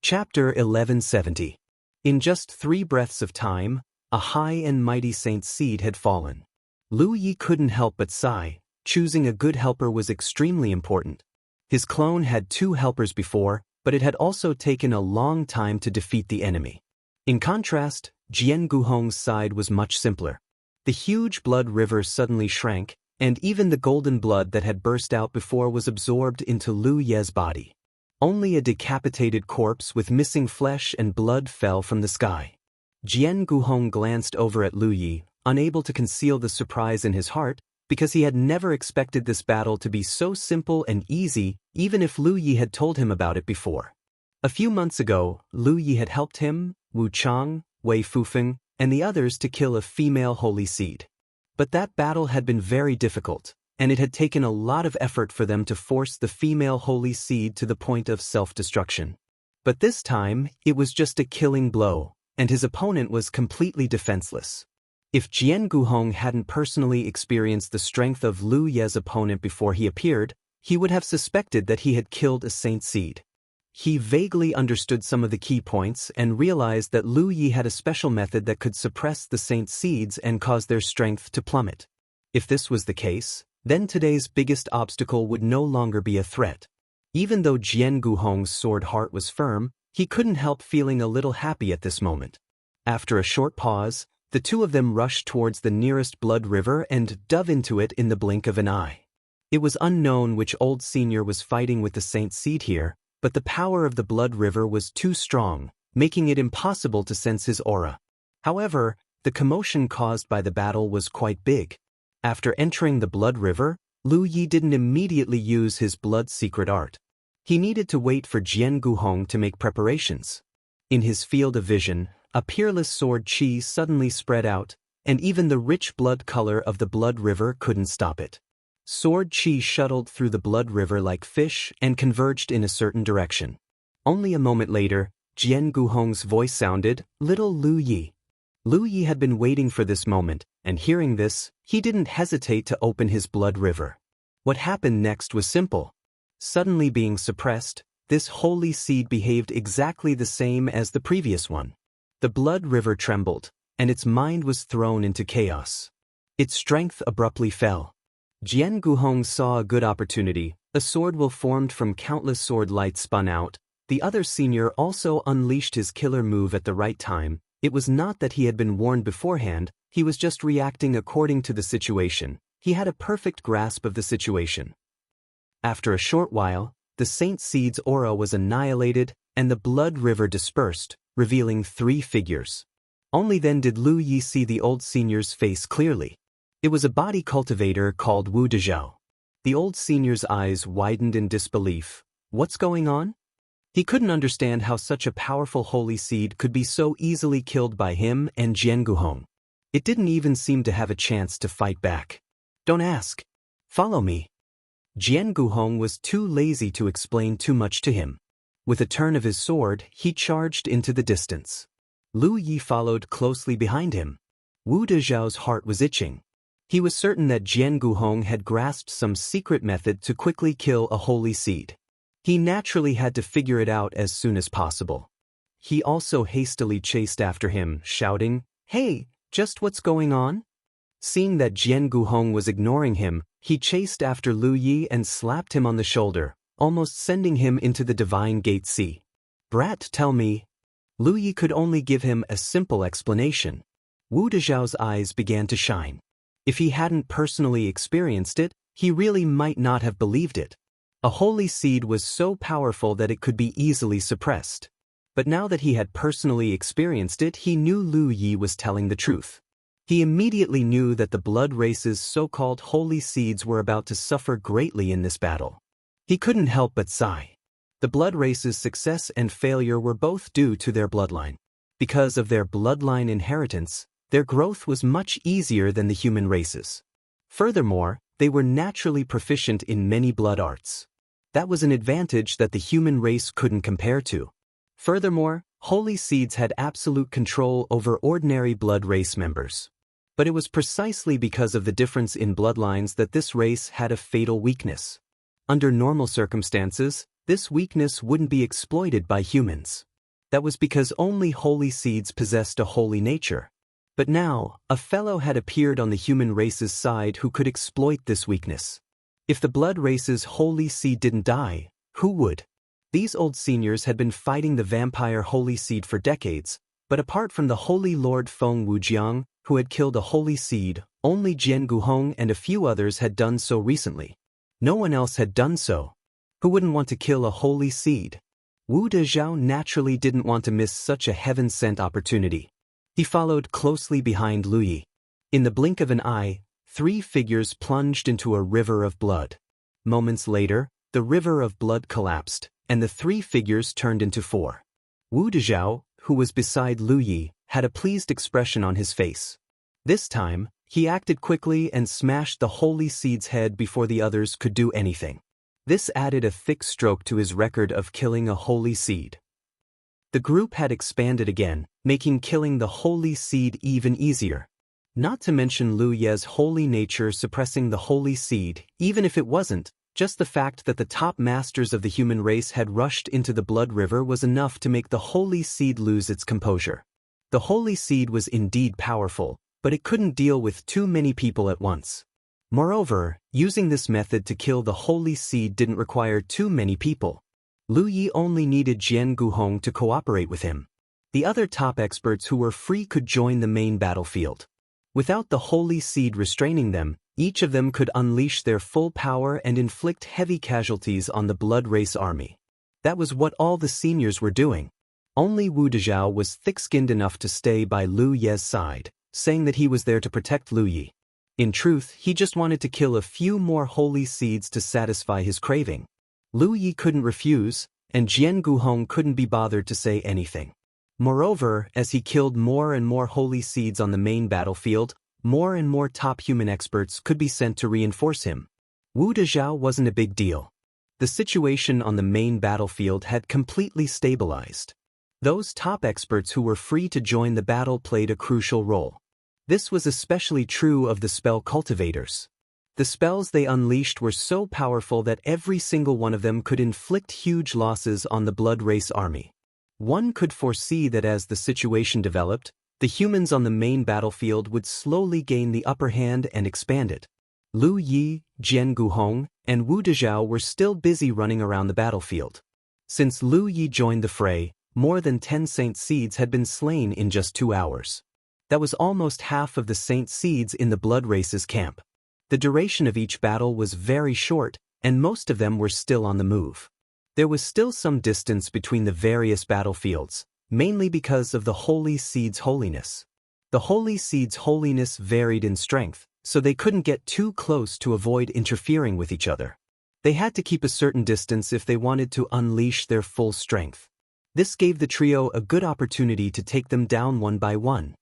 Chapter 1170. In just 3 breaths of time, a high and mighty saint's seed had fallen. Lu Yi couldn't help but sigh. Choosing a good helper was extremely important. His clone had 2 helpers before, but it had also taken a long time to defeat the enemy. In contrast, Jian Guhong's side was much simpler. The huge blood river suddenly shrank, and even the golden blood that had burst out before was absorbed into Lu Ye's body. Only a decapitated corpse with missing flesh and blood fell from the sky. Jian Guhong glanced over at Lu Yi, unable to conceal the surprise in his heart, because he had never expected this battle to be so simple and easy, even if Lu Yi had told him about it before. A few months ago, Lu Yi had helped him, Wu Chang, Wei Fufeng, and the others to kill a female holy seed. But that battle had been very difficult, and it had taken a lot of effort for them to force the female holy seed to the point of self-destruction. But this time, it was just a killing blow, and his opponent was completely defenseless. If Jian Guhong hadn't personally experienced the strength of Lu Ye's opponent before he appeared, he would have suspected that he had killed a saint seed. He vaguely understood some of the key points and realized that Lu Yi had a special method that could suppress the saint seeds and cause their strength to plummet. If this was the case, then today's biggest obstacle would no longer be a threat. Even though Jian Guhong's sword heart was firm, he couldn't help feeling a little happy at this moment. After a short pause, the 2 of them rushed towards the nearest blood river and dove into it in the blink of an eye. It was unknown which old senior was fighting with the saint seed here, but the power of the blood river was too strong, making it impossible to sense his aura. However, the commotion caused by the battle was quite big. After entering the blood river, Lu Yi didn't immediately use his blood secret art. He needed to wait for Jian Guhong to make preparations. In his field of vision, a peerless sword qi suddenly spread out, and even the rich blood color of the blood river couldn't stop it. Sword qi shuttled through the blood river like fish and converged in a certain direction. Only a moment later, Jian Guhong's voice sounded, "Little Lu Yi." Lu Yi had been waiting for this moment, and hearing this, he didn't hesitate to open his blood river. What happened next was simple. Suddenly being suppressed, this holy seed behaved exactly the same as the previous one. The blood river trembled, and its mind was thrown into chaos. Its strength abruptly fell. Jian Guhong saw a good opportunity. A sword will formed from countless sword lights spun out. The other senior also unleashed his killer move at the right time. It was not that he had been warned beforehand, he was just reacting according to the situation. He had a perfect grasp of the situation. After a short while, the saint seed's aura was annihilated, and the blood river dispersed, revealing 3 figures. Only then did Lu Yi see the old senior's face clearly. It was a body cultivator called Wu Dezhao. The old senior's eyes widened in disbelief. What's going on? He couldn't understand how such a powerful holy seed could be so easily killed by him and Jian Guhong. It didn't even seem to have a chance to fight back. Don't ask. Follow me. Jian Guhong was too lazy to explain too much to him. With a turn of his sword, he charged into the distance. Lu Yi followed closely behind him. Wu Dezhao's heart was itching. He was certain that Jian Guhong had grasped some secret method to quickly kill a holy seed. He naturally had to figure it out as soon as possible. He also hastily chased after him, shouting, "Hey, just what's going on?" Seeing that Jian Guhong was ignoring him, he chased after Lu Yi and slapped him on the shoulder, almost sending him into the Divine Gate Sea. "Brat, tell me." Lu Yi could only give him a simple explanation. Wu Dezhao's eyes began to shine. If he hadn't personally experienced it, he really might not have believed it. A holy seed was so powerful that it could be easily suppressed. But now that he had personally experienced it, he knew Lu Yi was telling the truth. He immediately knew that the blood race's so-called holy seeds were about to suffer greatly in this battle. He couldn't help but sigh. The blood race's success and failure were both due to their bloodline. Because of their bloodline inheritance, their growth was much easier than the human race's. Furthermore, they were naturally proficient in many blood arts. That was an advantage that the human race couldn't compare to. Furthermore, holy seeds had absolute control over ordinary blood race members. But it was precisely because of the difference in bloodlines that this race had a fatal weakness. Under normal circumstances, this weakness wouldn't be exploited by humans. That was because only holy seeds possessed a holy nature. But now, a fellow had appeared on the human race's side who could exploit this weakness. If the blood race's holy seed didn't die, who would? These old seniors had been fighting the vampire holy seed for decades, but apart from the holy lord Feng Wujiang, who had killed a holy seed, only Jian Guhong and a few others had done so recently. No one else had done so. Who wouldn't want to kill a holy seed? Wu Dezhao naturally didn't want to miss such a heaven-sent opportunity. He followed closely behind Lu Yi. In the blink of an eye, 3 figures plunged into a river of blood. Moments later, the river of blood collapsed, and the 3 figures turned into 4. Wu Dezhao, who was beside Lu Yi, had a pleased expression on his face. This time, he acted quickly and smashed the holy seed's head before the others could do anything. This added a thick stroke to his record of killing a holy seed. The group had expanded again, making killing the holy seed even easier. Not to mention Lu Ye's holy nature suppressing the holy seed, even if it wasn't, just the fact that the top masters of the human race had rushed into the blood river was enough to make the holy seed lose its composure. The holy seed was indeed powerful, but it couldn't deal with too many people at once. Moreover, using this method to kill the holy seed didn't require too many people. Lu Yi only needed Jian Guhong to cooperate with him. The other top experts who were free could join the main battlefield. Without the holy seed restraining them, each of them could unleash their full power and inflict heavy casualties on the blood race army. That was what all the seniors were doing. Only Wu Dezhao was thick-skinned enough to stay by Lu Ye's side, saying that he was there to protect Lu Yi. In truth, he just wanted to kill a few more holy seeds to satisfy his craving. Lu Yi couldn't refuse, and Jian Guhong couldn't be bothered to say anything. Moreover, as he killed more and more holy seeds on the main battlefield, more and more top human experts could be sent to reinforce him. Wu Dezhao wasn't a big deal. The situation on the main battlefield had completely stabilized. Those top experts who were free to join the battle played a crucial role. This was especially true of the spell cultivators. The spells they unleashed were so powerful that every single one of them could inflict huge losses on the blood race army. One could foresee that as the situation developed, the humans on the main battlefield would slowly gain the upper hand and expand it. Lu Yi, Jian Guhong, and Wu Dezhao were still busy running around the battlefield. Since Lu Yi joined the fray, more than 10 saint seeds had been slain in just 2 hours. That was almost half of the saint seeds in the blood race's camp. The duration of each battle was very short, and most of them were still on the move. There was still some distance between the various battlefields, mainly because of the holy seed's holiness. The holy seed's holiness varied in strength, so they couldn't get too close to avoid interfering with each other. They had to keep a certain distance if they wanted to unleash their full strength. This gave the trio a good opportunity to take them down one by one.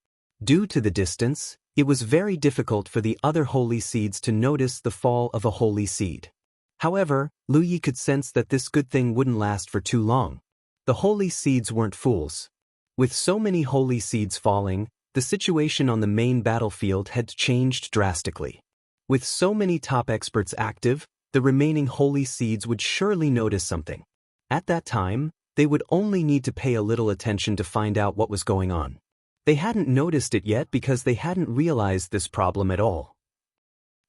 Due to the distance, it was very difficult for the other holy seeds to notice the fall of a holy seed. However, Lu Yi could sense that this good thing wouldn't last for too long. The holy seeds weren't fools. With so many holy seeds falling, the situation on the main battlefield had changed drastically. With so many top experts active, the remaining holy seeds would surely notice something. At that time, they would only need to pay a little attention to find out what was going on. They hadn't noticed it yet because they hadn't realized this problem at all.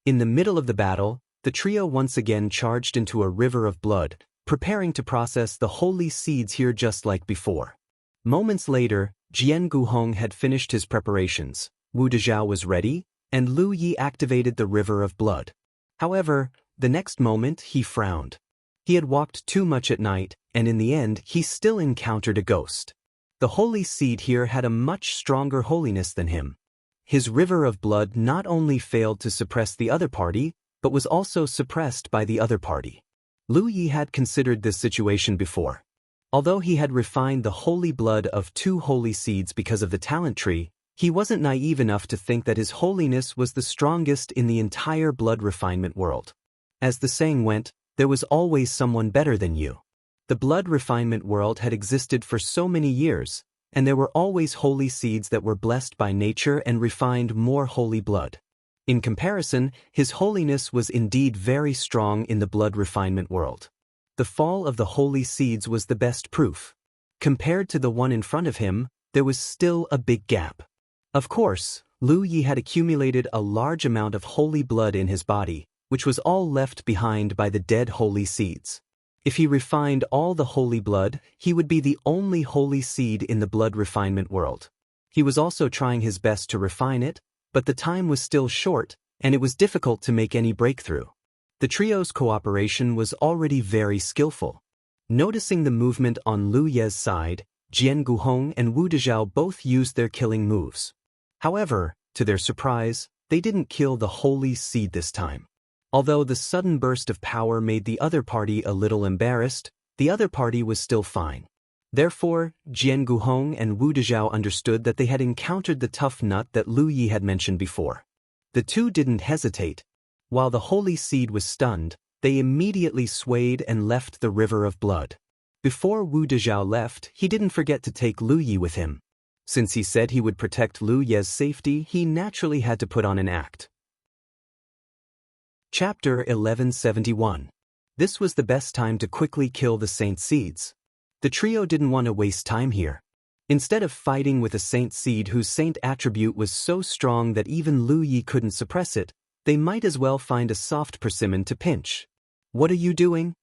In the middle of the battle, the trio once again charged into a river of blood, preparing to process the holy seeds here just like before. Moments later, Jian Guhong had finished his preparations, Wu Dezhao was ready, and Lu Yi activated the river of blood. However, the next moment he frowned. He had walked too much at night, and in the end he still encountered a ghost. The holy seed here had a much stronger holiness than him. His river of blood not only failed to suppress the other party, but was also suppressed by the other party. Lu Yi had considered this situation before. Although he had refined the holy blood of 2 holy seeds because of the talent tree, he wasn't naive enough to think that his holiness was the strongest in the entire blood refinement world. As the saying went, there was always someone better than you. The blood refinement world had existed for so many years, and there were always holy seeds that were blessed by nature and refined more holy blood. In comparison, his holiness was indeed very strong in the blood refinement world. The fall of the holy seeds was the best proof. Compared to the one in front of him, there was still a big gap. Of course, Lu Yi had accumulated a large amount of holy blood in his body, which was all left behind by the dead holy seeds. If he refined all the holy blood, he would be the only holy seed in the blood refinement world. He was also trying his best to refine it, but the time was still short, and it was difficult to make any breakthrough. The trio's cooperation was already very skillful. Noticing the movement on Lu Ye's side, Jian Guhong and Wu Dezhao both used their killing moves. However, to their surprise, they didn't kill the holy seed this time. Although the sudden burst of power made the other party a little embarrassed, the other party was still fine. Therefore, Jian Guhong and Wu Dezhao understood that they had encountered the tough nut that Lu Yi had mentioned before. The two didn't hesitate. While the holy seed was stunned, they immediately swayed and left the river of blood. Before Wu Dezhao left, he didn't forget to take Lu Yi with him. Since he said he would protect Lu Ye's safety, he naturally had to put on an act. Chapter 1171. This was the best time to quickly kill the saint seeds. The trio didn't want to waste time here. Instead of fighting with a saint seed whose saint attribute was so strong that even Lu Yi couldn't suppress it, they might as well find a soft persimmon to pinch. "What are you doing?"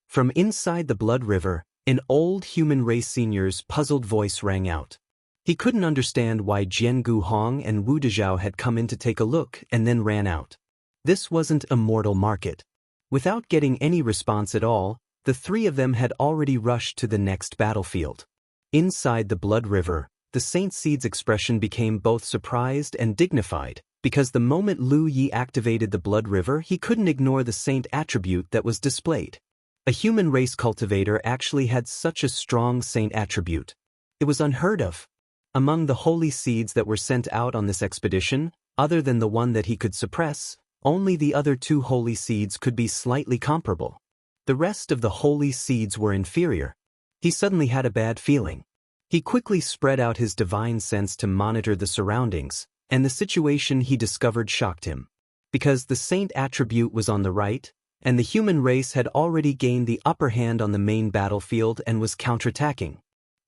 From inside the blood river, an old human race senior's puzzled voice rang out. He couldn't understand why Jian Guhong and Wu Dezhao had come in to take a look and then ran out. This wasn't a mortal market. Without getting any response at all, the three of them had already rushed to the next battlefield. Inside the blood river, the saint seed's expression became both surprised and dignified, because the moment Lu Yi activated the blood river, he couldn't ignore the saint attribute that was displayed. A human race cultivator actually had such a strong saint attribute. It was unheard of. Among the holy seeds that were sent out on this expedition, other than the one that he could suppress, only the other two holy seeds could be slightly comparable. The rest of the holy seeds were inferior. He suddenly had a bad feeling. He quickly spread out his divine sense to monitor the surroundings, and the situation he discovered shocked him. Because the saint attribute was on the right, and the human race had already gained the upper hand on the main battlefield and was counterattacking.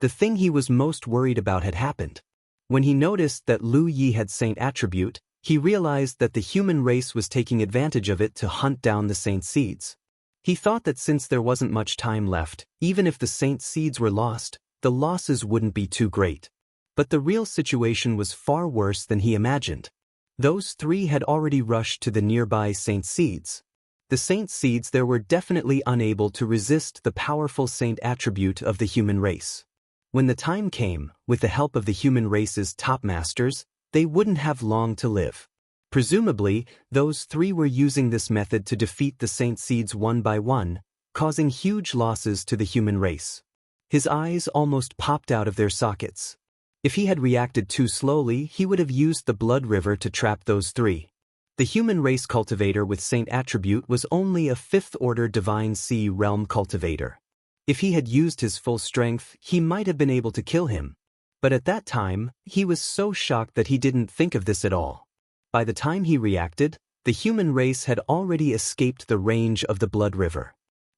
The thing he was most worried about had happened. When he noticed that Lu Yi had saint attribute, he realized that the human race was taking advantage of it to hunt down the saint seeds. He thought that since there wasn't much time left, even if the saint seeds were lost, the losses wouldn't be too great. But the real situation was far worse than he imagined. Those three had already rushed to the nearby saint seeds. The saint seeds there were definitely unable to resist the powerful saint attribute of the human race. When the time came, with the help of the human race's top masters, they wouldn't have long to live. Presumably, those three were using this method to defeat the saint seeds one by one, causing huge losses to the human race. His eyes almost popped out of their sockets. If he had reacted too slowly, he would have used the blood river to trap those three. The human race cultivator with saint attribute was only a fifth-order divine sea realm cultivator. If he had used his full strength, he might have been able to kill him. But at that time, he was so shocked that he didn't think of this at all. By the time he reacted, the human race had already escaped the range of the blood river.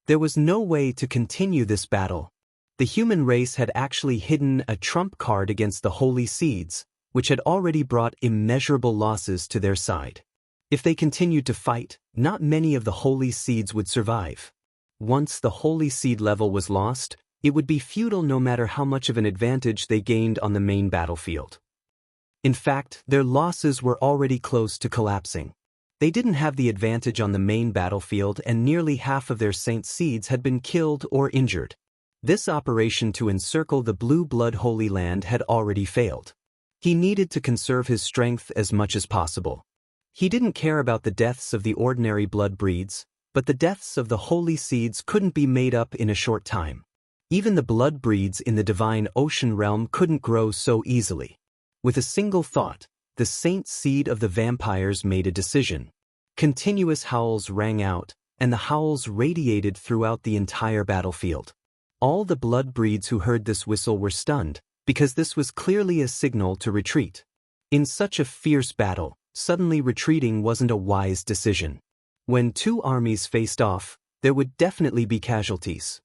There was no way to continue this battle. The human race had actually hidden a trump card against the holy seeds, which had already brought immeasurable losses to their side. If they continued to fight, not many of the holy seeds would survive. Once the holy seed level was lost, it would be futile no matter how much of an advantage they gained on the main battlefield. In fact, their losses were already close to collapsing. They didn't have the advantage on the main battlefield, and nearly half of their saint seeds had been killed or injured. This operation to encircle the blue blood holy land had already failed. He needed to conserve his strength as much as possible. He didn't care about the deaths of the ordinary blood breeds, but the deaths of the holy seeds couldn't be made up in a short time. Even the blood breeds in the divine ocean realm couldn't grow so easily. With a single thought, the saint seed of the vampires made a decision. Continuous howls rang out, and the howls radiated throughout the entire battlefield. All the blood breeds who heard this whistle were stunned, because this was clearly a signal to retreat. In such a fierce battle, suddenly retreating wasn't a wise decision. When two armies faced off, there would definitely be casualties.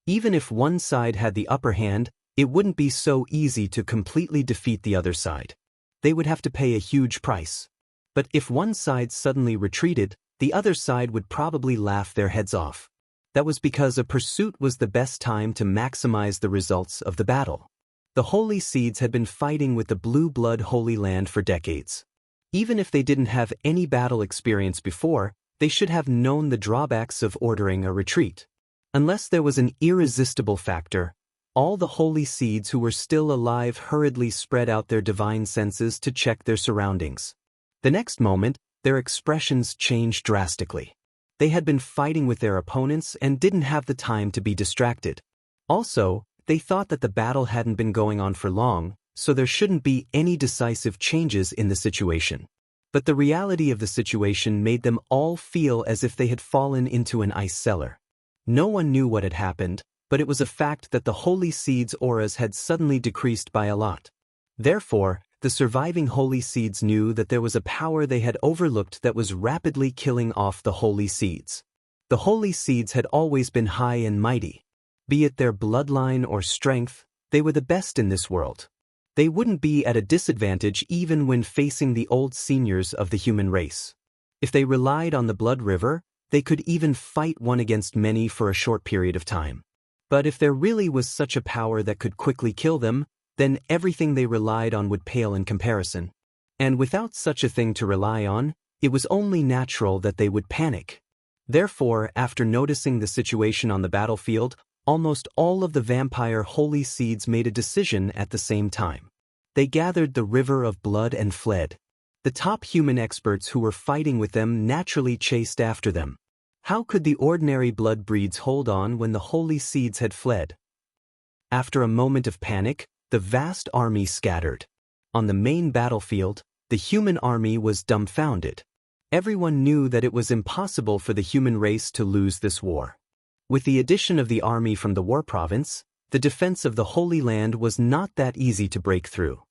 Even if one side had the upper hand, It wouldn't be so easy to completely defeat the other side. They would have to pay a huge price. But if one side suddenly retreated, the other side would probably laugh their heads off. That was because a pursuit was the best time to maximize the results of the battle. The Holy Seeds had been fighting with the Blue Blood Holy Land for decades. Even if they didn't have any battle experience before, they should have known the drawbacks of ordering a retreat. Unless there was an irresistible factor, all the Holy Seeds who were still alive hurriedly spread out their divine senses to check their surroundings. The next moment, their expressions changed drastically. They had been fighting with their opponents and didn't have the time to be distracted. Also, they thought that the battle hadn't been going on for long, so there shouldn't be any decisive changes in the situation. But the reality of the situation made them all feel as if they had fallen into an ice cellar. No one knew what had happened, but it was a fact that the Holy Seeds' auras had suddenly decreased by a lot. Therefore, the surviving Holy Seeds knew that there was a power they had overlooked that was rapidly killing off the Holy Seeds. The Holy Seeds had always been high and mighty. Be it their bloodline or strength, they were the best in this world. They wouldn't be at a disadvantage even when facing the old seniors of the human race. If they relied on the blood river, they could even fight one against many for a short period of time. But if there really was such a power that could quickly kill them, then everything they relied on would pale in comparison. And without such a thing to rely on, it was only natural that they would panic. Therefore, after noticing the situation on the battlefield, almost all of the vampire Holy Seeds made a decision at the same time. They gathered the river of blood and fled. The top human experts who were fighting with them naturally chased after them. How could the ordinary blood breeds hold on when the Holy Seeds had fled? After a moment of panic, the vast army scattered. On the main battlefield, the human army was dumbfounded. Everyone knew that it was impossible for the human race to lose this war. With the addition of the army from the War Province, the defense of the Holy Land was not that easy to break through.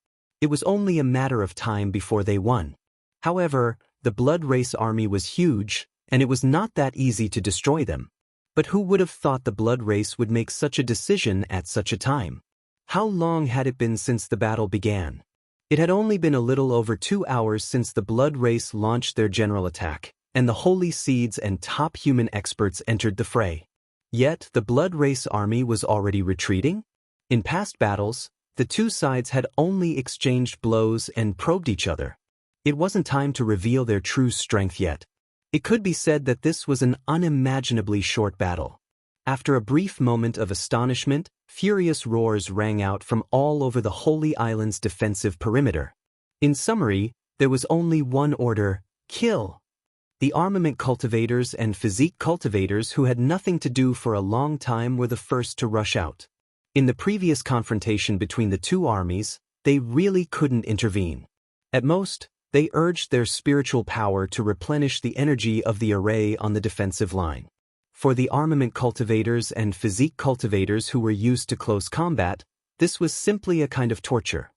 It was only a matter of time before they won. However, the Blood Race army was huge, and it was not that easy to destroy them. But who would have thought the Blood Race would make such a decision at such a time? How long had it been since the battle began? It had only been a little over 2 hours since the Blood Race launched their general attack, and the Holy Seeds and top human experts entered the fray. Yet, the Blood Race army was already retreating? In past battles, the two sides had only exchanged blows and probed each other. It wasn't time to reveal their true strength yet. It could be said that this was an unimaginably short battle. After a brief moment of astonishment, furious roars rang out from all over the Holy Island's defensive perimeter. In summary, there was only one order: kill. The armament cultivators and physique cultivators who had nothing to do for a long time were the first to rush out. In the previous confrontation between the two armies, they really couldn't intervene. At most, they urged their spiritual power to replenish the energy of the array on the defensive line. For the armament cultivators and physique cultivators who were used to close combat, this was simply a kind of torture.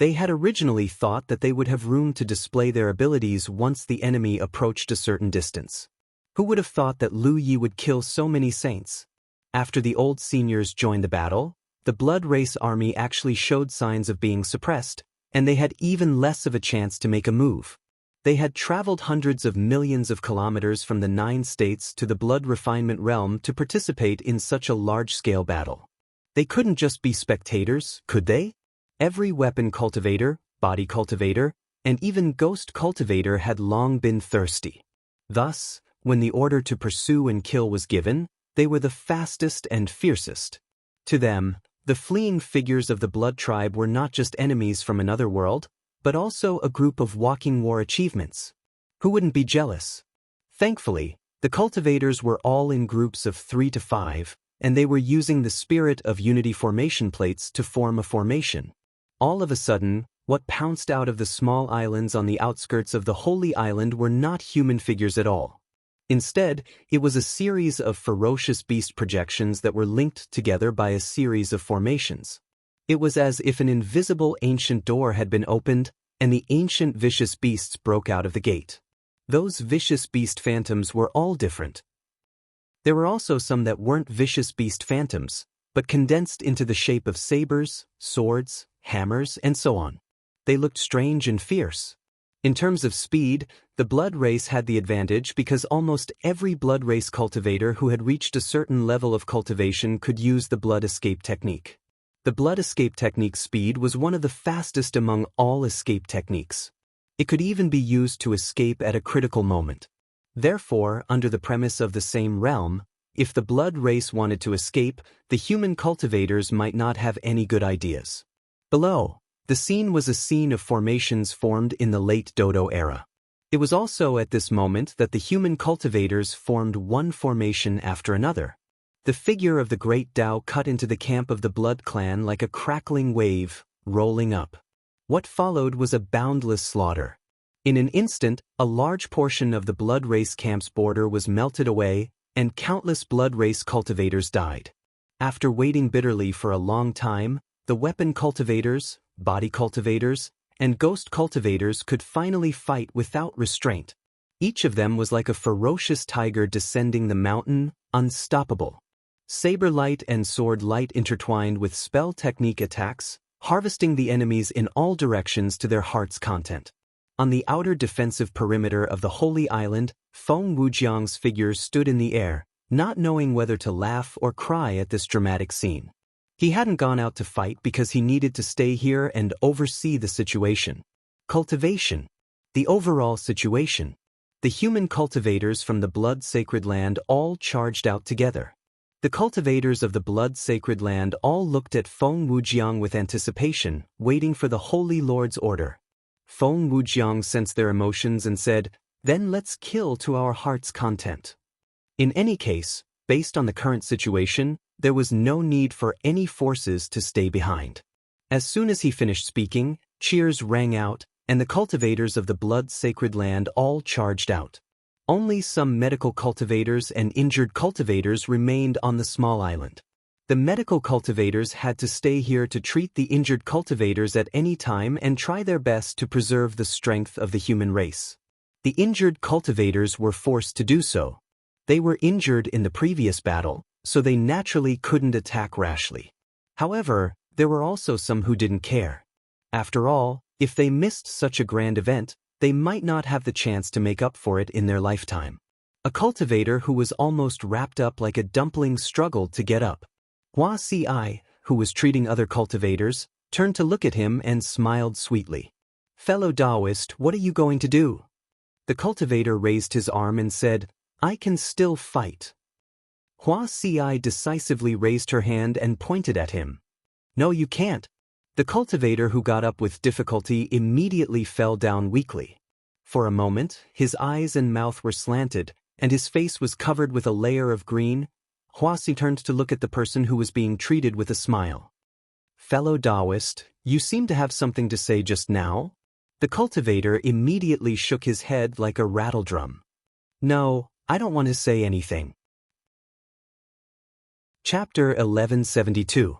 They had originally thought that they would have room to display their abilities once the enemy approached a certain distance. Who would have thought that Lu Yi would kill so many saints? After the old seniors joined the battle, the Blood Race army actually showed signs of being suppressed, and they had even less of a chance to make a move. They had traveled hundreds of millions of kilometers from the 9 states to the blood refinement realm to participate in such a large-scale battle. They couldn't just be spectators, could they? Every weapon cultivator, body cultivator, and even ghost cultivator had long been thirsty. Thus, when the order to pursue and kill was given, they were the fastest and fiercest. To them, the fleeing figures of the Blood Tribe were not just enemies from another world, but also a group of walking war achievements. Who wouldn't be jealous? Thankfully, the cultivators were all in groups of 3 to 5, and they were using the spirit of unity formation plates to form a formation. All of a sudden, what pounced out of the small islands on the outskirts of the Holy Island were not human figures at all. Instead, it was a series of ferocious beast projections that were linked together by a series of formations. It was as if an invisible ancient door had been opened, and the ancient vicious beasts broke out of the gate. Those vicious beast phantoms were all different. There were also some that weren't vicious beast phantoms, but condensed into the shape of sabers, swords, hammers, and so on. They looked strange and fierce. In terms of speed, the blood race had the advantage because almost every blood race cultivator who had reached a certain level of cultivation could use the blood escape technique. The blood escape technique's speed was one of the fastest among all escape techniques. It could even be used to escape at a critical moment. Therefore, under the premise of the same realm, if the blood race wanted to escape, the human cultivators might not have any good ideas. Below, the scene was a scene of formations formed in the late Dodo era. It was also at this moment that the human cultivators formed one formation after another. The figure of the great Tao cut into the camp of the Blood Clan like a crackling wave, rolling up. What followed was a boundless slaughter. In an instant, a large portion of the blood race camp's border was melted away, and countless blood race cultivators died. After waiting bitterly for a long time, the weapon cultivators, body cultivators, and ghost cultivators could finally fight without restraint. Each of them was like a ferocious tiger descending the mountain, unstoppable. Saber light and sword light intertwined with spell technique attacks, harvesting the enemies in all directions to their heart's content. On the outer defensive perimeter of the Holy Island, Feng Wujiang's figure stood in the air, not knowing whether to laugh or cry at this dramatic scene. He hadn't gone out to fight because he needed to stay here and oversee the situation. Cultivation. The overall situation. The human cultivators from the Blood Sacred Land all charged out together. The cultivators of the Blood Sacred Land all looked at Feng Wujiang with anticipation, waiting for the Holy Lord's order. Feng Wujiang sensed their emotions and said, "Then let's kill to our heart's content." In any case, based on the current situation, there was no need for any forces to stay behind. As soon as he finished speaking, cheers rang out, and the cultivators of the Blood Sacred Land all charged out. Only some medical cultivators and injured cultivators remained on the small island. The medical cultivators had to stay here to treat the injured cultivators at any time and try their best to preserve the strength of the human race. The injured cultivators were forced to do so. They were injured in the previous battle, so they naturally couldn't attack rashly. However, there were also some who didn't care. After all, if they missed such a grand event, they might not have the chance to make up for it in their lifetime. A cultivator who was almost wrapped up like a dumpling struggled to get up. Hua Si, who was treating other cultivators, turned to look at him and smiled sweetly. "Fellow Taoist, what are you going to do?" The cultivator raised his arm and said, "I can still fight." Hua Si decisively raised her hand and pointed at him. "No, you can't." The cultivator who got up with difficulty immediately fell down weakly. For a moment, his eyes and mouth were slanted, and his face was covered with a layer of green. Hua Si turned to look at the person who was being treated with a smile. "Fellow Taoist, you seem to have something to say just now?" The cultivator immediately shook his head like a rattledrum. "No, I don't want to say anything." Chapter 1172.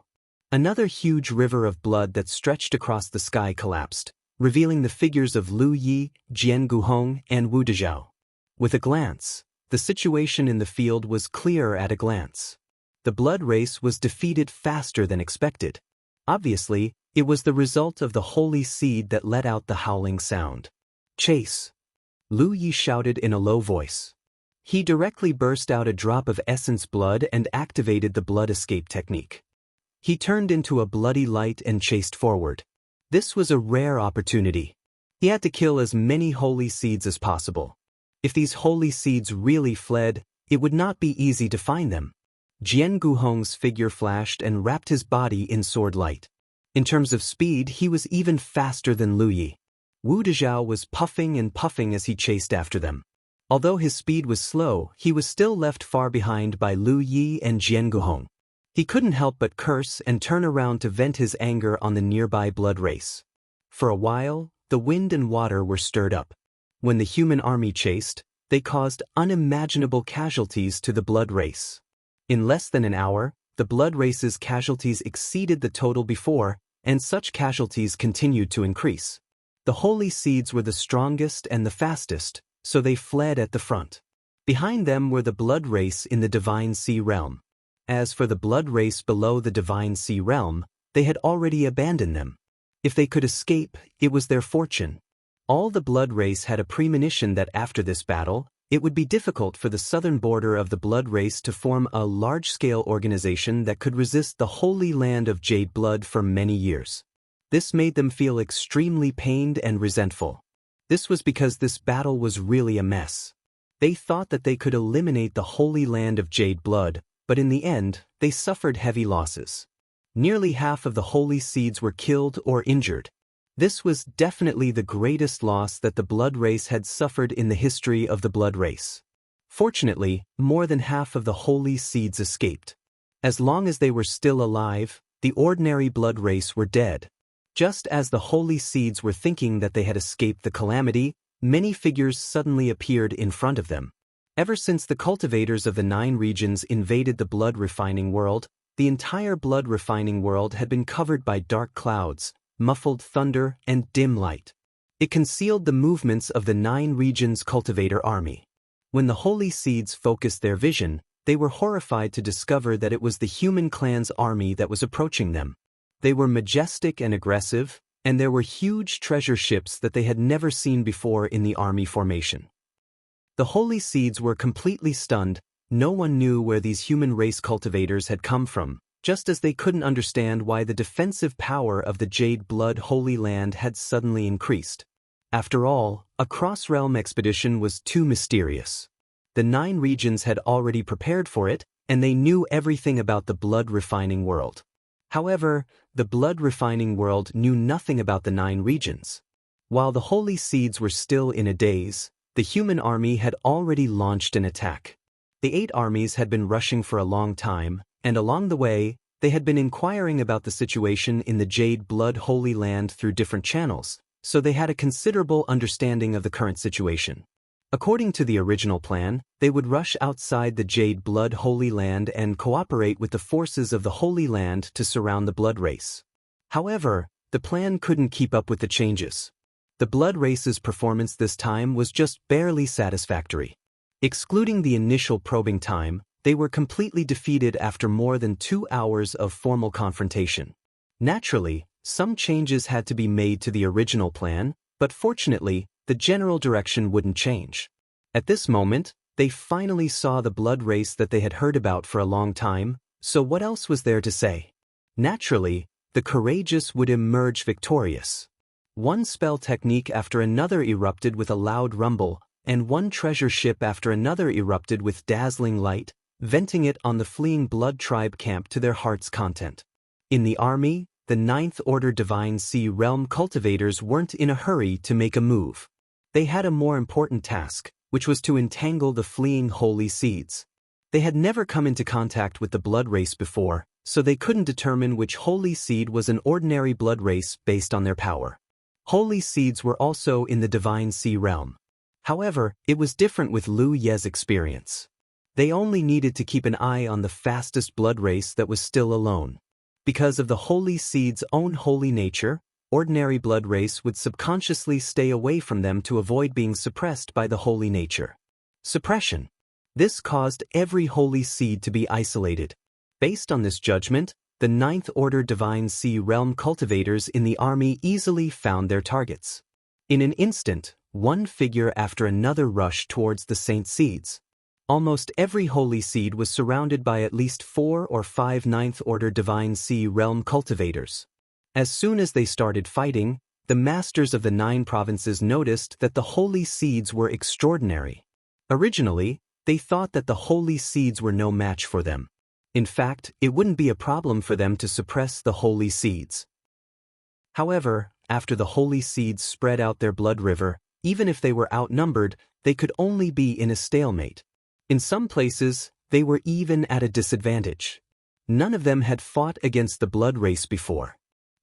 Another huge river of blood that stretched across the sky collapsed, revealing the figures of Lu Yi, Jian Guhong, and Wu Dezhao. With a glance, the situation in the field was clear at a glance. The blood race was defeated faster than expected. Obviously, it was the result of the holy seed that let out the howling sound. "Chase!" Lu Yi shouted in a low voice. He directly burst out a drop of essence blood and activated the blood escape technique. He turned into a bloody light and chased forward. This was a rare opportunity. He had to kill as many holy seeds as possible. If these holy seeds really fled, it would not be easy to find them. Jian Guhong's figure flashed and wrapped his body in sword light. In terms of speed, he was even faster than Lu Yi. Wu Dezhao was puffing and puffing as he chased after them. Although his speed was slow, he was still left far behind by Lu Yi and Jian Guhong. He couldn't help but curse and turn around to vent his anger on the nearby blood race. For a while, the wind and water were stirred up. When the human army chased, they caused unimaginable casualties to the blood race. In less than an hour, the blood race's casualties exceeded the total before, and such casualties continued to increase. The holy seeds were the strongest and the fastest, so they fled at the front. Behind them were the blood race in the divine sea realm. As for the blood race below the Divine Sea realm, they had already abandoned them. If they could escape, it was their fortune. All the blood race had a premonition that after this battle, it would be difficult for the southern border of the blood race to form a large-scale organization that could resist the holy land of Jade blood for many years. This made them feel extremely pained and resentful. This was because this battle was really a mess. They thought that they could eliminate the holy land of Jade blood, but in the end, they suffered heavy losses. Nearly half of the holy seeds were killed or injured. This was definitely the greatest loss that the blood race had suffered in the history of the blood race. Fortunately, more than half of the holy seeds escaped. As long as they were still alive, the ordinary blood race were dead. Just as the holy seeds were thinking that they had escaped the calamity, many figures suddenly appeared in front of them. Ever since the cultivators of the 9 regions invaded the blood refining world, the entire blood refining world had been covered by dark clouds, muffled thunder, and dim light. It concealed the movements of the 9 regions cultivator army. When the holy seeds focused their vision, they were horrified to discover that it was the human clan's army that was approaching them. They were majestic and aggressive, and there were huge treasure ships that they had never seen before in the army formation. The holy seeds were completely stunned. No one knew where these human race cultivators had come from, just as they couldn't understand why the defensive power of the Jade Blood Holy Land had suddenly increased. After all, a cross-realm expedition was too mysterious. The 9 regions had already prepared for it, and they knew everything about the blood refining world. However, the blood refining world knew nothing about the 9 regions. While the holy seeds were still in a daze, the human army had already launched an attack. The 8 armies had been rushing for a long time, and along the way, they had been inquiring about the situation in the Jade Blood Holy Land through different channels, so they had a considerable understanding of the current situation. According to the original plan, they would rush outside the Jade Blood Holy Land and cooperate with the forces of the Holy Land to surround the blood race. However, the plan couldn't keep up with the changes. The blood race's performance this time was just barely satisfactory. Excluding the initial probing time, they were completely defeated after more than 2 hours of formal confrontation. Naturally, some changes had to be made to the original plan, but fortunately, the general direction wouldn't change. At this moment, they finally saw the blood race that they had heard about for a long time, so what else was there to say? Naturally, the courageous would emerge victorious. One spell technique after another erupted with a loud rumble, and one treasure ship after another erupted with dazzling light, venting it on the fleeing blood tribe camp to their heart's content. In the army, the 9th Order Divine Sea Realm cultivators weren't in a hurry to make a move. They had a more important task, which was to entangle the fleeing holy seeds. They had never come into contact with the blood race before, so they couldn't determine which holy seed was an ordinary blood race based on their power. Holy seeds were also in the Divine Sea Realm. However, it was different with Lu Ye's experience. They only needed to keep an eye on the fastest blood race that was still alone. Because of the holy seed's own holy nature, ordinary blood race would subconsciously stay away from them to avoid being suppressed by the holy nature. Suppression. This caused every holy seed to be isolated. Based on this judgment, the 9th Order Divine Sea Realm cultivators in the army easily found their targets. In an instant, one figure after another rushed towards the saint seeds. Almost every holy seed was surrounded by at least 4 or 5 9th Order Divine Sea Realm cultivators. As soon as they started fighting, the masters of the 9 provinces noticed that the holy seeds were extraordinary. Originally, they thought that the holy seeds were no match for them. In fact, it wouldn't be a problem for them to suppress the holy seeds. However, after the holy seeds spread out their blood river, even if they were outnumbered, they could only be in a stalemate. In some places, they were even at a disadvantage. None of them had fought against the blood race before.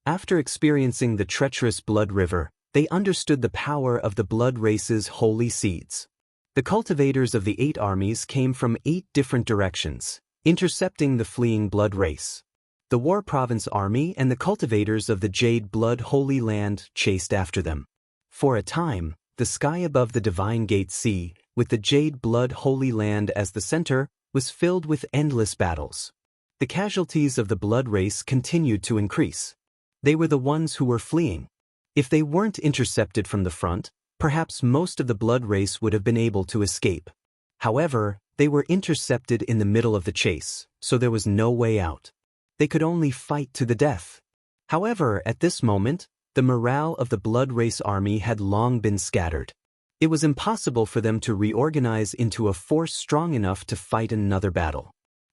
After experiencing the treacherous blood river, they understood the power of the blood race's holy seeds. The cultivators of the 8 armies came from 8 different directions, intercepting the fleeing blood race. The War Province Army and the cultivators of the Jade Blood Holy Land chased after them. For a time, the sky above the Divine Gate Sea, with the Jade Blood Holy Land as the center, was filled with endless battles. The casualties of the blood race continued to increase. They were the ones who were fleeing. If they weren't intercepted from the front, perhaps most of the blood race would have been able to escape. However, they were intercepted in the middle of the chase, so there was no way out. They could only fight to the death. However, at this moment, the morale of the blood race army had long been scattered. It was impossible for them to reorganize into a force strong enough to fight another battle.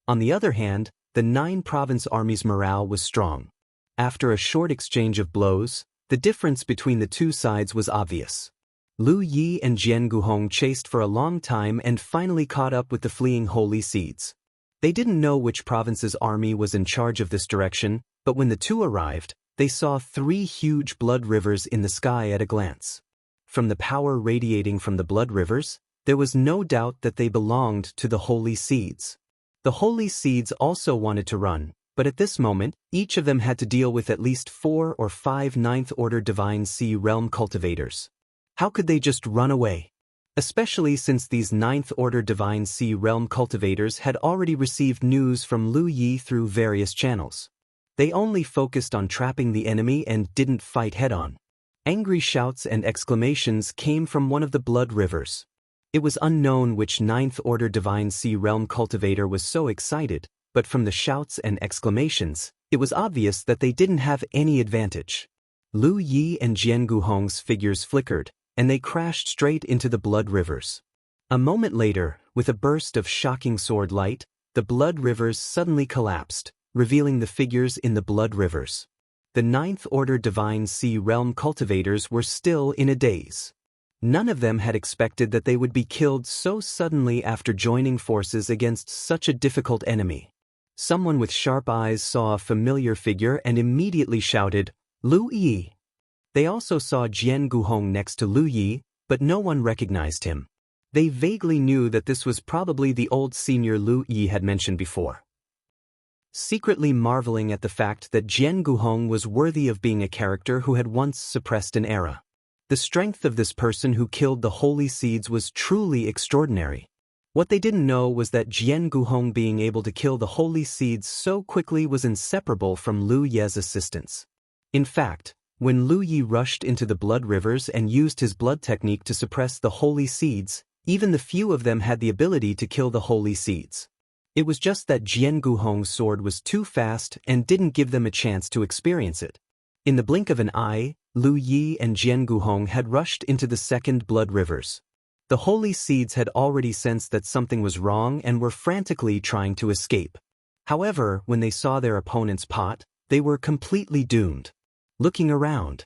On the other hand, the 9-province army's morale was strong. After a short exchange of blows, the difference between the two sides was obvious. Lu Yi and Jian Guhong chased for a long time and finally caught up with the fleeing holy seeds. They didn't know which province's army was in charge of this direction, but when the two arrived, they saw 3 huge blood rivers in the sky at a glance. From the power radiating from the blood rivers, there was no doubt that they belonged to the holy seeds. The holy seeds also wanted to run, but at this moment, each of them had to deal with at least 4 or 5 ninth-order Divine Sea Realm cultivators. How could they just run away? Especially since these 9th-order Divine Sea Realm cultivators had already received news from Lu Yi through various channels. They only focused on trapping the enemy and didn't fight head-on. Angry shouts and exclamations came from one of the blood rivers. It was unknown which 9th-order Divine Sea Realm cultivator was so excited, but from the shouts and exclamations, it was obvious that they didn't have any advantage. Lu Yi and Jian Guhong's figures flickered, and they crashed straight into the blood rivers. A moment later, with a burst of shocking sword light, the blood rivers suddenly collapsed, revealing the figures in the blood rivers. The 9th-order Divine Sea Realm cultivators were still in a daze. None of them had expected that they would be killed so suddenly after joining forces against such a difficult enemy. Someone with sharp eyes saw a familiar figure and immediately shouted, "Lu Yi!" They also saw Jian Guhong next to Lu Yi, but no one recognized him. They vaguely knew that this was probably the old senior Lu Yi had mentioned before. Secretly marveling at the fact that Jian Guhong was worthy of being a character who had once suppressed an era. The strength of this person who killed the holy seeds was truly extraordinary. What they didn't know was that Jian Guhong being able to kill the holy seeds so quickly was inseparable from Lu Ye's assistance. In fact, when Lu Yi rushed into the blood rivers and used his blood technique to suppress the holy seeds, even the few of them had the ability to kill the holy seeds. It was just that Jian Guhong's sword was too fast and didn't give them a chance to experience it. In the blink of an eye, Lu Yi and Jian Guhong had rushed into the second blood rivers. The holy seeds had already sensed that something was wrong and were frantically trying to escape. However, when they saw their opponent's pot, they were completely doomed. Looking around.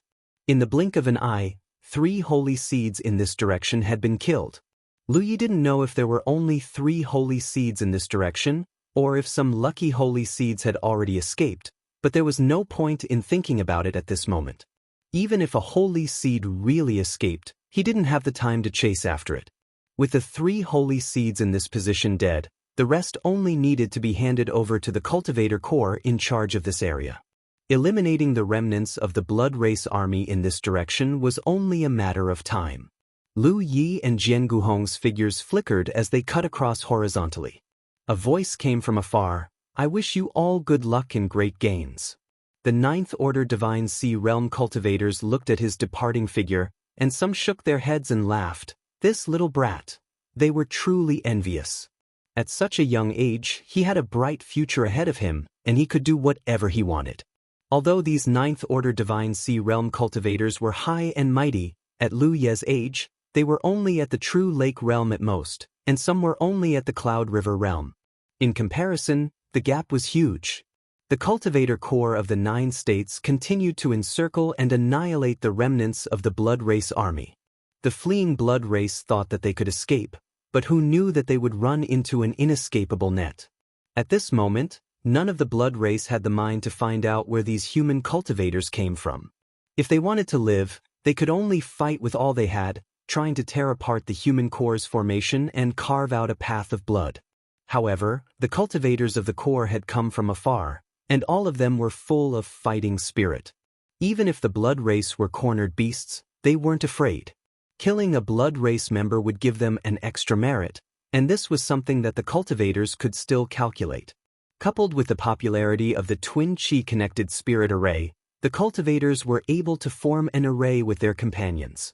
In the blink of an eye, 3 holy seeds in this direction had been killed. Lu Yi didn't know if there were only 3 holy seeds in this direction, or if some lucky holy seeds had already escaped, but there was no point in thinking about it at this moment. Even if a holy seed really escaped, he didn't have the time to chase after it. With the 3 holy seeds in this position dead, the rest only needed to be handed over to the cultivator corps in charge of this area. Eliminating the remnants of the blood race army in this direction was only a matter of time. Lu Yi and Jian Guhong's figures flickered as they cut across horizontally. A voice came from afar, "I wish you all good luck and great gains." The 9th-order Divine Sea Realm cultivators looked at his departing figure, and some shook their heads and laughed. This little brat. They were truly envious. At such a young age, he had a bright future ahead of him, and he could do whatever he wanted. Although these 9th-order Divine Sea Realm cultivators were high and mighty, at Lu Ye's age, they were only at the True Lake Realm at most, and some were only at the Cloud River Realm. In comparison, the gap was huge. The cultivator corps of the 9 states continued to encircle and annihilate the remnants of the blood race army. The fleeing blood race thought that they could escape, but who knew that they would run into an inescapable net? At this moment, none of the blood race had the mind to find out where these human cultivators came from. If they wanted to live, they could only fight with all they had, trying to tear apart the human core's formation and carve out a path of blood. However, the cultivators of the core had come from afar, and all of them were full of fighting spirit. Even if the blood race were cornered beasts, they weren't afraid. Killing a blood race member would give them an extra merit, and this was something that the cultivators could still calculate. Coupled with the popularity of the twin chi-connected spirit array, the cultivators were able to form an array with their companions.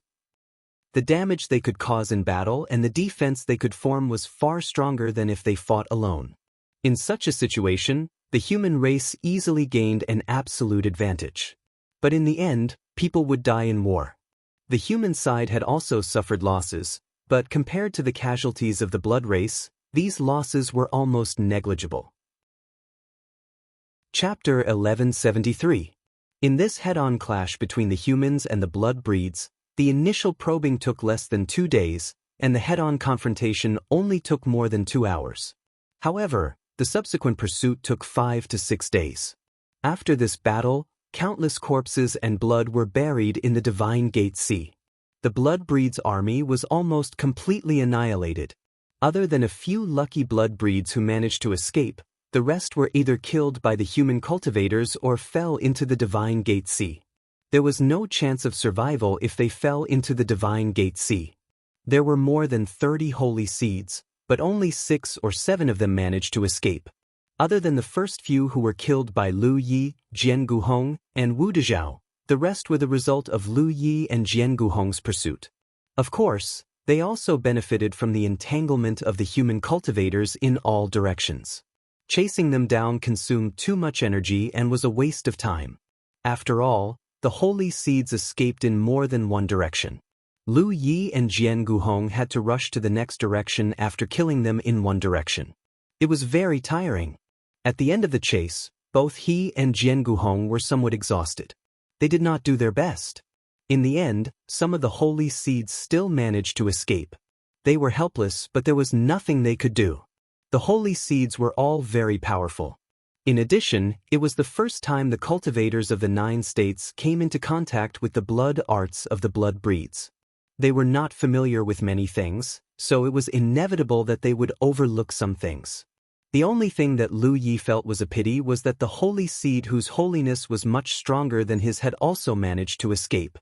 The damage they could cause in battle and the defense they could form was far stronger than if they fought alone. In such a situation, the human race easily gained an absolute advantage. But in the end, people would die in war. The human side had also suffered losses, but compared to the casualties of the blood race, these losses were almost negligible. Chapter 1173. In this head-on clash between the humans and the blood breeds, the initial probing took less than 2 days, and the head-on confrontation only took more than 2 hours. However, the subsequent pursuit took 5 to 6 days. After this battle, countless corpses and blood were buried in the Divine Gate Sea. The blood breeds' army was almost completely annihilated. Other than a few lucky blood breeds who managed to escape, the rest were either killed by the human cultivators or fell into the Divine Gate Sea. There was no chance of survival if they fell into the Divine Gate Sea. There were more than 30 holy seeds, but only 6 or 7 of them managed to escape. Other than the first few who were killed by Lu Yi, Jian Guhong, and Wu Dezhao, the rest were the result of Lu Yi and Jian Guhong's pursuit. Of course, they also benefited from the entanglement of the human cultivators in all directions. Chasing them down consumed too much energy and was a waste of time. After all, the holy seeds escaped in more than one direction. Lu Yi and Jian Guhong had to rush to the next direction after killing them in one direction. It was very tiring. At the end of the chase, both he and Jian Guhong were somewhat exhausted. They did not do their best. In the end, some of the holy seeds still managed to escape. They were helpless, but there was nothing they could do. The holy seeds were all very powerful. In addition, it was the first time the cultivators of the 9 states came into contact with the blood arts of the blood breeds. They were not familiar with many things, so it was inevitable that they would overlook some things. The only thing that Lu Yi felt was a pity was that the holy seed whose holiness was much stronger than his had also managed to escape.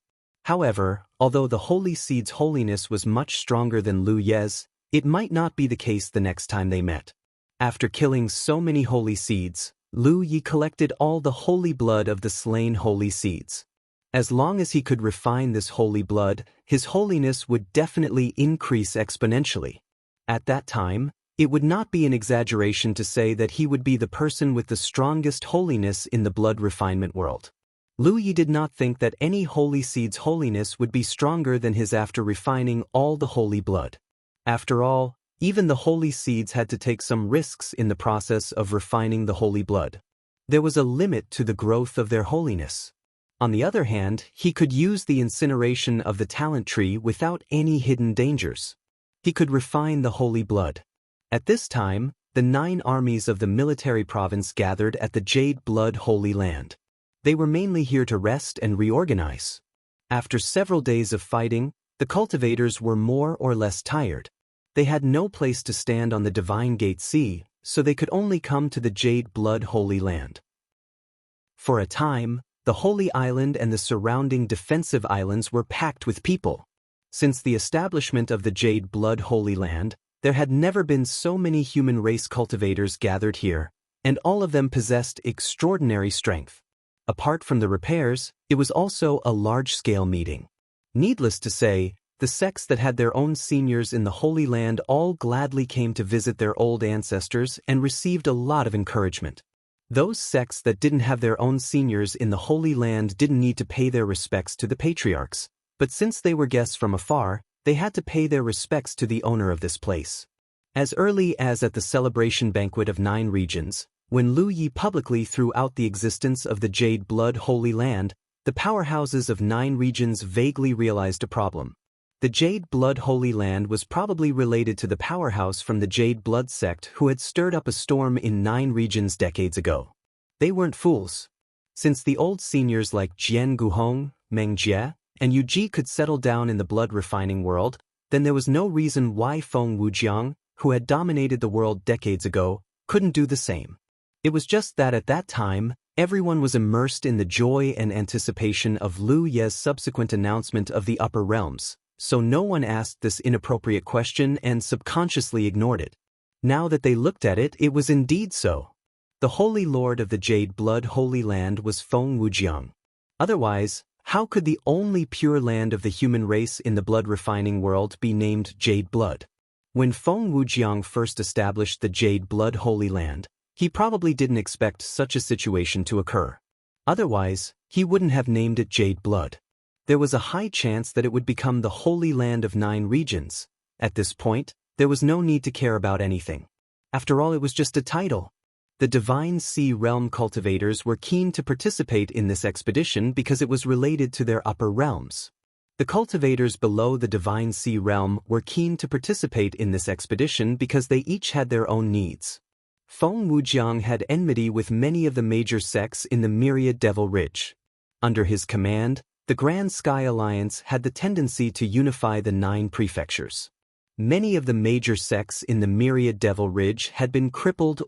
However, although the holy seed's holiness was much stronger than Lu Ye's, it might not be the case the next time they met. After killing so many holy seeds, Lu Yi collected all the holy blood of the slain holy seeds. As long as he could refine this holy blood, his holiness would definitely increase exponentially. At that time, it would not be an exaggeration to say that he would be the person with the strongest holiness in the blood refinement world. Lu Yi did not think that any holy seed's holiness would be stronger than his after refining all the holy blood. After all, even the holy seeds had to take some risks in the process of refining the holy blood. There was a limit to the growth of their holiness. On the other hand, he could use the incineration of the talent tree without any hidden dangers. He could refine the holy blood. At this time, the 9 armies of the military province gathered at the Jade Blood Holy Land. They were mainly here to rest and reorganize. After several days of fighting, the cultivators were more or less tired. They had no place to stand on the Divine Gate Sea, so they could only come to the Jade Blood Holy Land. For a time, the Holy Island and the surrounding defensive islands were packed with people. Since the establishment of the Jade Blood Holy Land, there had never been so many human race cultivators gathered here, and all of them possessed extraordinary strength. Apart from the repairs, it was also a large-scale meeting. Needless to say, the sects that had their own seniors in the Holy Land all gladly came to visit their old ancestors and received a lot of encouragement. Those sects that didn't have their own seniors in the Holy Land didn't need to pay their respects to the patriarchs, but since they were guests from afar, they had to pay their respects to the owner of this place. As early as at the celebration banquet of 9 regions, when Lu Yi publicly threw out the existence of the Jade Blood Holy Land, the powerhouses of 9 regions vaguely realized a problem. The Jade Blood Holy Land was probably related to the powerhouse from the Jade Blood sect who had stirred up a storm in 9 regions decades ago. They weren't fools. Since the old seniors like Jian Guhong, Meng Jie, and Yu Ji could settle down in the blood refining world, then there was no reason why Feng Wujiang, who had dominated the world decades ago, couldn't do the same. It was just that at that time, everyone was immersed in the joy and anticipation of Lu Ye's subsequent announcement of the upper realms, so no one asked this inappropriate question and subconsciously ignored it. Now that they looked at it, it was indeed so. The Holy Lord of the Jade Blood Holy Land was Feng Wujiang. Otherwise, how could the only pure land of the human race in the blood-refining world be named Jade Blood? When Feng Wujiang first established the Jade Blood Holy Land, he probably didn't expect such a situation to occur. Otherwise, he wouldn't have named it Jade Blood. There was a high chance that it would become the Holy Land of 9 regions. At this point, there was no need to care about anything. After all, it was just a title. The Divine Sea Realm cultivators were keen to participate in this expedition because it was related to their upper realms. The cultivators below the Divine Sea Realm were keen to participate in this expedition because they each had their own needs. Feng Wujiang had enmity with many of the major sects in the Myriad Devil Ridge. Under his command, the Grand Sky Alliance had the tendency to unify the 9 prefectures. Many of the major sects in the Myriad Devil Ridge had been crippled.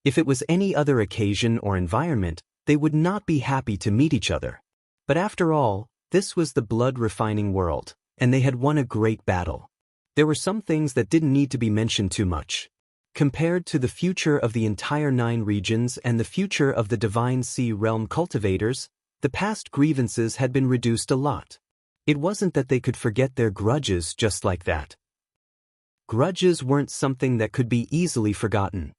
If it was any other occasion or environment, they would not be happy to meet each other. But after all, this was the blood-refining world, and they had won a great battle. There were some things that didn't need to be mentioned too much. Compared to the future of the entire 9 regions and the future of the Divine Sea Realm cultivators, the past grievances had been reduced a lot. It wasn't that they could forget their grudges just like that. Grudges weren't something that could be easily forgotten.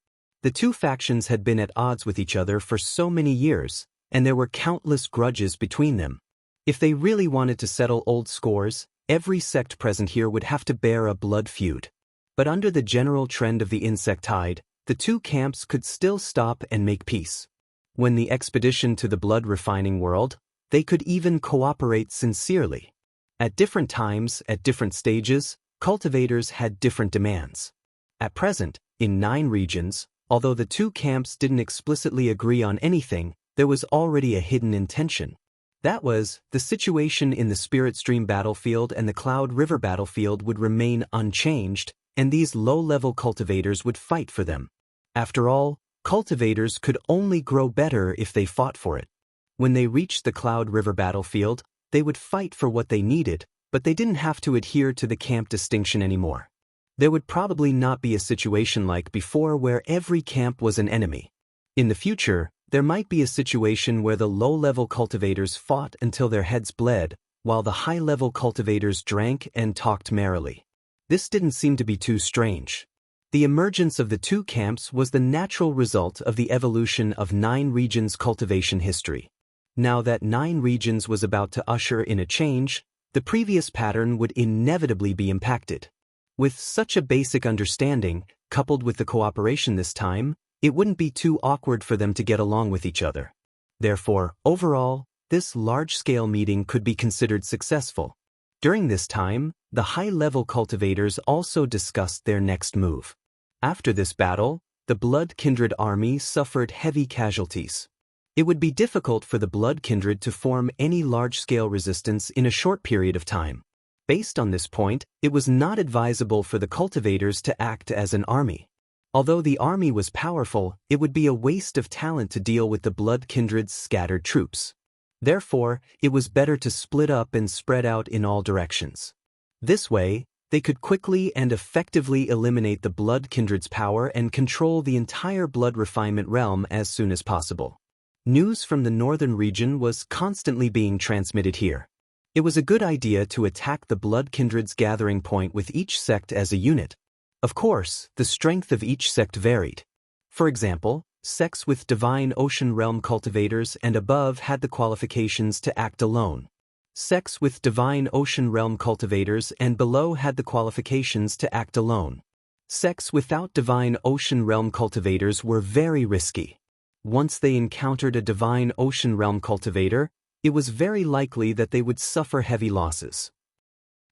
The 2 factions had been at odds with each other for so many years, and there were countless grudges between them. If they really wanted to settle old scores, every sect present here would have to bear a blood feud. But under the general trend of the insect tide, the 2 camps could still stop and make peace. When the expedition to the blood-refining world, they could even cooperate sincerely. At different times, at different stages, cultivators had different demands. At present, in 9 regions, although the 2 camps didn't explicitly agree on anything, there was already a hidden intention. That was, the situation in the Spirit Stream battlefield and the Cloud River battlefield would remain unchanged, and these low-level cultivators would fight for them. After all, cultivators could only grow better if they fought for it. When they reached the Cloud River battlefield, they would fight for what they needed, but they didn't have to adhere to the camp distinction anymore. There would probably not be a situation like before where every camp was an enemy. In the future, there might be a situation where the low-level cultivators fought until their heads bled, while the high-level cultivators drank and talked merrily. This didn't seem to be too strange. The emergence of the 2 camps was the natural result of the evolution of 9 regions' cultivation history. Now that 9 regions was about to usher in a change, the previous pattern would inevitably be impacted. With such a basic understanding, coupled with the cooperation this time, it wouldn't be too awkward for them to get along with each other. Therefore, overall, this large-scale meeting could be considered successful. During this time, the high-level cultivators also discussed their next move. After this battle, the Blood Kindred army suffered heavy casualties. It would be difficult for the Blood Kindred to form any large-scale resistance in a short period of time. Based on this point, it was not advisable for the cultivators to act as an army. Although the army was powerful, it would be a waste of talent to deal with the Blood Kindred's scattered troops. Therefore, it was better to split up and spread out in all directions. This way, they could quickly and effectively eliminate the Blood Kindred's power and control the entire blood refinement realm as soon as possible. News from the northern region was constantly being transmitted here. It was a good idea to attack the Blood Kindred's gathering point with each sect as a unit. Of course, the strength of each sect varied. For example, sects with Divine Ocean Realm cultivators and above had the qualifications to act alone. Sects with Divine Ocean Realm cultivators and below had the qualifications to act alone. Sects without Divine Ocean Realm cultivators were very risky. Once they encountered a Divine Ocean Realm cultivator, it was very likely that they would suffer heavy losses.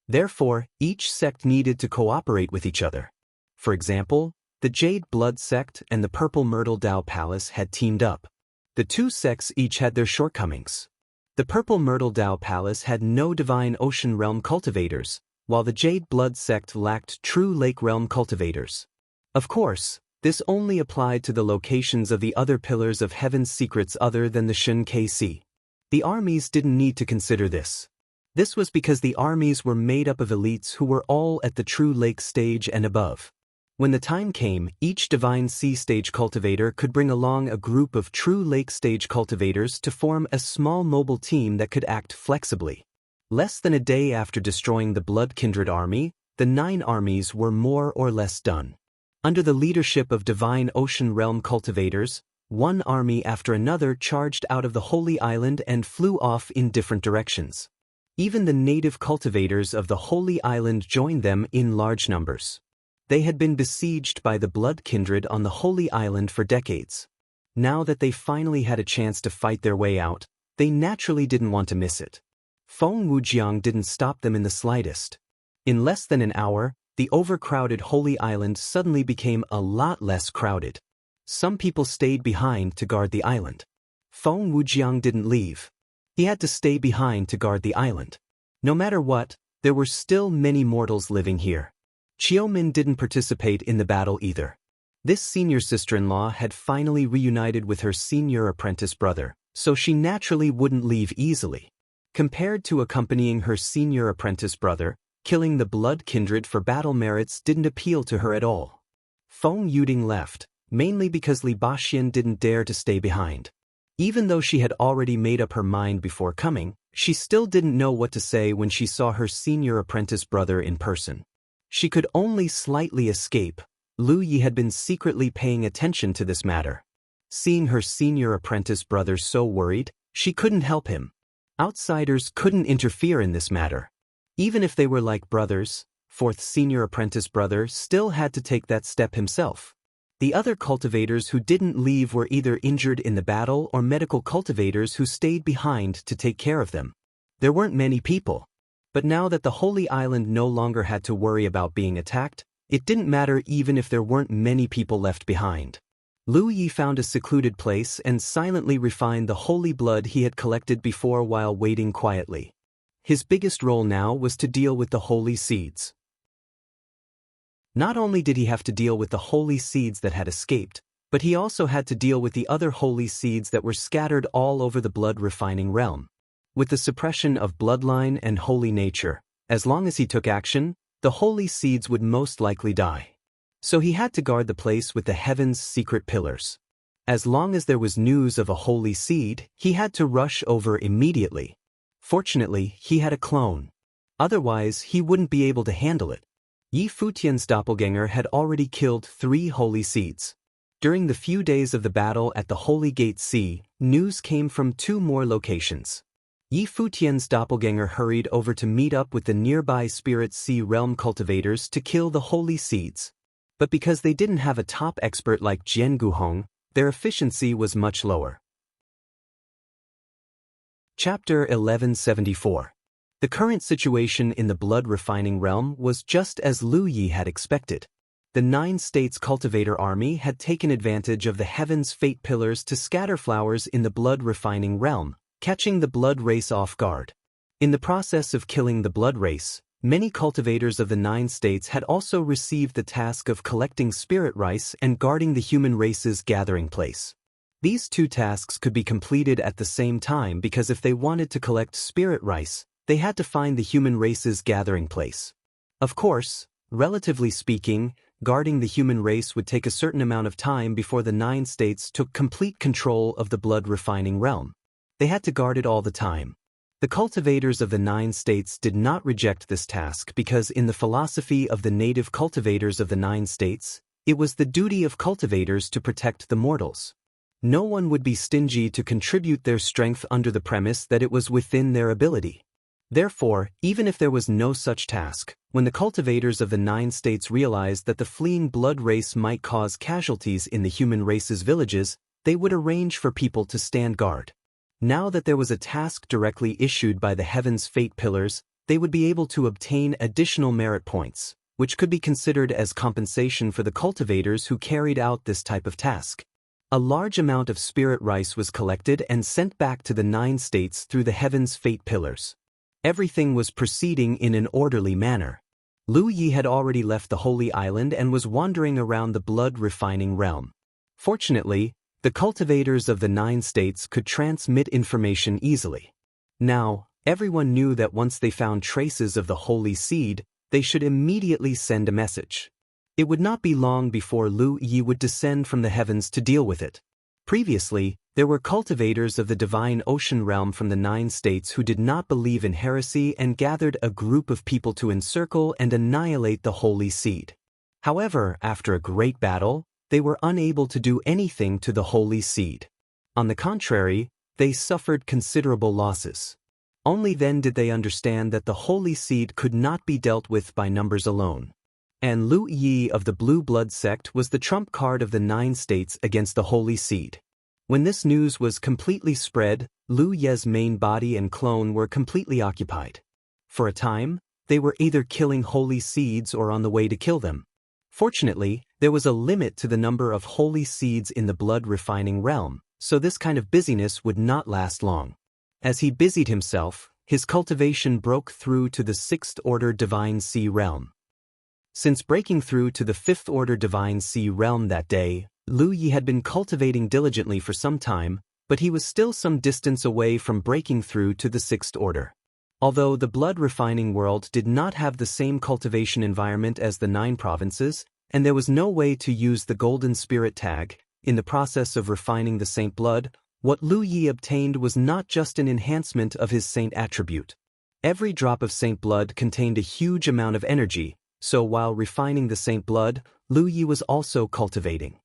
Therefore, each sect needed to cooperate with each other. For example, the Jade Blood sect and the Purple Myrtle Dao Palace had teamed up. The 2 sects each had their shortcomings. The Purple Myrtle Dao Palace had no Divine Ocean Realm cultivators, while the Jade Blood sect lacked true Lake Realm cultivators. Of course, this only applied to the locations of the other pillars of Heaven's secrets other than the Shun KC. The armies didn't need to consider this. This was because the armies were made up of elites who were all at the true Lake stage and above. When the time came, each divine sea stage cultivator could bring along a group of true lake stage cultivators to form a small mobile team that could act flexibly. Less than a day after destroying the Blood Kindred army, the 9 armies were more or less done. Under the leadership of divine ocean realm cultivators, one army after another charged out of the Holy Island and flew off in different directions. Even the native cultivators of the Holy Island joined them in large numbers. They had been besieged by the Blood Kindred on the Holy Island for decades. Now that they finally had a chance to fight their way out, they naturally didn't want to miss it. Feng Wujiang didn't stop them in the slightest. In less than an hour, the overcrowded Holy Island suddenly became a lot less crowded. Some people stayed behind to guard the island. Feng Wujiang didn't leave. He had to stay behind to guard the island. No matter what, there were still many mortals living here. Qiumin didn't participate in the battle either. This senior sister-in-law had finally reunited with her senior apprentice brother, so she naturally wouldn't leave easily. Compared to accompanying her senior apprentice brother, killing the Blood Kindred for battle merits didn't appeal to her at all. Feng Yuding left, mainly because Li Baxian didn't dare to stay behind. Even though she had already made up her mind before coming, she still didn't know what to say when she saw her senior apprentice brother in person. She could only slightly escape. Lu Yi had been secretly paying attention to this matter. Seeing her senior apprentice brother so worried, she couldn't help him. Outsiders couldn't interfere in this matter. Even if they were like brothers, fourth senior apprentice brother still had to take that step himself. The other cultivators who didn't leave were either injured in the battle or medical cultivators who stayed behind to take care of them. There weren't many people. But now that the Holy Island no longer had to worry about being attacked, it didn't matter even if there weren't many people left behind. Lu Yi found a secluded place and silently refined the holy blood he had collected before while waiting quietly. His biggest role now was to deal with the holy seeds. Not only did he have to deal with the holy seeds that had escaped, but he also had to deal with the other holy seeds that were scattered all over the blood refining realm. With the suppression of bloodline and holy nature, as long as he took action, the holy seeds would most likely die. So he had to guard the place with the heaven's secret pillars. As long as there was news of a holy seed, he had to rush over immediately. Fortunately, he had a clone. Otherwise, he wouldn't be able to handle it. Yi Futian's doppelganger had already killed 3 holy seeds. During the few days of the battle at the Holy Gate Sea, news came from 2 more locations. Yi Futian's doppelganger hurried over to meet up with the nearby Spirit Sea realm cultivators to kill the holy seeds. But because they didn't have a top expert like Jian Guhong, their efficiency was much lower. Chapter 1174. The current situation in the blood refining realm was just as Lu Yi had expected. The 9 states cultivator army had taken advantage of the heaven's fate pillars to scatter flowers in the blood refining realm, catching the blood race off guard. In the process of killing the blood race, many cultivators of the 9 states had also received the task of collecting spirit rice and guarding the human race's gathering place. These 2 tasks could be completed at the same time because if they wanted to collect spirit rice, they had to find the human race's gathering place. Of course, relatively speaking, guarding the human race would take a certain amount of time before the 9 states took complete control of the blood refining realm. They had to guard it all the time. The cultivators of the 9 states did not reject this task because in the philosophy of the native cultivators of the 9 states, it was the duty of cultivators to protect the mortals. No one would be stingy to contribute their strength under the premise that it was within their ability. Therefore, even if there was no such task, when the cultivators of the 9 states realized that the fleeing blood race might cause casualties in the human race's villages, they would arrange for people to stand guard. Now that there was a task directly issued by the Heaven's Fate Pillars, they would be able to obtain additional merit points, which could be considered as compensation for the cultivators who carried out this type of task. A large amount of spirit rice was collected and sent back to the 9 states through the Heaven's Fate Pillars. Everything was proceeding in an orderly manner. Lu Yi had already left the Holy Island and was wandering around the blood-refining realm. Fortunately, the cultivators of the 9 states could transmit information easily. Now, everyone knew that once they found traces of the holy seed, they should immediately send a message. It would not be long before Lu Yi would descend from the heavens to deal with it. Previously, there were cultivators of the divine ocean realm from the 9 states who did not believe in heresy and gathered a group of people to encircle and annihilate the holy seed. However, after a great battle, they were unable to do anything to the holy seed. On the contrary, they suffered considerable losses. Only then did they understand that the holy seed could not be dealt with by numbers alone. And Lu Yi of the Blue Blood sect was the trump card of the 9 states against the holy seed. When this news was completely spread, Lu Ye's main body and clone were completely occupied. For a time, they were either killing holy seeds or on the way to kill them. Fortunately, there was a limit to the number of holy seeds in the blood-refining realm, so this kind of busyness would not last long. As he busied himself, his cultivation broke through to the 6th order Divine Sea realm. Since breaking through to the 5th order Divine Sea realm that day, Lu Yi had been cultivating diligently for some time, but he was still some distance away from breaking through to the 6th order. Although the blood-refining world did not have the same cultivation environment as the 9 provinces, and there was no way to use the Golden Spirit tag, in the process of refining the saint blood, what Lu Yi obtained was not just an enhancement of his saint attribute. Every drop of saint blood contained a huge amount of energy, so while refining the saint blood, Lu Yi was also cultivating.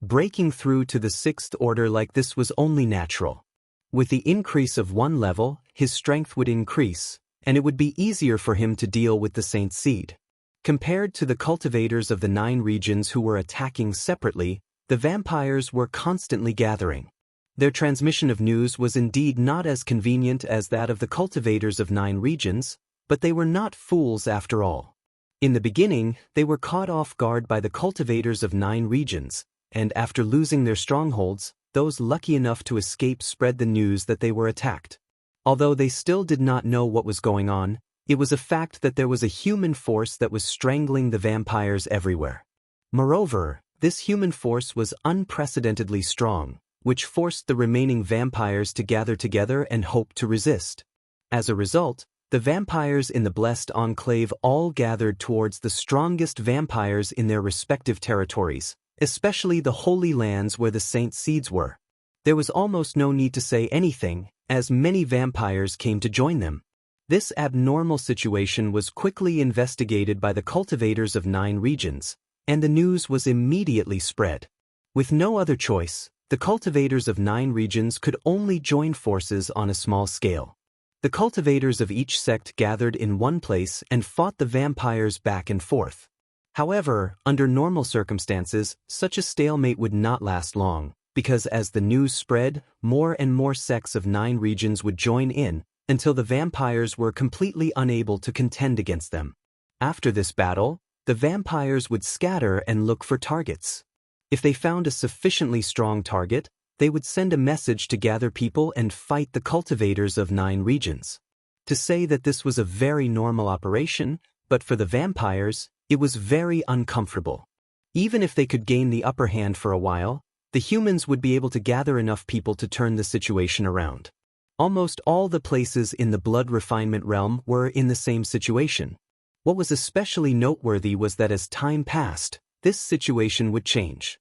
Breaking through to the 6th order like this was only natural. With the increase of one level, his strength would increase, and it would be easier for him to deal with the saint seed. Compared to the cultivators of the 9 regions who were attacking separately, the vampires were constantly gathering. Their transmission of news was indeed not as convenient as that of the cultivators of 9 regions, but they were not fools after all. In the beginning, they were caught off guard by the cultivators of 9 regions, and after losing their strongholds, those lucky enough to escape spread the news that they were attacked. Although they still did not know what was going on, it was a fact that there was a human force that was strangling the vampires everywhere. Moreover, this human force was unprecedentedly strong, which forced the remaining vampires to gather together and hope to resist. As a result, the vampires in the Blessed Enclave all gathered towards the strongest vampires in their respective territories, especially the Holy Lands where the saint seeds were. There was almost no need to say anything, as many vampires came to join them. This abnormal situation was quickly investigated by the cultivators of 9 regions, and the news was immediately spread. With no other choice, the cultivators of 9 regions could only join forces on a small scale. The cultivators of each sect gathered in one place and fought the vampires back and forth. However, under normal circumstances, such a stalemate would not last long, because as the news spread, more and more sects of 9 regions would join in, until the vampires were completely unable to contend against them. After this battle, the vampires would scatter and look for targets. If they found a sufficiently strong target, they would send a message to gather people and fight the cultivators of 9 regions. To say that this was a very normal operation, but for the vampires, it was very uncomfortable. Even if they could gain the upper hand for a while, the humans would be able to gather enough people to turn the situation around. Almost all the places in the blood refinement realm were in the same situation. What was especially noteworthy was that as time passed, this situation would change.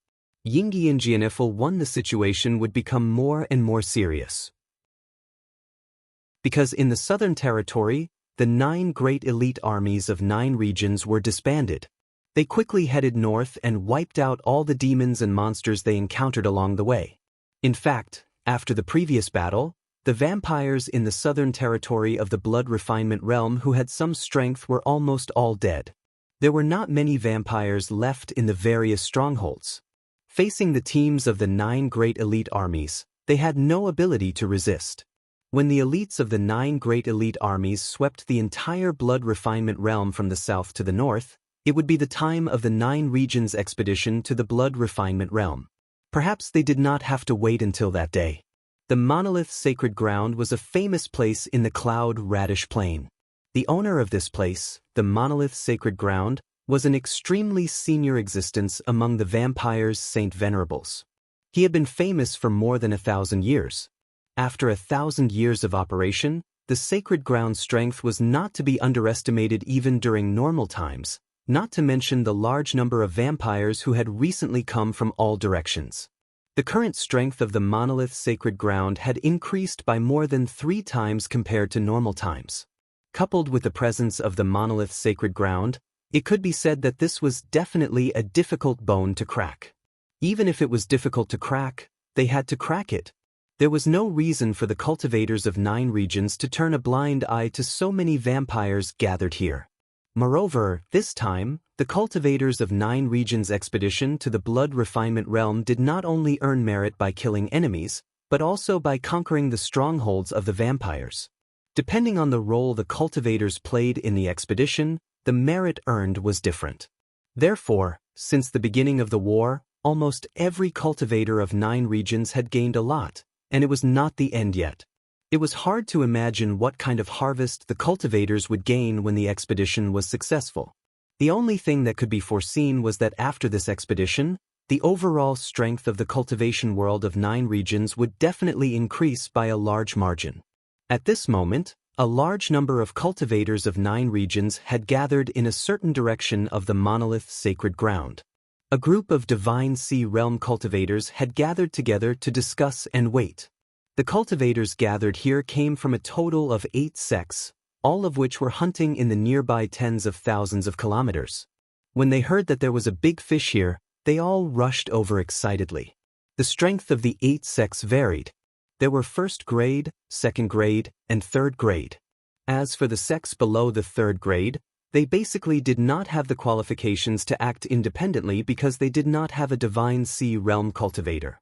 Yingyi and Jianifel won the situation would become more and more serious. Because in the Southern Territory, the 9 great elite armies of 9 regions were disbanded. They quickly headed north and wiped out all the demons and monsters they encountered along the way. In fact, after the previous battle, the vampires in the Southern Territory of the blood refinement realm who had some strength were almost all dead. There were not many vampires left in the various strongholds. Facing the teams of the 9 great elite armies, they had no ability to resist. When the elites of the 9 great elite armies swept the entire blood refinement realm from the south to the north, it would be the time of the 9 regions expedition to the blood refinement realm. Perhaps they did not have to wait until that day. The Monolith Sacred Ground was a famous place in the Cloud Radish Plain. The owner of this place, the Monolith Sacred Ground, was an extremely senior existence among the vampires' Saint Venerables. He had been famous for more than 1,000 years. After 1,000 years of operation, the Sacred Ground's strength was not to be underestimated even during normal times, not to mention the large number of vampires who had recently come from all directions. The current strength of the monolith's sacred ground had increased by more than 3 times compared to normal times. Coupled with the presence of the monolith's sacred ground, it could be said that this was definitely a difficult bone to crack. Even if it was difficult to crack, they had to crack it. There was no reason for the cultivators of 9 regions to turn a blind eye to so many vampires gathered here. Moreover, this time, the cultivators of 9 regions' expedition to the blood refinement realm did not only earn merit by killing enemies, but also by conquering the strongholds of the vampires. Depending on the role the cultivators played in the expedition, the merit earned was different. Therefore, since the beginning of the war, almost every cultivator of 9 regions had gained a lot, and it was not the end yet. It was hard to imagine what kind of harvest the cultivators would gain when the expedition was successful. The only thing that could be foreseen was that after this expedition, the overall strength of the cultivation world of 9 regions would definitely increase by a large margin. At this moment, a large number of cultivators of 9 regions had gathered in a certain direction of the monolith's sacred ground. A group of divine sea realm cultivators had gathered together to discuss and wait. The cultivators gathered here came from a total of 8 sects, all of which were hunting in the nearby tens of thousands of kilometers. When they heard that there was a big fish here, they all rushed over excitedly. The strength of the 8 sects varied. There were 1st grade, 2nd grade, and 3rd grade. As for the sects below the 3rd grade, they basically did not have the qualifications to act independently because they did not have a divine sea realm cultivator.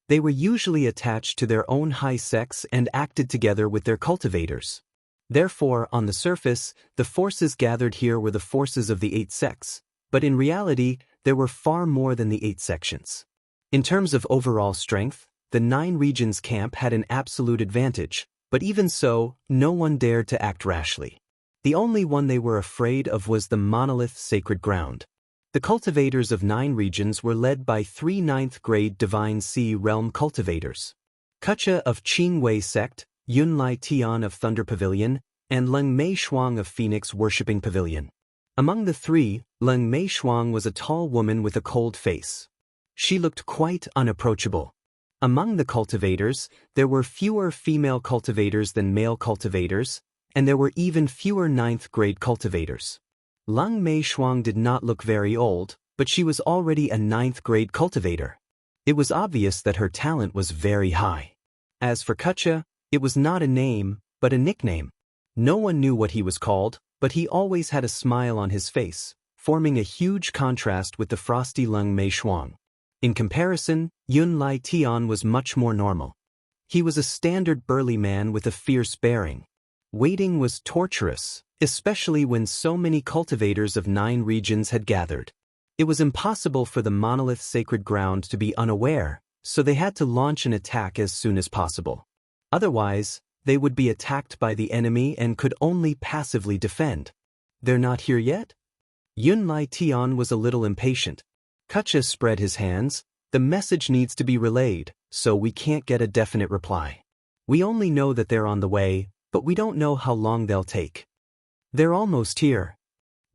They were usually attached to their own high sects and acted together with their cultivators. Therefore, on the surface, the forces gathered here were the forces of the 8 sects, but in reality, there were far more than the 8 sections. In terms of overall strength, the 9 regions camp had an absolute advantage, but even so, no one dared to act rashly. The only one they were afraid of was the monolith's sacred ground. The cultivators of 9 regions were led by 3 9th grade Divine Sea Realm cultivators. Kucha of Qing Wei Sect, Yun Lai Tian of Thunder Pavilion, and Leng Mei Shuang of Phoenix Worshipping Pavilion. Among the 3, Leng Mei Shuang was a tall woman with a cold face. She looked quite unapproachable. Among the cultivators, there were fewer female cultivators than male cultivators, and there were even fewer 9th grade cultivators. Leng Mei Shuang did not look very old, but she was already a 9th grade cultivator. It was obvious that her talent was very high. As for Kucha, it was not a name, but a nickname. No one knew what he was called, but he always had a smile on his face, forming a huge contrast with the frosty Leng Mei Shuang. In comparison, Yun Lai Tian was much more normal. He was a standard burly man with a fierce bearing. Waiting was torturous, especially when so many cultivators of 9 regions had gathered. It was impossible for the monolith's sacred ground to be unaware, so they had to launch an attack as soon as possible. Otherwise, they would be attacked by the enemy and could only passively defend. They're not here yet? Yun Lai Tian was a little impatient. Kucha spread his hands. The message needs to be relayed, so we can't get a definite reply. We only know that they're on the way, but we don't know how long they'll take. They're almost here.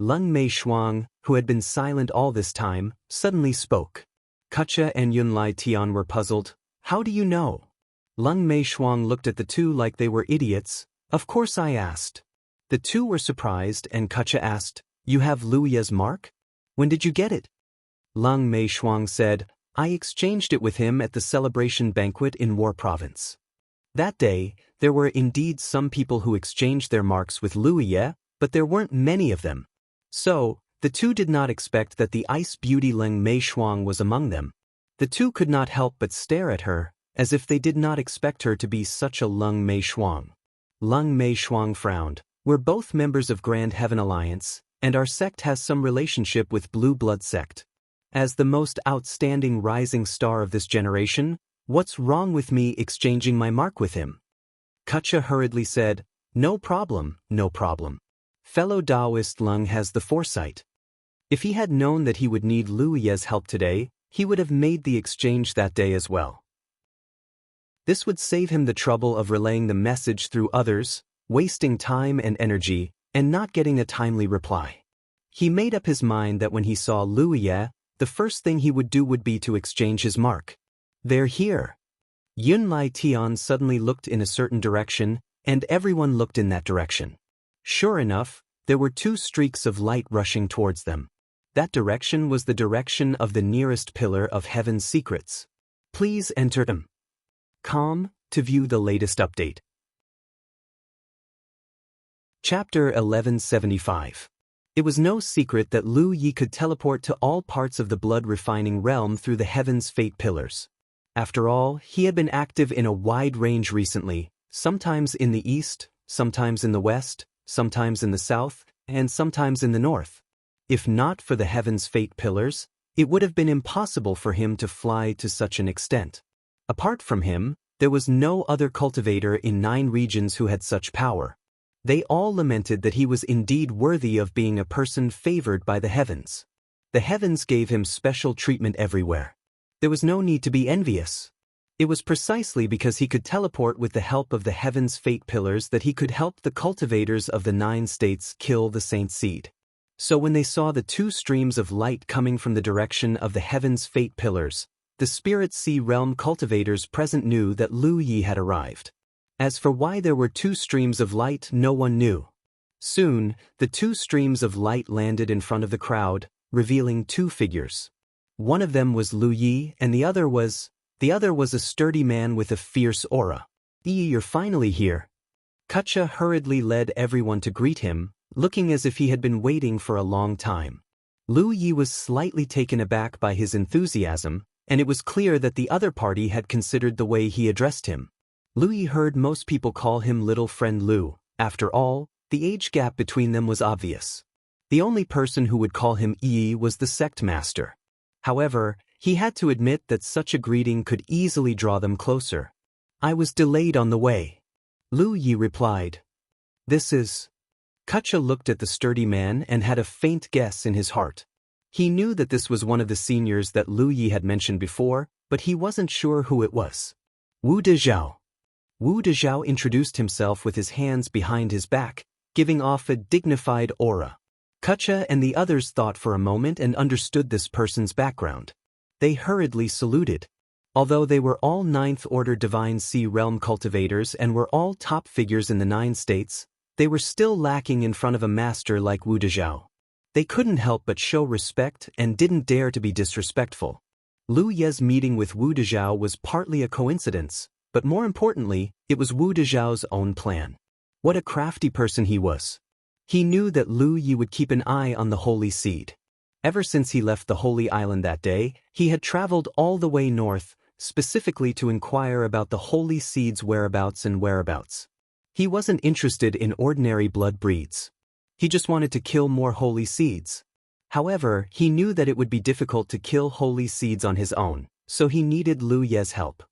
Leng Mei Shuang, who had been silent all this time, suddenly spoke. Kucha and Yun Lai Tian were puzzled. How do you know? Leng Mei Shuang looked at the 2 like they were idiots. Of course I asked. The 2 were surprised and Kucha asked, You have Liu Ye's mark? When did you get it? Leng Mei Shuang said, I exchanged it with him at the celebration banquet in War Province. That day, there were indeed some people who exchanged their marks with Liu Ye, but there weren't many of them. So, the 2 did not expect that the ice beauty Leng Mei Shuang was among them. The 2 could not help but stare at her, as if they did not expect her to be such a Leng Mei Shuang. Leng Mei Shuang frowned. We're both members of Grand Heaven Alliance, and our sect has some relationship with Blue Blood Sect. As the most outstanding rising star of this generation, what's wrong with me exchanging my mark with him? Kucha hurriedly said, No problem, no problem. Fellow Taoist Leng has the foresight. If he had known that he would need Liu Ye's help today, he would have made the exchange that day as well. This would save him the trouble of relaying the message through others, wasting time and energy, and not getting a timely reply. He made up his mind that when he saw Lu Ye, the first thing he would do would be to exchange his mark. They're here. Yun Lai Tian suddenly looked in a certain direction, and everyone looked in that direction. Sure enough, there were two streaks of light rushing towards them. That direction was the direction of the nearest pillar of heaven's secrets. Please enter .com to view the latest update. Chapter 1175. It was no secret that Lu Yi could teleport to all parts of the blood-refining realm through the heaven's fate pillars. After all, he had been active in a wide range recently, sometimes in the east, sometimes in the west, sometimes in the south, and sometimes in the north. If not for the heaven's fate pillars, it would have been impossible for him to fly to such an extent. Apart from him, there was no other cultivator in 9 regions who had such power. They all lamented that he was indeed worthy of being a person favored by the heavens. The heavens gave him special treatment everywhere. There was no need to be envious. It was precisely because he could teleport with the help of the heaven's fate pillars that he could help the cultivators of the 9 states kill the saint seed. So when they saw the 2 streams of light coming from the direction of the heaven's fate pillars, the spirit sea realm cultivators present knew that Lu Yi had arrived. As for why there were 2 streams of light, no one knew. Soon, the 2 streams of light landed in front of the crowd, revealing 2 figures. One of them was Lu Yi, and the other was a sturdy man with a fierce aura. You're finally here. Kacha hurriedly led everyone to greet him, looking as if he had been waiting for a long time. Lu Yi was slightly taken aback by his enthusiasm, and it was clear that the other party had considered the way he addressed him. Lu Yi heard most people call him Little Friend Lu. After all, the age gap between them was obvious. The only person who would call him Yi was the sect master. However, he had to admit that such a greeting could easily draw them closer. I was delayed on the way. Lu Yi replied. This is... Kacha looked at the sturdy man and had a faint guess in his heart. He knew that this was one of the seniors that Lu Yi had mentioned before, but he wasn't sure who it was. Wu Dezhao. Wu Dezhao introduced himself with his hands behind his back, giving off a dignified aura. Kacha and the others thought for a moment and understood this person's background. They hurriedly saluted. Although they were all 9th Order Divine Sea Realm cultivators and were all top figures in the 9 states, they were still lacking in front of a master like Wu Dezhao. They couldn't help but show respect and didn't dare to be disrespectful. Lu Ye's meeting with Wu Dezhao was partly a coincidence, but more importantly, it was Wu Dezhao's own plan. What a crafty person he was. He knew that Lu Yi would keep an eye on the Holy Seed. Ever since he left the Holy Island that day, he had traveled all the way north, specifically to inquire about the Holy Seed's whereabouts and whereabouts. He wasn't interested in ordinary blood breeds. He just wanted to kill more Holy Seeds. However, he knew that it would be difficult to kill Holy Seeds on his own, so he needed Lu Ye's help.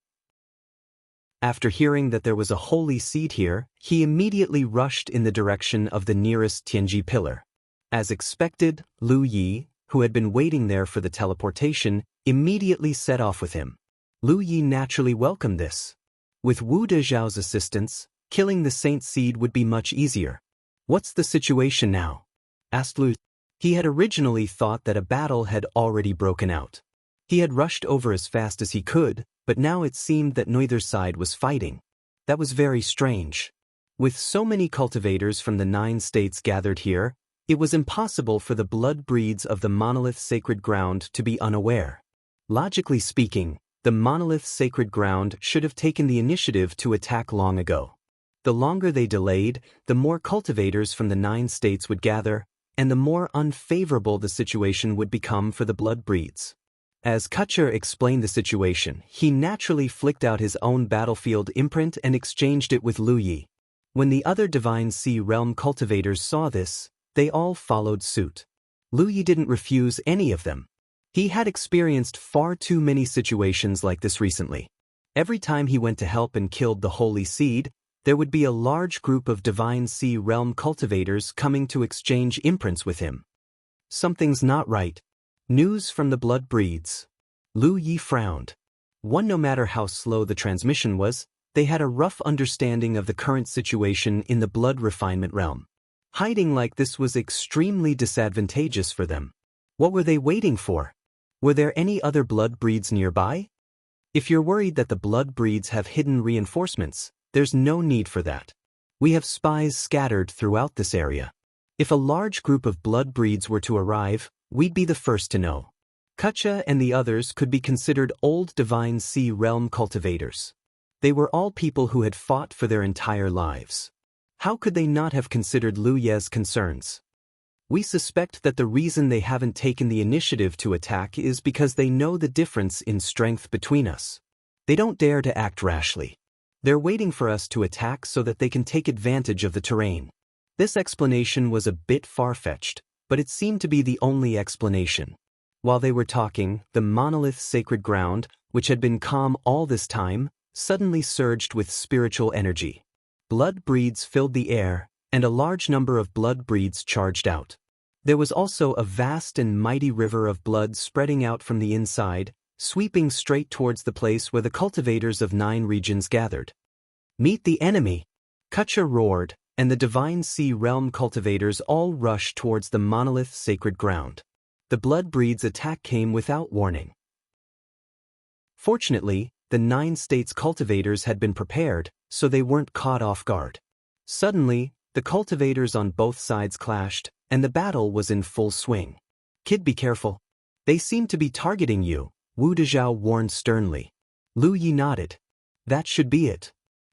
After hearing that there was a Holy Seed here, he immediately rushed in the direction of the nearest Tianji pillar. As expected, Lu Yi, who had been waiting there for the teleportation, immediately set off with him. Lu Yi naturally welcomed this. With Wu Dezhao's assistance, killing the Saint Seed would be much easier. What's the situation now? Asked Lu. He had originally thought that a battle had already broken out. He had rushed over as fast as he could, but now it seemed that neither side was fighting. That was very strange. With so many cultivators from the 9 states gathered here, it was impossible for the blood breeds of the monolith sacred ground to be unaware. Logically speaking, the monolith sacred ground should have taken the initiative to attack long ago. The longer they delayed, the more cultivators from the 9 states would gather, and the more unfavorable the situation would become for the blood breeds. As Kacha explained the situation, he naturally flicked out his own battlefield imprint and exchanged it with Lu Yi. When the other Divine Sea Realm cultivators saw this, they all followed suit. Lu Yi didn't refuse any of them. He had experienced far too many situations like this recently. Every time he went to help and killed the Holy Seed, there would be a large group of Divine Sea Realm cultivators coming to exchange imprints with him. Something's not right. News from the blood breeds. Lu Yi frowned. No matter how slow the transmission was, they had a rough understanding of the current situation in the blood refinement realm. Hiding like this was extremely disadvantageous for them. What were they waiting for? Were there any other blood breeds nearby? If you're worried that the blood breeds have hidden reinforcements, there's no need for that. We have spies scattered throughout this area. If a large group of blood breeds were to arrive, we'd be the first to know. Kutcha and the others could be considered old Divine Sea Realm cultivators. They were all people who had fought for their entire lives. How could they not have considered Lu Ye's concerns? We suspect that the reason they haven't taken the initiative to attack is because they know the difference in strength between us. They don't dare to act rashly. They're waiting for us to attack so that they can take advantage of the terrain. This explanation was a bit far-fetched, but it seemed to be the only explanation. While they were talking, the monolith's sacred ground, which had been calm all this time, suddenly surged with spiritual energy. Blood breeds filled the air, and a large number of blood breeds charged out. There was also a vast and mighty river of blood spreading out from the inside, sweeping straight towards the place where the cultivators of 9 regions gathered. "Meet the enemy!" Kutcha roared, and the Divine Sea Realm cultivators all rushed towards the monolith's sacred ground. The blood breed's attack came without warning. Fortunately, the 9 states cultivators had been prepared, so they weren't caught off guard. Suddenly, the cultivators on both sides clashed, and the battle was in full swing. "Kid, be careful. They seem to be targeting you," Wu Dezhao warned sternly. Lu Yi nodded. That should be it.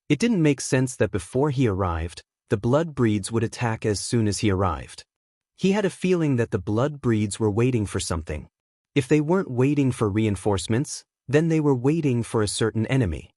It didn't make sense that before he arrived, the blood breeds would attack as soon as he arrived. He had a feeling that the blood breeds were waiting for something. If they weren't waiting for reinforcements, then they were waiting for a certain enemy.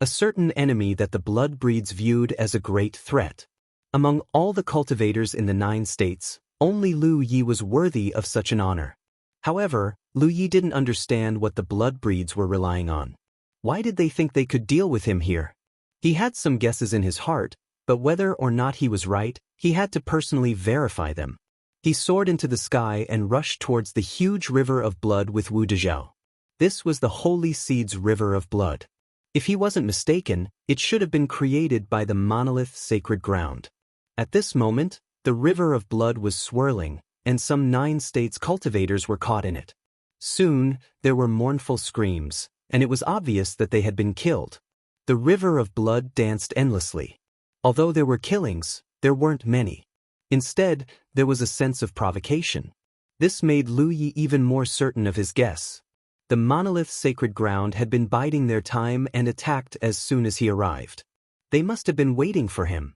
A certain enemy that the blood breeds viewed as a great threat. Among all the cultivators in the 9 states, only Lu Yi was worthy of such an honor. However, Lu Yi didn't understand what the blood breeds were relying on. Why did they think they could deal with him here? He had some guesses in his heart, but whether or not he was right, he had to personally verify them. He soared into the sky and rushed towards the huge river of blood with Wu Dezhao. This was the Holy Seed's river of blood. If he wasn't mistaken, it should have been created by the monolith's sacred ground. At this moment, the river of blood was swirling, and some 9 states cultivators were caught in it. Soon, there were mournful screams, and it was obvious that they had been killed. The river of blood danced endlessly. Although there were killings, there weren't many. Instead, there was a sense of provocation. This made Lu Yi even more certain of his guess. The monolith's sacred ground had been biding their time and attacked as soon as he arrived. They must have been waiting for him.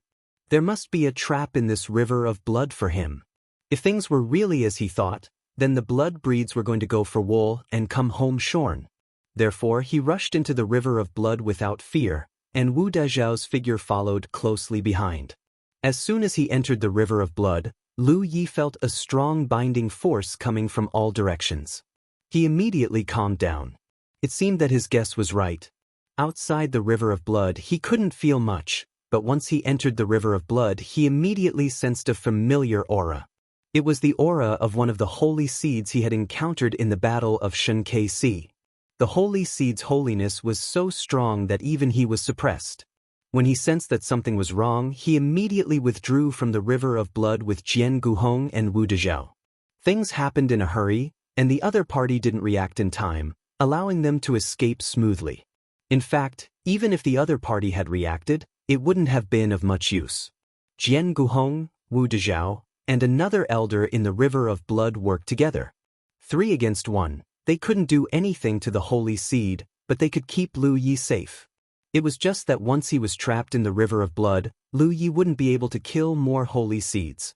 There must be a trap in this river of blood for him. If things were really as he thought, then the blood breeds were going to go for wool and come home shorn. Therefore, he rushed into the river of blood without fear, and Wu Dezhao's figure followed closely behind. As soon as he entered the river of blood, Lu Yi felt a strong binding force coming from all directions. He immediately calmed down. It seemed that his guess was right. Outside the river of blood, he couldn't feel much, but once he entered the river of blood, he immediately sensed a familiar aura. It was the aura of one of the holy seeds he had encountered in the Battle of Shenkai Sea. The holy seed's holiness was so strong that even he was suppressed. When he sensed that something was wrong, he immediately withdrew from the river of blood with Jian Guhong and Wu Dezhao. Things happened in a hurry, and the other party didn't react in time, allowing them to escape smoothly. In fact, even if the other party had reacted, it wouldn't have been of much use. Jian Guhong, Wu Dezhao, and another elder in the river of blood worked together. 3 against 1. They couldn't do anything to the holy seed, but they could keep Lu Yi safe. It was just that once he was trapped in the river of blood, Lu Yi wouldn't be able to kill more holy seeds.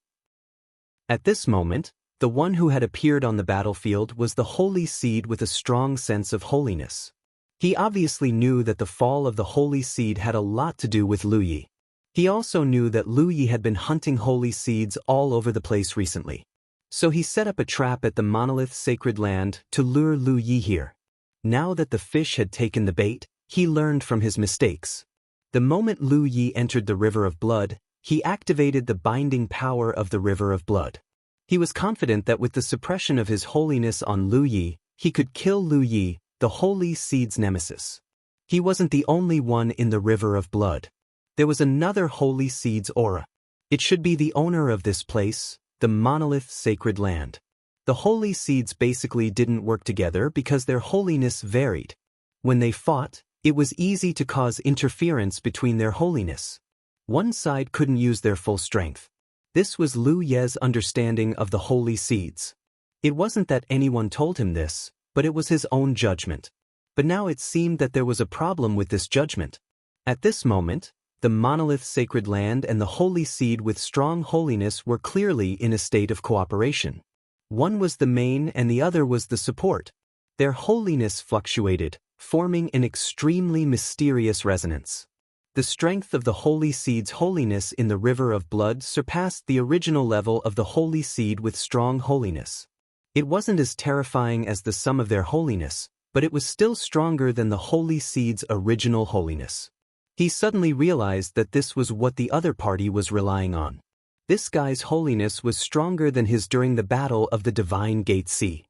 At this moment, the one who had appeared on the battlefield was the holy seed with a strong sense of holiness. He obviously knew that the fall of the holy seed had a lot to do with Lu Yi. He also knew that Lu Yi had been hunting holy seeds all over the place recently. So he set up a trap at the monolith's sacred land to lure Lu Yi here. Now that the fish had taken the bait, he learned from his mistakes. The moment Lu Yi entered the river of blood, he activated the binding power of the river of blood. He was confident that with the suppression of his holiness on Lu Yi, he could kill Lu Yi, the holy seed's nemesis. He wasn't the only one in the river of blood. There was another holy seed's aura. It should be the owner of this place, the monolith sacred land. The holy seeds basically didn't work together because their holiness varied. When they fought, it was easy to cause interference between their holiness. One side couldn't use their full strength. This was Lu Ye's understanding of the holy seeds. It wasn't that anyone told him this, but it was his own judgment. But now it seemed that there was a problem with this judgment. At this moment, the monolith sacred land and the holy seed with strong holiness were clearly in a state of cooperation. One was the main and the other was the support. Their holiness fluctuated, forming an extremely mysterious resonance. The strength of the holy seed's holiness in the river of blood surpassed the original level of the holy seed with strong holiness. It wasn't as terrifying as the sum of their holiness, but it was still stronger than the holy seed's original holiness. He suddenly realized that this was what the other party was relying on. This guy's holiness was stronger than his during the battle of the Divine Gate Sea.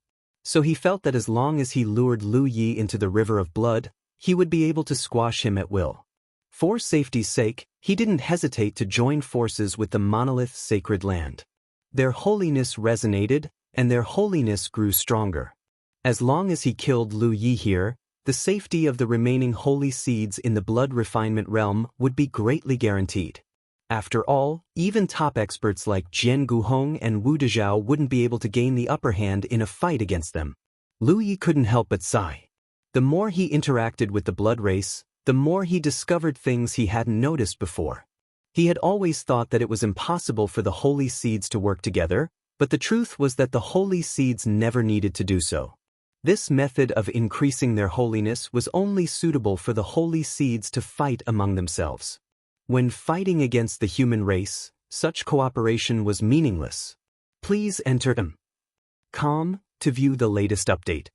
So he felt that as long as he lured Lu Yi into the river of blood, he would be able to squash him at will. For safety's sake, he didn't hesitate to join forces with the monolith sacred land. Their holiness resonated, and their holiness grew stronger. As long as he killed Lu Yi here, the safety of the remaining holy seeds in the blood refinement realm would be greatly guaranteed. After all, even top experts like Jian Guhong and Wu Dezhao wouldn't be able to gain the upper hand in a fight against them. Lu Yi couldn't help but sigh. The more he interacted with the blood race, the more he discovered things he hadn't noticed before. He had always thought that it was impossible for the holy seeds to work together, but the truth was that the holy seeds never needed to do so. This method of increasing their holiness was only suitable for the holy seeds to fight among themselves. When fighting against the human race, such cooperation was meaningless. Please enter .com to view the latest update.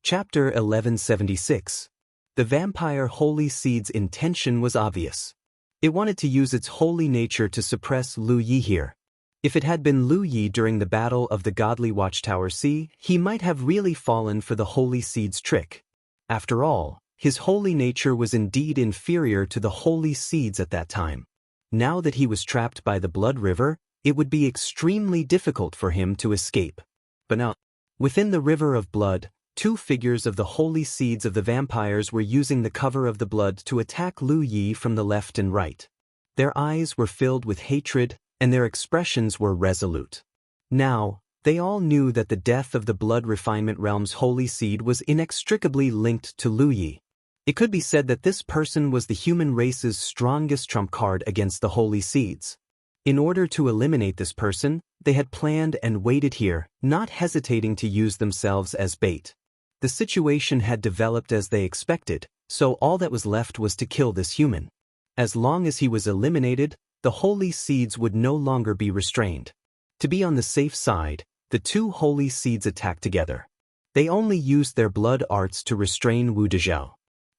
Chapter 1176. The vampire holy seed's intention was obvious. It wanted to use its holy nature to suppress Lu Yi here. If it had been Lu Yi during the battle of the godly Watchtower Sea, he might have really fallen for the holy seed's trick. After all, his holy nature was indeed inferior to the holy seeds at that time. Now that he was trapped by the blood river, it would be extremely difficult for him to escape. But now, within the river of blood, two figures of the holy seeds of the vampires were using the cover of the blood to attack Lu Yi from the left and right. Their eyes were filled with hatred, and their expressions were resolute. Now, they all knew that the death of the blood refinement realm's holy seed was inextricably linked to Lu Yi. It could be said that this person was the human race's strongest trump card against the holy seeds. In order to eliminate this person, they had planned and waited here, not hesitating to use themselves as bait. The situation had developed as they expected, so all that was left was to kill this human. As long as he was eliminated, the holy seeds would no longer be restrained. To be on the safe side, the two holy seeds attacked together. They only used their blood arts to restrain Wu Dezhao.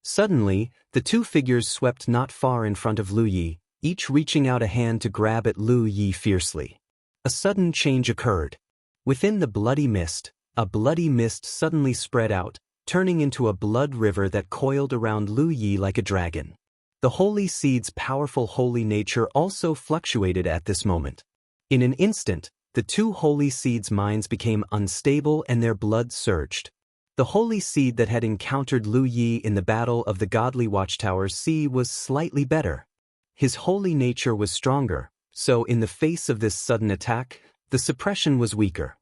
Suddenly, the two figures swept not far in front of Lu Yi, each reaching out a hand to grab at Lu Yi fiercely. A sudden change occurred. Within the bloody mist, a bloody mist suddenly spread out, turning into a blood river that coiled around Lu Yi like a dragon. The holy seed's powerful holy nature also fluctuated at this moment. In an instant, the two holy seeds' minds became unstable and their blood surged. The holy seed that had encountered Lu Yi in the battle of the godly Watchtower Sea was slightly better. His holy nature was stronger, so in the face of this sudden attack, the suppression was weaker.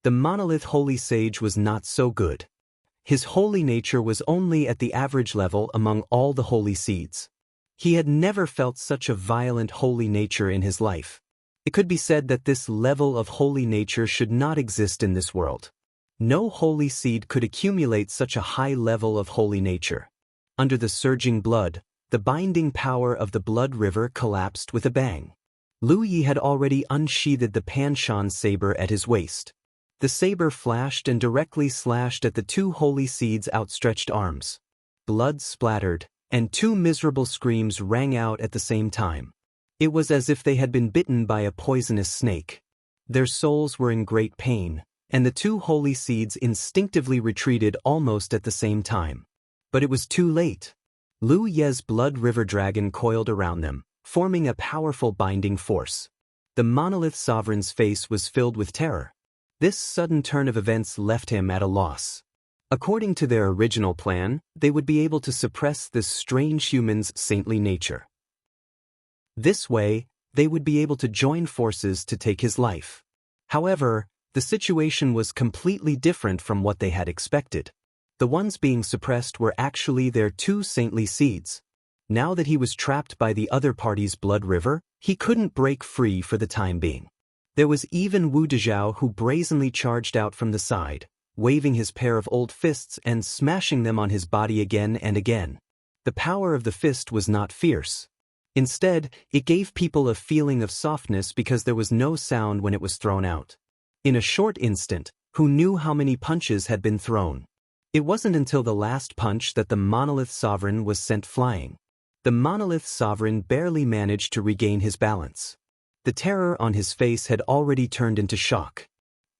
The monolith holy sage was not so good. His holy nature was only at the average level among all the holy seeds. He had never felt such a violent holy nature in his life. It could be said that this level of holy nature should not exist in this world. No holy seed could accumulate such a high level of holy nature. Under the surging blood, the binding power of the blood river collapsed with a bang. Lu Yi had already unsheathed the Panshan saber at his waist. The saber flashed and directly slashed at the two holy seeds' outstretched arms. Blood splattered, and two miserable screams rang out at the same time. It was as if they had been bitten by a poisonous snake. Their souls were in great pain, and the two holy seeds instinctively retreated almost at the same time. But it was too late. Lu Ye's blood river dragon coiled around them, forming a powerful binding force. The monolith sovereign's face was filled with terror. This sudden turn of events left him at a loss. According to their original plan, they would be able to suppress this strange human's saintly nature. This way, they would be able to join forces to take his life. However, the situation was completely different from what they had expected. The ones being suppressed were actually their two saintly seeds. Now that he was trapped by the other party's blood river, he couldn't break free for the time being. There was even Wu Dezhao, who brazenly charged out from the side, waving his pair of old fists and smashing them on his body again and again. The power of the fist was not fierce. Instead, it gave people a feeling of softness because there was no sound when it was thrown out. In a short instant, who knew how many punches had been thrown? It wasn't until the last punch that the monolith sovereign was sent flying. The monolith sovereign barely managed to regain his balance. The terror on his face had already turned into shock.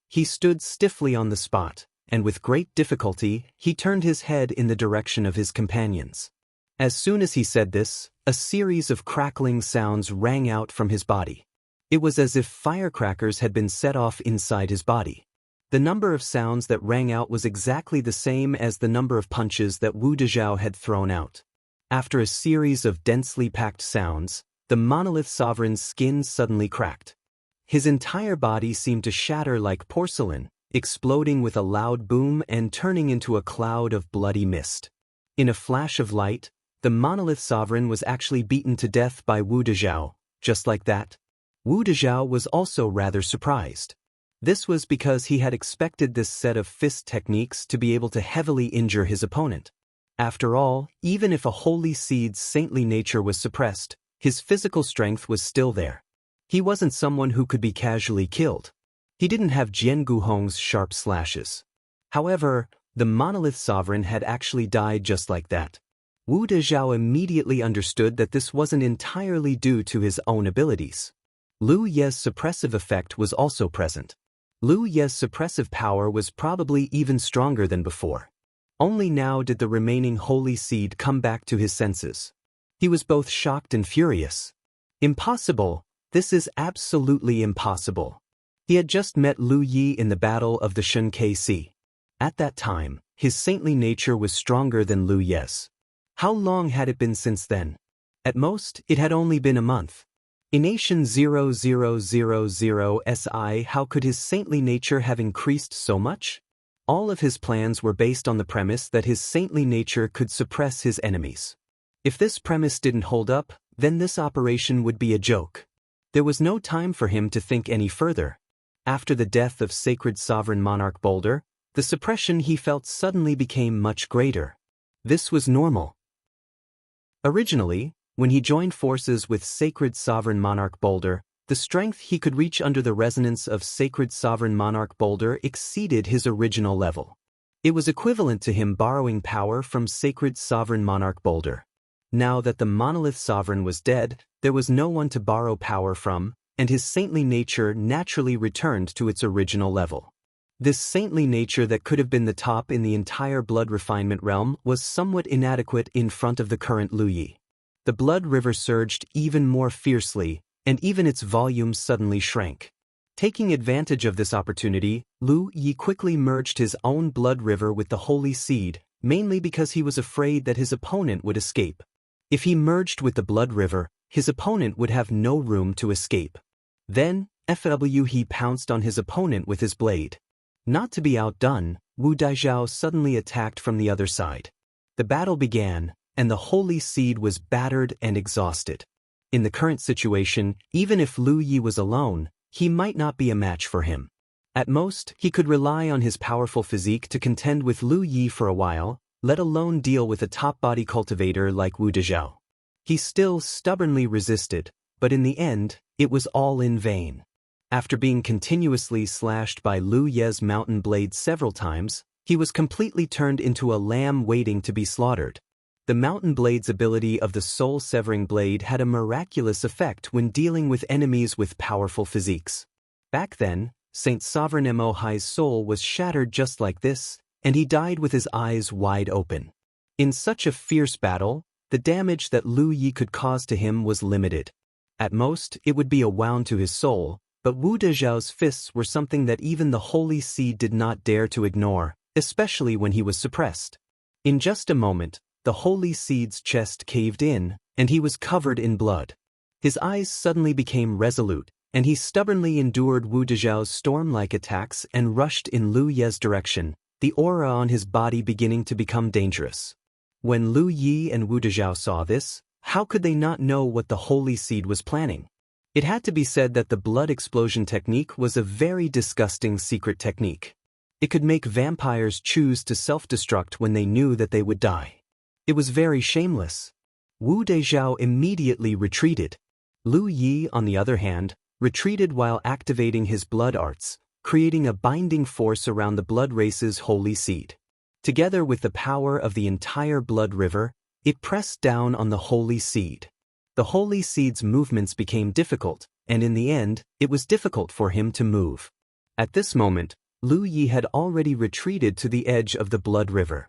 He stood stiffly on the spot, and with great difficulty, he turned his head in the direction of his companions. As soon as he said this, a series of crackling sounds rang out from his body. It was as if firecrackers had been set off inside his body. The number of sounds that rang out was exactly the same as the number of punches that Wu Dezhao had thrown out. After a series of densely packed sounds, the monolith sovereign's skin suddenly cracked. His entire body seemed to shatter like porcelain, exploding with a loud boom and turning into a cloud of bloody mist. In a flash of light, the monolith sovereign was actually beaten to death by Wu Dezhao, just like that. Wu Dezhao was also rather surprised. This was because he had expected this set of fist techniques to be able to heavily injure his opponent. After all, even if a holy seed's saintly nature was suppressed, his physical strength was still there. He wasn't someone who could be casually killed. He didn't have Jian Guhong's sharp slashes. However, the monolith sovereign had actually died just like that. Wu Dezhao immediately understood that this wasn't entirely due to his own abilities. Lu Ye's suppressive effect was also present. Lu Ye's suppressive power was probably even stronger than before. Only now did the remaining holy seed come back to his senses. He was both shocked and furious. Impossible! This is absolutely impossible. He had just met Lu Yi in the Battle of the Shunkei Sea. At that time, his saintly nature was stronger than Lu Ye's. How long had it been since then? At most, it had only been a month. In Nation 0000 SI, how could his saintly nature have increased so much? All of his plans were based on the premise that his saintly nature could suppress his enemies. If this premise didn't hold up, then this operation would be a joke. There was no time for him to think any further. After the death of Sacred Sovereign Monarch Boulder, the suppression he felt suddenly became much greater. This was normal. Originally, when he joined forces with Sacred Sovereign Monarch Boulder, the strength he could reach under the resonance of Sacred Sovereign Monarch Boulder exceeded his original level. It was equivalent to him borrowing power from Sacred Sovereign Monarch Boulder. Now that the monolith sovereign was dead, there was no one to borrow power from, and his saintly nature naturally returned to its original level. This saintly nature that could have been the top in the entire blood refinement realm was somewhat inadequate in front of the current Lu Yi. The blood river surged even more fiercely, and even its volume suddenly shrank. Taking advantage of this opportunity, Lu Yi quickly merged his own blood river with the holy seed, mainly because he was afraid that his opponent would escape. If he merged with the blood river, his opponent would have no room to escape. Then, he pounced on his opponent with his blade. Not to be outdone, Wu Dezhao suddenly attacked from the other side. The battle began, and the holy seed was battered and exhausted. In the current situation, even if Lu Yi was alone, he might not be a match for him. At most, he could rely on his powerful physique to contend with Lu Yi for a while, let alone deal with a top-body cultivator like Wu Dezhao. He still stubbornly resisted, but in the end, it was all in vain. After being continuously slashed by Lu Ye's mountain blade several times, he was completely turned into a lamb waiting to be slaughtered. The mountain blade's ability of the soul-severing blade had a miraculous effect when dealing with enemies with powerful physiques. Back then, Saint Sovereign Mo Hai's soul was shattered just like this, and he died with his eyes wide open. In such a fierce battle, the damage that Lu Yi could cause to him was limited. At most, it would be a wound to his soul, but Wu Dezhao's fists were something that even the holy seed did not dare to ignore, especially when he was suppressed. In just a moment, the holy seed's chest caved in, and he was covered in blood. His eyes suddenly became resolute, and he stubbornly endured Wu Dezhao's storm-like attacks and rushed in Lu Ye's direction, the aura on his body beginning to become dangerous. When Lu Yi and Wu Dezhao saw this, how could they not know what the holy seed was planning? It had to be said that the blood explosion technique was a very disgusting secret technique. It could make vampires choose to self-destruct when they knew that they would die. It was very shameless. Wu Dezhao immediately retreated. Lu Yi, on the other hand, retreated while activating his blood arts, creating a binding force around the blood race's holy seed. Together with the power of the entire blood river, it pressed down on the holy seed. The holy seed's movements became difficult, and in the end, it was difficult for him to move. At this moment, Lu Yi had already retreated to the edge of the blood river.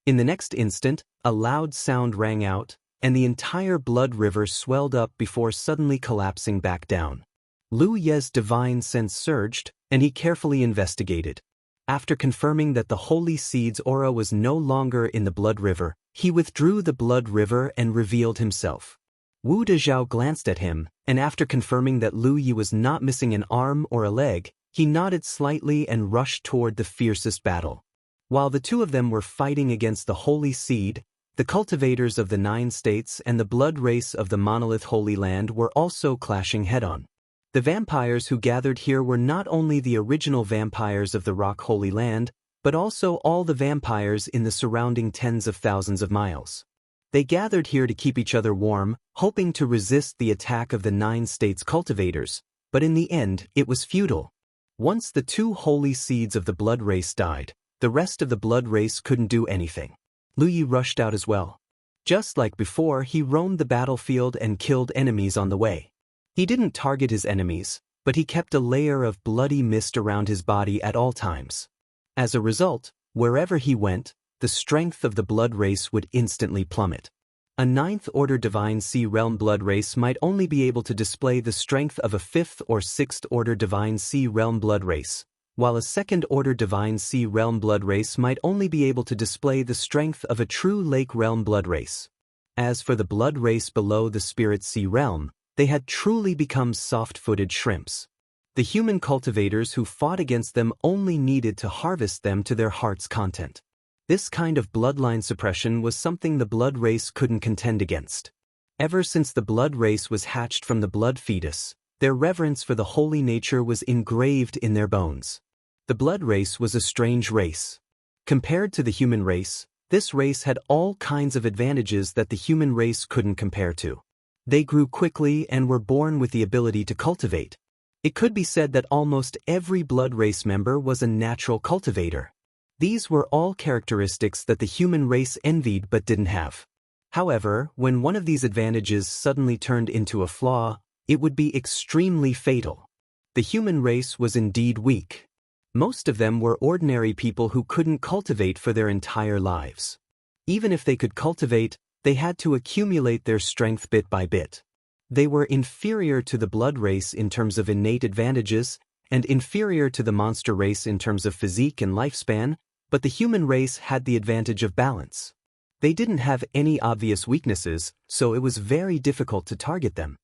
In the next instant, a loud sound rang out, and the entire blood river swelled up before suddenly collapsing back down. Lu Ye's divine sense surged, and he carefully investigated. After confirming that the holy seed's aura was no longer in the blood river, he withdrew the blood river and revealed himself. Wu Dezhao glanced at him, and after confirming that Lu Yi was not missing an arm or a leg, he nodded slightly and rushed toward the fiercest battle. While the two of them were fighting against the holy seed, the cultivators of the 9 states and the blood race of the monolith Holy Land were also clashing head-on. The vampires who gathered here were not only the original vampires of the Rock Holy Land, but also all the vampires in the surrounding tens of thousands of miles. They gathered here to keep each other warm, hoping to resist the attack of the 9 states cultivators, but in the end, it was futile. Once the 2 holy seeds of the blood race died, the rest of the blood race couldn't do anything. Lu Yi rushed out as well. Just like before, he roamed the battlefield and killed enemies on the way. He didn't target his enemies, but he kept a layer of bloody mist around his body at all times. As a result, wherever he went, the strength of the blood race would instantly plummet. A 9th-order Divine Sea Realm blood race might only be able to display the strength of a 5th or 6th-order Divine Sea Realm blood race, while a 2nd-order Divine Sea Realm blood race might only be able to display the strength of a true Lake Realm blood race. As for the blood race below the Spirit Sea Realm, they had truly become soft-footed shrimps. The human cultivators who fought against them only needed to harvest them to their heart's content. This kind of bloodline suppression was something the blood race couldn't contend against. Ever since the blood race was hatched from the blood fetus, their reverence for the holy nature was engraved in their bones. The blood race was a strange race. Compared to the human race, this race had all kinds of advantages that the human race couldn't compare to. They grew quickly and were born with the ability to cultivate. It could be said that almost every blood race member was a natural cultivator. These were all characteristics that the human race envied but didn't have. However, when one of these advantages suddenly turned into a flaw, it would be extremely fatal. The human race was indeed weak. Most of them were ordinary people who couldn't cultivate for their entire lives. Even if they could cultivate, they had to accumulate their strength bit by bit. They were inferior to the blood race in terms of innate advantages, and inferior to the monster race in terms of physique and lifespan, but the human race had the advantage of balance. They didn't have any obvious weaknesses, so it was very difficult to target them.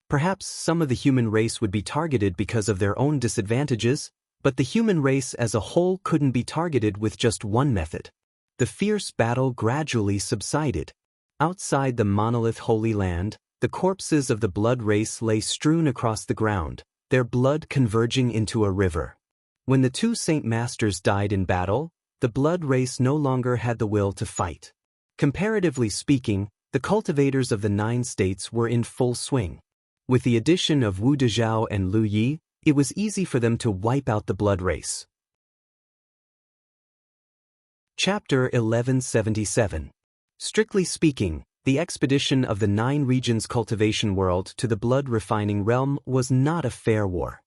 Perhaps some of the human race would be targeted because of their own disadvantages, but the human race as a whole couldn't be targeted with just one method. The fierce battle gradually subsided. Outside the monolith Holy Land, the corpses of the blood race lay strewn across the ground, their blood converging into a river. When the 2 Saint Masters died in battle, the blood race no longer had the will to fight. Comparatively speaking, the cultivators of the 9 states were in full swing. With the addition of Wu Dezhao and Lu Yi, it was easy for them to wipe out the blood race. Chapter 1177. Strictly speaking, the expedition of the 9 regions cultivation world to the blood refining realm was not a fair war.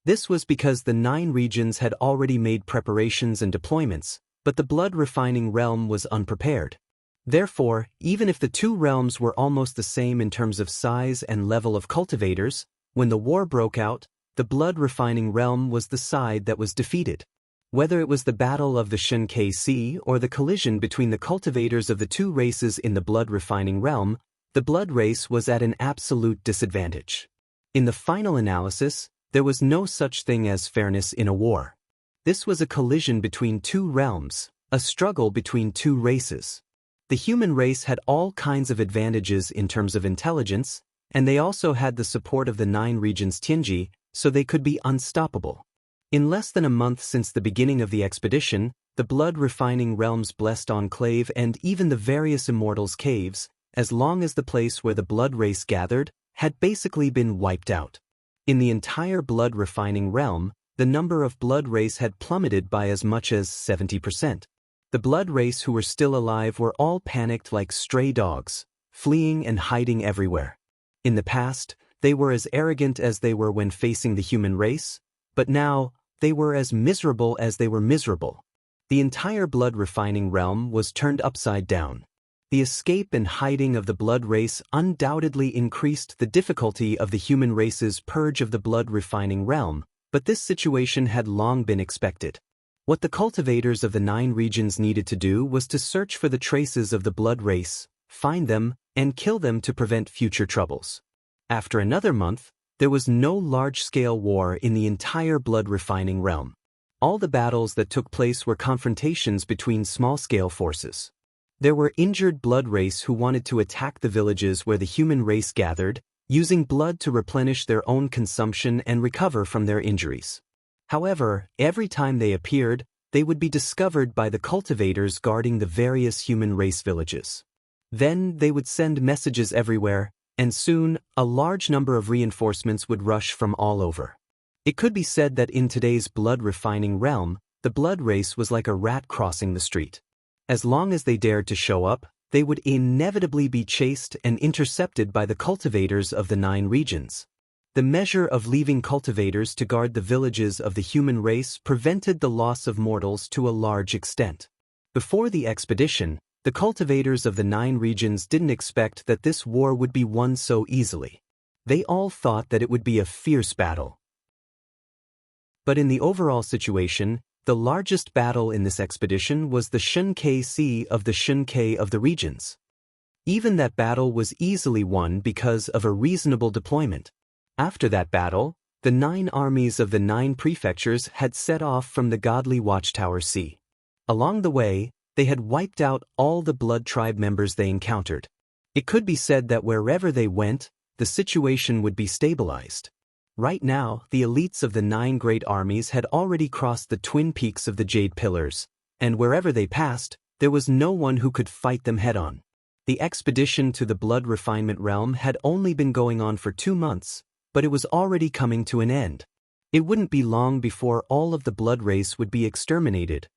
This was because the 9 regions had already made preparations and deployments, but the blood refining realm was unprepared. Therefore, even if the two realms were almost the same in terms of size and level of cultivators, when the war broke out, the blood-refining realm was the side that was defeated. Whether it was the Battle of the Shinkei Sea or the collision between the cultivators of the two races in the blood-refining realm, the blood race was at an absolute disadvantage. In the final analysis, there was no such thing as fairness in a war. This was a collision between two realms, a struggle between two races. The human race had all kinds of advantages in terms of intelligence, and they also had the support of the 9 regions Tianji, so they could be unstoppable. In less than a month since the beginning of the expedition, the blood-refining realm's blessed enclave and even the various immortals' caves, as long as the place where the blood race gathered, had basically been wiped out. In the entire blood-refining realm, the number of blood race had plummeted by as much as 70%. The blood race who were still alive were all panicked like stray dogs, fleeing and hiding everywhere. In the past, they were as arrogant as they were when facing the human race, but now, they were as miserable as they were miserable. The entire blood-refining realm was turned upside down. The escape and hiding of the blood race undoubtedly increased the difficulty of the human race's purge of the blood-refining realm, but this situation had long been expected. What the cultivators of the 9 regions needed to do was to search for the traces of the blood race, find them, and kill them to prevent future troubles. After another month, there was no large-scale war in the entire blood-refining realm. All the battles that took place were confrontations between small-scale forces. There were injured blood race who wanted to attack the villages where the human race gathered, using blood to replenish their own consumption and recover from their injuries. However, every time they appeared, they would be discovered by the cultivators guarding the various human race villages. Then they would send messages everywhere, and soon, a large number of reinforcements would rush from all over. It could be said that in today's blood-refining realm, the blood race was like a rat crossing the street. As long as they dared to show up, they would inevitably be chased and intercepted by the cultivators of the 9 regions. The measure of leaving cultivators to guard the villages of the human race prevented the loss of mortals to a large extent. Before the expedition, the cultivators of the 9 regions didn't expect that this war would be won so easily. They all thought that it would be a fierce battle. But in the overall situation, the largest battle in this expedition was the Shinkei Sea of the Shinkei of the regions. Even that battle was easily won because of a reasonable deployment. After that battle, the 9 armies of the 9 prefectures had set off from the godly Watchtower Sea. Along the way, they had wiped out all the blood tribe members they encountered. It could be said that wherever they went, the situation would be stabilized. Right now, the elites of the 9 great armies had already crossed the twin peaks of the Jade Pillars, and wherever they passed, there was no one who could fight them head-on. The expedition to the blood refinement realm had only been going on for 2 months, but it was already coming to an end. It wouldn't be long before all of the blood race would be exterminated.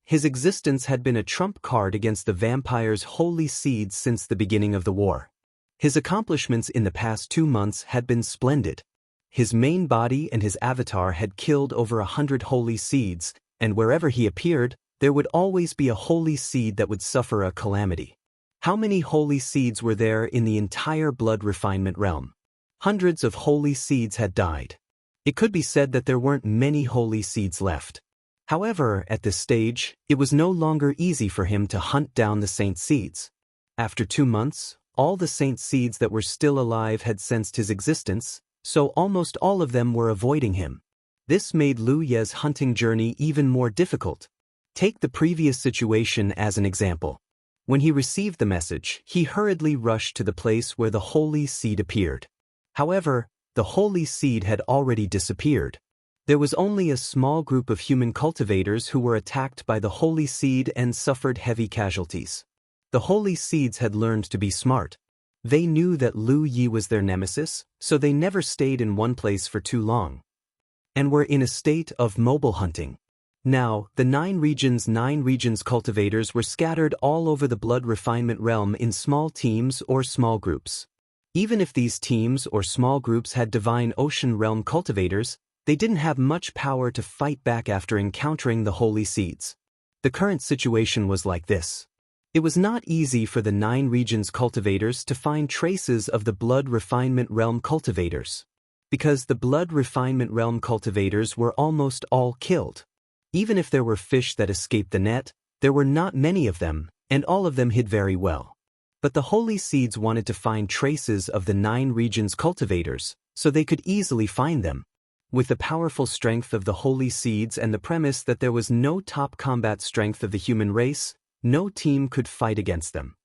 His existence had been a trump card against the vampire's holy seeds since the beginning of the war. His accomplishments in the past 2 months had been splendid. His main body and his avatar had killed over 100 holy seeds, and wherever he appeared, there would always be a holy seed that would suffer a calamity. How many holy seeds were there in the entire blood refinement realm? Hundreds of holy seeds had died. It could be said that there weren't many holy seeds left. However, at this stage, it was no longer easy for him to hunt down the saint seeds. After 2 months, all the saint seeds that were still alive had sensed his existence, so almost all of them were avoiding him. This made Lu Ye's hunting journey even more difficult. Take the previous situation as an example. When he received the message, he hurriedly rushed to the place where the holy seed appeared. However, the holy seed had already disappeared. There was only a small group of human cultivators who were attacked by the holy seed and suffered heavy casualties. The holy seeds had learned to be smart. They knew that Lu Yi was their nemesis, so they never stayed in one place for too long, and were in a state of mobile hunting. Now, the 9 regions cultivators were scattered all over the blood refinement realm in small teams or small groups. Even if these teams or small groups had divine ocean realm cultivators, they didn't have much power to fight back after encountering the holy seeds. The current situation was like this. It was not easy for the 9 regions cultivators to find traces of the blood refinement realm cultivators, because the blood refinement realm cultivators were almost all killed. Even if there were fish that escaped the net, there were not many of them, and all of them hid very well. But the holy seeds wanted to find traces of the 9 regions cultivators, so they could easily find them. With the powerful strength of the holy seeds and the premise that there was no top combat strength of the human race, no team could fight against them.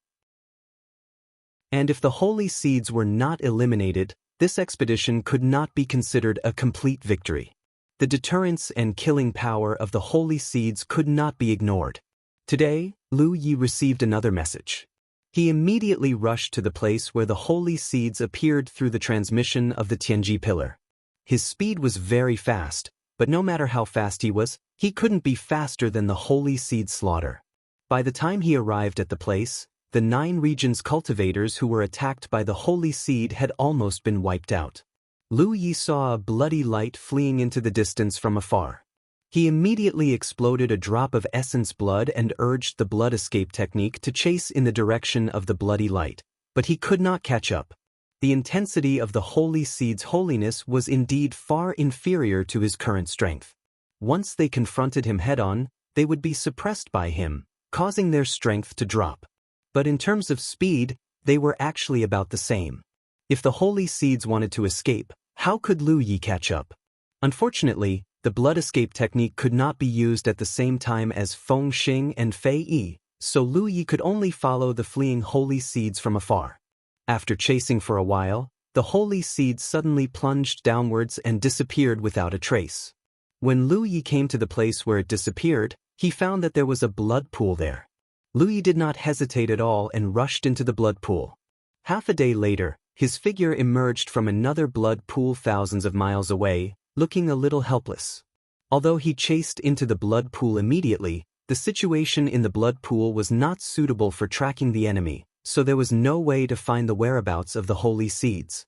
And if the holy seeds were not eliminated, this expedition could not be considered a complete victory. The deterrence and killing power of the holy seeds could not be ignored. Today, Lu Yi received another message. He immediately rushed to the place where the holy seeds appeared through the transmission of the Tianji pillar. His speed was very fast, but no matter how fast he couldn't be faster than the holy seed slaughter. By the time he arrived at the place, the 9 regions cultivators who were attacked by the holy seed had almost been wiped out. Lu Yi saw a bloody light fleeing into the distance from afar. He immediately exploded a drop of essence blood and urged the blood escape technique to chase in the direction of the bloody light, but he could not catch up. The intensity of the holy seed's holiness was indeed far inferior to his current strength. Once they confronted him head-on, they would be suppressed by him, causing their strength to drop. But in terms of speed, they were actually about the same. If the holy seeds wanted to escape, how could Lu Yi catch up? Unfortunately, the blood escape technique could not be used at the same time as Feng Xing and Fei Yi, so Lu Yi could only follow the fleeing holy seeds from afar. After chasing for a while, the holy seeds suddenly plunged downwards and disappeared without a trace. When Lu Yi came to the place where it disappeared, he found that there was a blood pool there. Lu Yi did not hesitate at all and rushed into the blood pool. Half a day later, his figure emerged from another blood pool thousands of miles away, looking a little helpless. Although he chased into the blood pool immediately, the situation in the blood pool was not suitable for tracking the enemy, so there was no way to find the whereabouts of the holy seeds.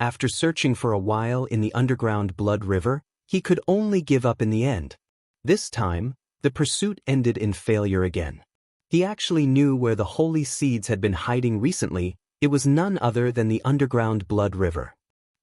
After searching for a while in the underground blood river, he could only give up in the end. This time, the pursuit ended in failure again. He actually knew where the holy seeds had been hiding recently. It was none other than the underground blood river.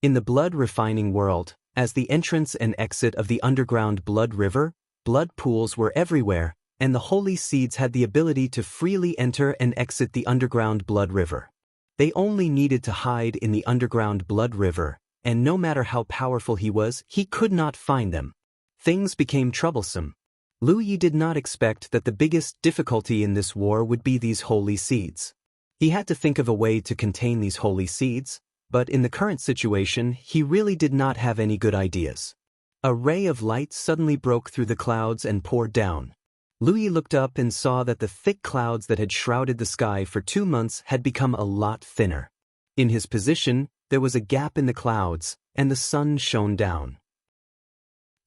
In the blood refining world, as the entrance and exit of the underground blood river, blood pools were everywhere, and the holy seeds had the ability to freely enter and exit the underground blood river. They only needed to hide in the underground blood river, and no matter how powerful he could not find them. Things became troublesome. Lu Yi did not expect that the biggest difficulty in this war would be these holy seeds. He had to think of a way to contain these holy seeds, but in the current situation, he really did not have any good ideas. A ray of light suddenly broke through the clouds and poured down. Lu Yi looked up and saw that the thick clouds that had shrouded the sky for 2 months had become a lot thinner. In his position, there was a gap in the clouds, and the sun shone down.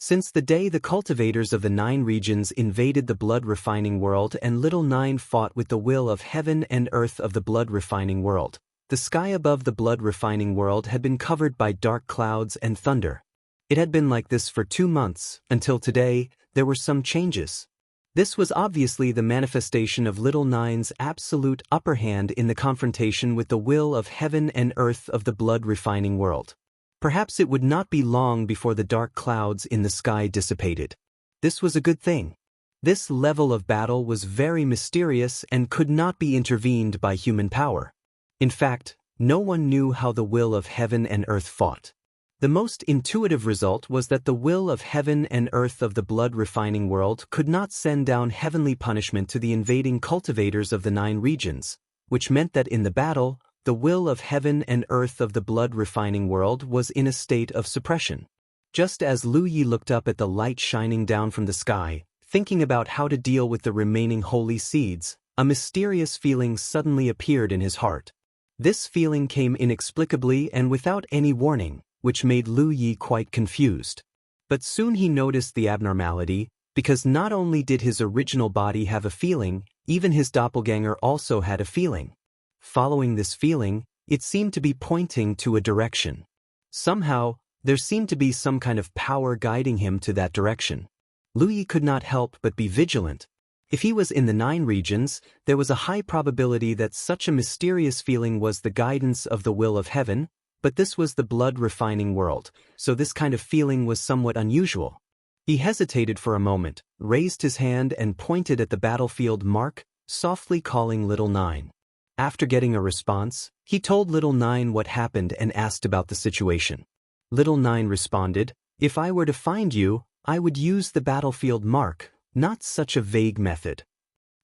Since the day the cultivators of the 9 regions invaded the blood refining world and Little 9 fought with the will of heaven and earth of the blood refining world, the sky above the blood refining world had been covered by dark clouds and thunder. It had been like this for 2 months, until today, there were some changes. This was obviously the manifestation of Little 9's absolute upper hand in the confrontation with the will of heaven and earth of the blood refining world. Perhaps it would not be long before the dark clouds in the sky dissipated. This was a good thing. This level of battle was very mysterious and could not be intervened by human power. In fact, no one knew how the will of heaven and earth fought. The most intuitive result was that the will of heaven and earth of the blood refining world could not send down heavenly punishment to the invading cultivators of the 9 regions, which meant that in the battle, the will of heaven and earth of the blood refining world was in a state of suppression. Just as Lu Yi looked up at the light shining down from the sky, thinking about how to deal with the remaining holy seeds, a mysterious feeling suddenly appeared in his heart. This feeling came inexplicably and without any warning, which made Lu Yi quite confused. But soon he noticed the abnormality, because not only did his original body have a feeling, even his doppelganger also had a feeling. Following this feeling, it seemed to be pointing to a direction. Somehow, there seemed to be some kind of power guiding him to that direction. Lu Yi could not help but be vigilant. If he was in the 9 regions, there was a high probability that such a mysterious feeling was the guidance of the will of heaven, but this was the blood-refining world, so this kind of feeling was somewhat unusual. He hesitated for a moment, raised his hand and pointed at the battlefield mark, softly calling Little 9. After getting a response, he told Little 9 what happened and asked about the situation. Little 9 responded, "If I were to find you, I would use the battlefield mark, not such a vague method."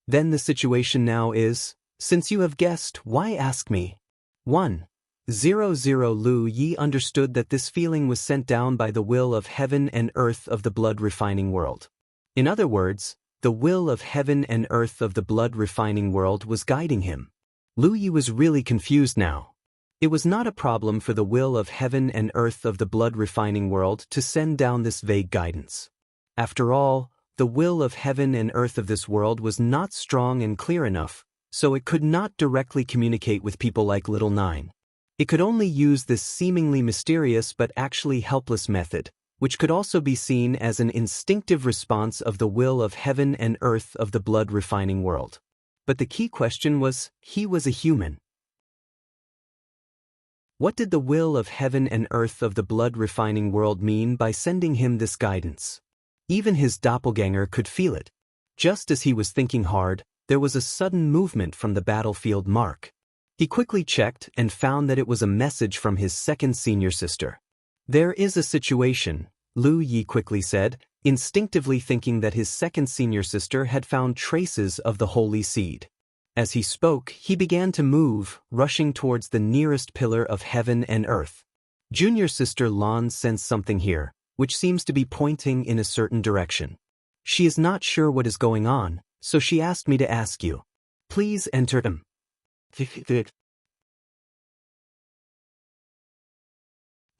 Then the situation now is, since you have guessed, why ask me? 1:00 Lu Yi understood that this feeling was sent down by the will of heaven and earth of the blood-refining world. In other words, the will of heaven and earth of the blood-refining world was guiding him. Lu Yi was really confused now. It was not a problem for the will of heaven and earth of the blood-refining world to send down this vague guidance. After all, the will of heaven and earth of this world was not strong and clear enough, so it could not directly communicate with people like Little 9. It could only use this seemingly mysterious but actually helpless method, which could also be seen as an instinctive response of the will of heaven and earth of the blood-refining world. But the key question was, he was a human. What did the will of heaven and earth of the blood-refining world mean by sending him this guidance? Even his doppelganger could feel it. Just as he was thinking hard, there was a sudden movement from the battlefield mark. He quickly checked and found that it was a message from his second senior sister. "There is a situation," Lu Yi quickly said, instinctively thinking that his second senior sister had found traces of the holy seed. As he spoke, he began to move, rushing towards the nearest pillar of heaven and earth. Junior sister Lan sensed something here, which seems to be pointing in a certain direction. She is not sure what is going on, so she asked me to ask you. Please enter him.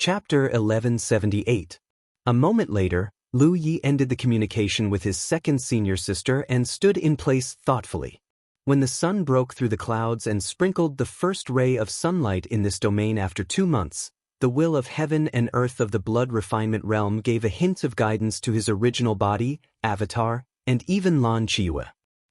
Chapter 1178. A moment later, Lu Yi ended the communication with his second senior sister and stood in place thoughtfully. When the sun broke through the clouds and sprinkled the first ray of sunlight in this domain after 2 months, the will of heaven and earth of the blood refinement realm gave a hint of guidance to his original body, avatar, and even Lan Qiue.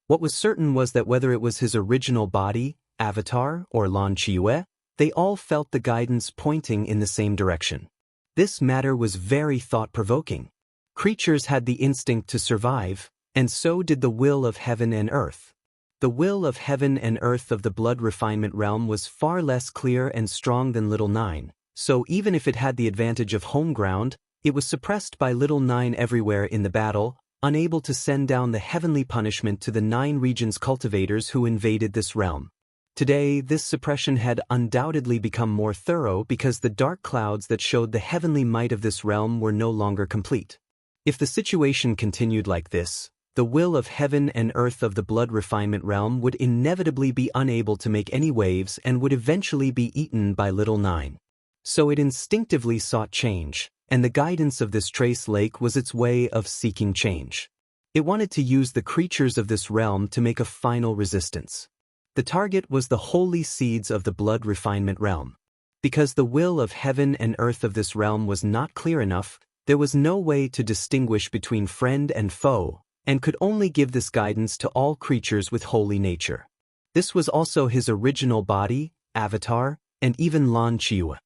What was certain was that whether it was his original body, avatar, or Lan Qiue, they all felt the guidance pointing in the same direction. This matter was very thought-provoking. Creatures had the instinct to survive, and so did the will of heaven and earth. The will of heaven and earth of the blood refinement realm was far less clear and strong than Little 9, so even if it had the advantage of home ground, it was suppressed by Little 9 everywhere in the battle, unable to send down the heavenly punishment to the 9 regions cultivators who invaded this realm. Today, this suppression had undoubtedly become more thorough because the dark clouds that showed the heavenly might of this realm were no longer complete. If the situation continued like this, the will of heaven and earth of the blood refinement realm would inevitably be unable to make any waves and would eventually be eaten by Little 9. So it instinctively sought change, and the guidance of this trace lake was its way of seeking change. It wanted to use the creatures of this realm to make a final resistance. The target was the holy seeds of the blood refinement realm. Because the will of heaven and earth of this realm was not clear enough, there was no way to distinguish between friend and foe, and could only give this guidance to all creatures with holy nature. This was also his original body, avatar, and even Lan Qiue,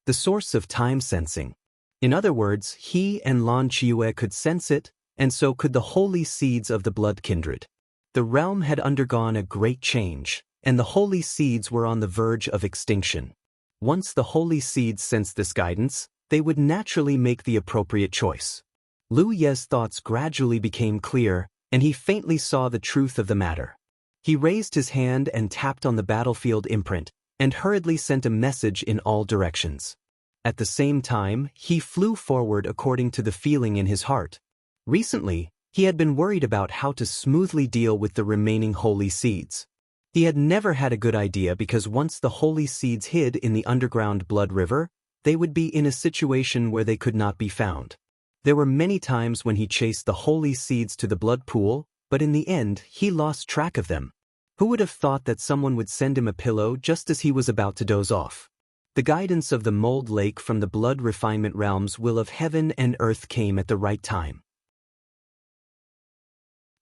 the source of time sensing. In other words, he and Lan Qiue could sense it, and so could the holy seeds of the blood kindred. The realm had undergone a great change, and the holy seeds were on the verge of extinction. Once the holy seeds sensed this guidance, they would naturally make the appropriate choice. Lu Ye's thoughts gradually became clear, and he faintly saw the truth of the matter. He raised his hand and tapped on the battlefield imprint, and hurriedly sent a message in all directions. At the same time, he flew forward according to the feeling in his heart. Recently, he had been worried about how to smoothly deal with the remaining holy seeds. He had never had a good idea because once the holy seeds hid in the underground blood river, they would be in a situation where they could not be found. There were many times when he chased the holy seeds to the blood pool, but in the end, he lost track of them. Who would have thought that someone would send him a pillow just as he was about to doze off? The guidance of the mold lake from the blood refinement realm's will of heaven and earth came at the right time.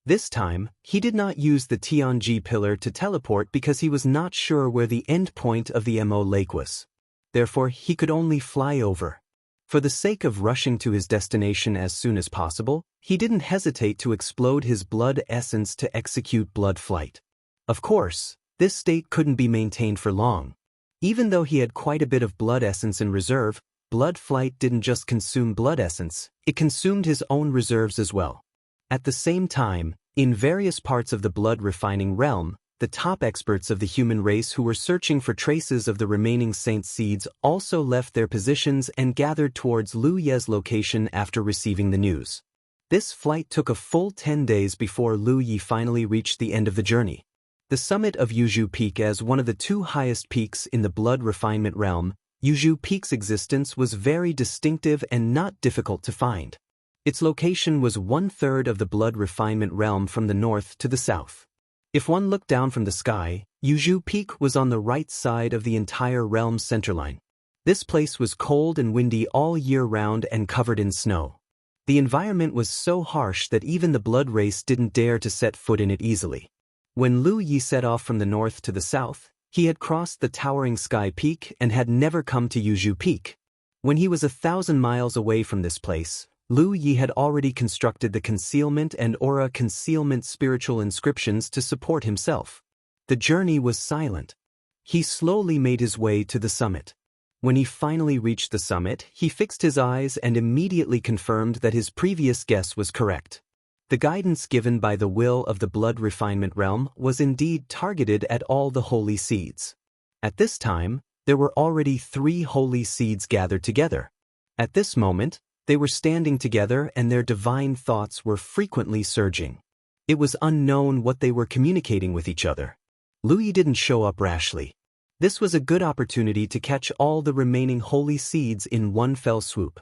This time, he did not use the Tianji pillar to teleport because he was not sure where the end point of the Mo lake was. Therefore, he could only fly over. For the sake of rushing to his destination as soon as possible, he didn't hesitate to explode his blood essence to execute blood flight. Of course, this state couldn't be maintained for long. Even though he had quite a bit of blood essence in reserve, blood flight didn't just consume blood essence, it consumed his own reserves as well. At the same time, in various parts of the blood refining realm, the top experts of the human race who were searching for traces of the remaining saint seeds also left their positions and gathered towards Lu Ye's location after receiving the news. This flight took a full 10 days before Lu Ye finally reached the end of the journey. The summit of Yuzhu Peak, as one of the two highest peaks in the blood refinement realm, Yuzhu Peak's existence was very distinctive and not difficult to find. Its location was 1/3 of the blood refinement realm from the north to the south. If one looked down from the sky, Yuzhu Peak was on the right side of the entire realm's centerline. This place was cold and windy all year round and covered in snow. The environment was so harsh that even the blood race didn't dare to set foot in it easily. When Lu Yi set off from the north to the south, he had crossed the towering sky peak and had never come to Yuzhu Peak. When he was 1,000 miles away from this place, Lu Yi had already constructed the concealment and aura concealment spiritual inscriptions to support himself. The journey was silent. He slowly made his way to the summit. When he finally reached the summit, he fixed his eyes and immediately confirmed that his previous guess was correct. The guidance given by the will of the blood refinement realm was indeed targeted at all the holy seeds. At this time, there were already 3 holy seeds gathered together. At this moment, they were standing together and their divine thoughts were frequently surging. It was unknown what they were communicating with each other. Lu Yi didn't show up rashly. This was a good opportunity to catch all the remaining holy seeds in one fell swoop.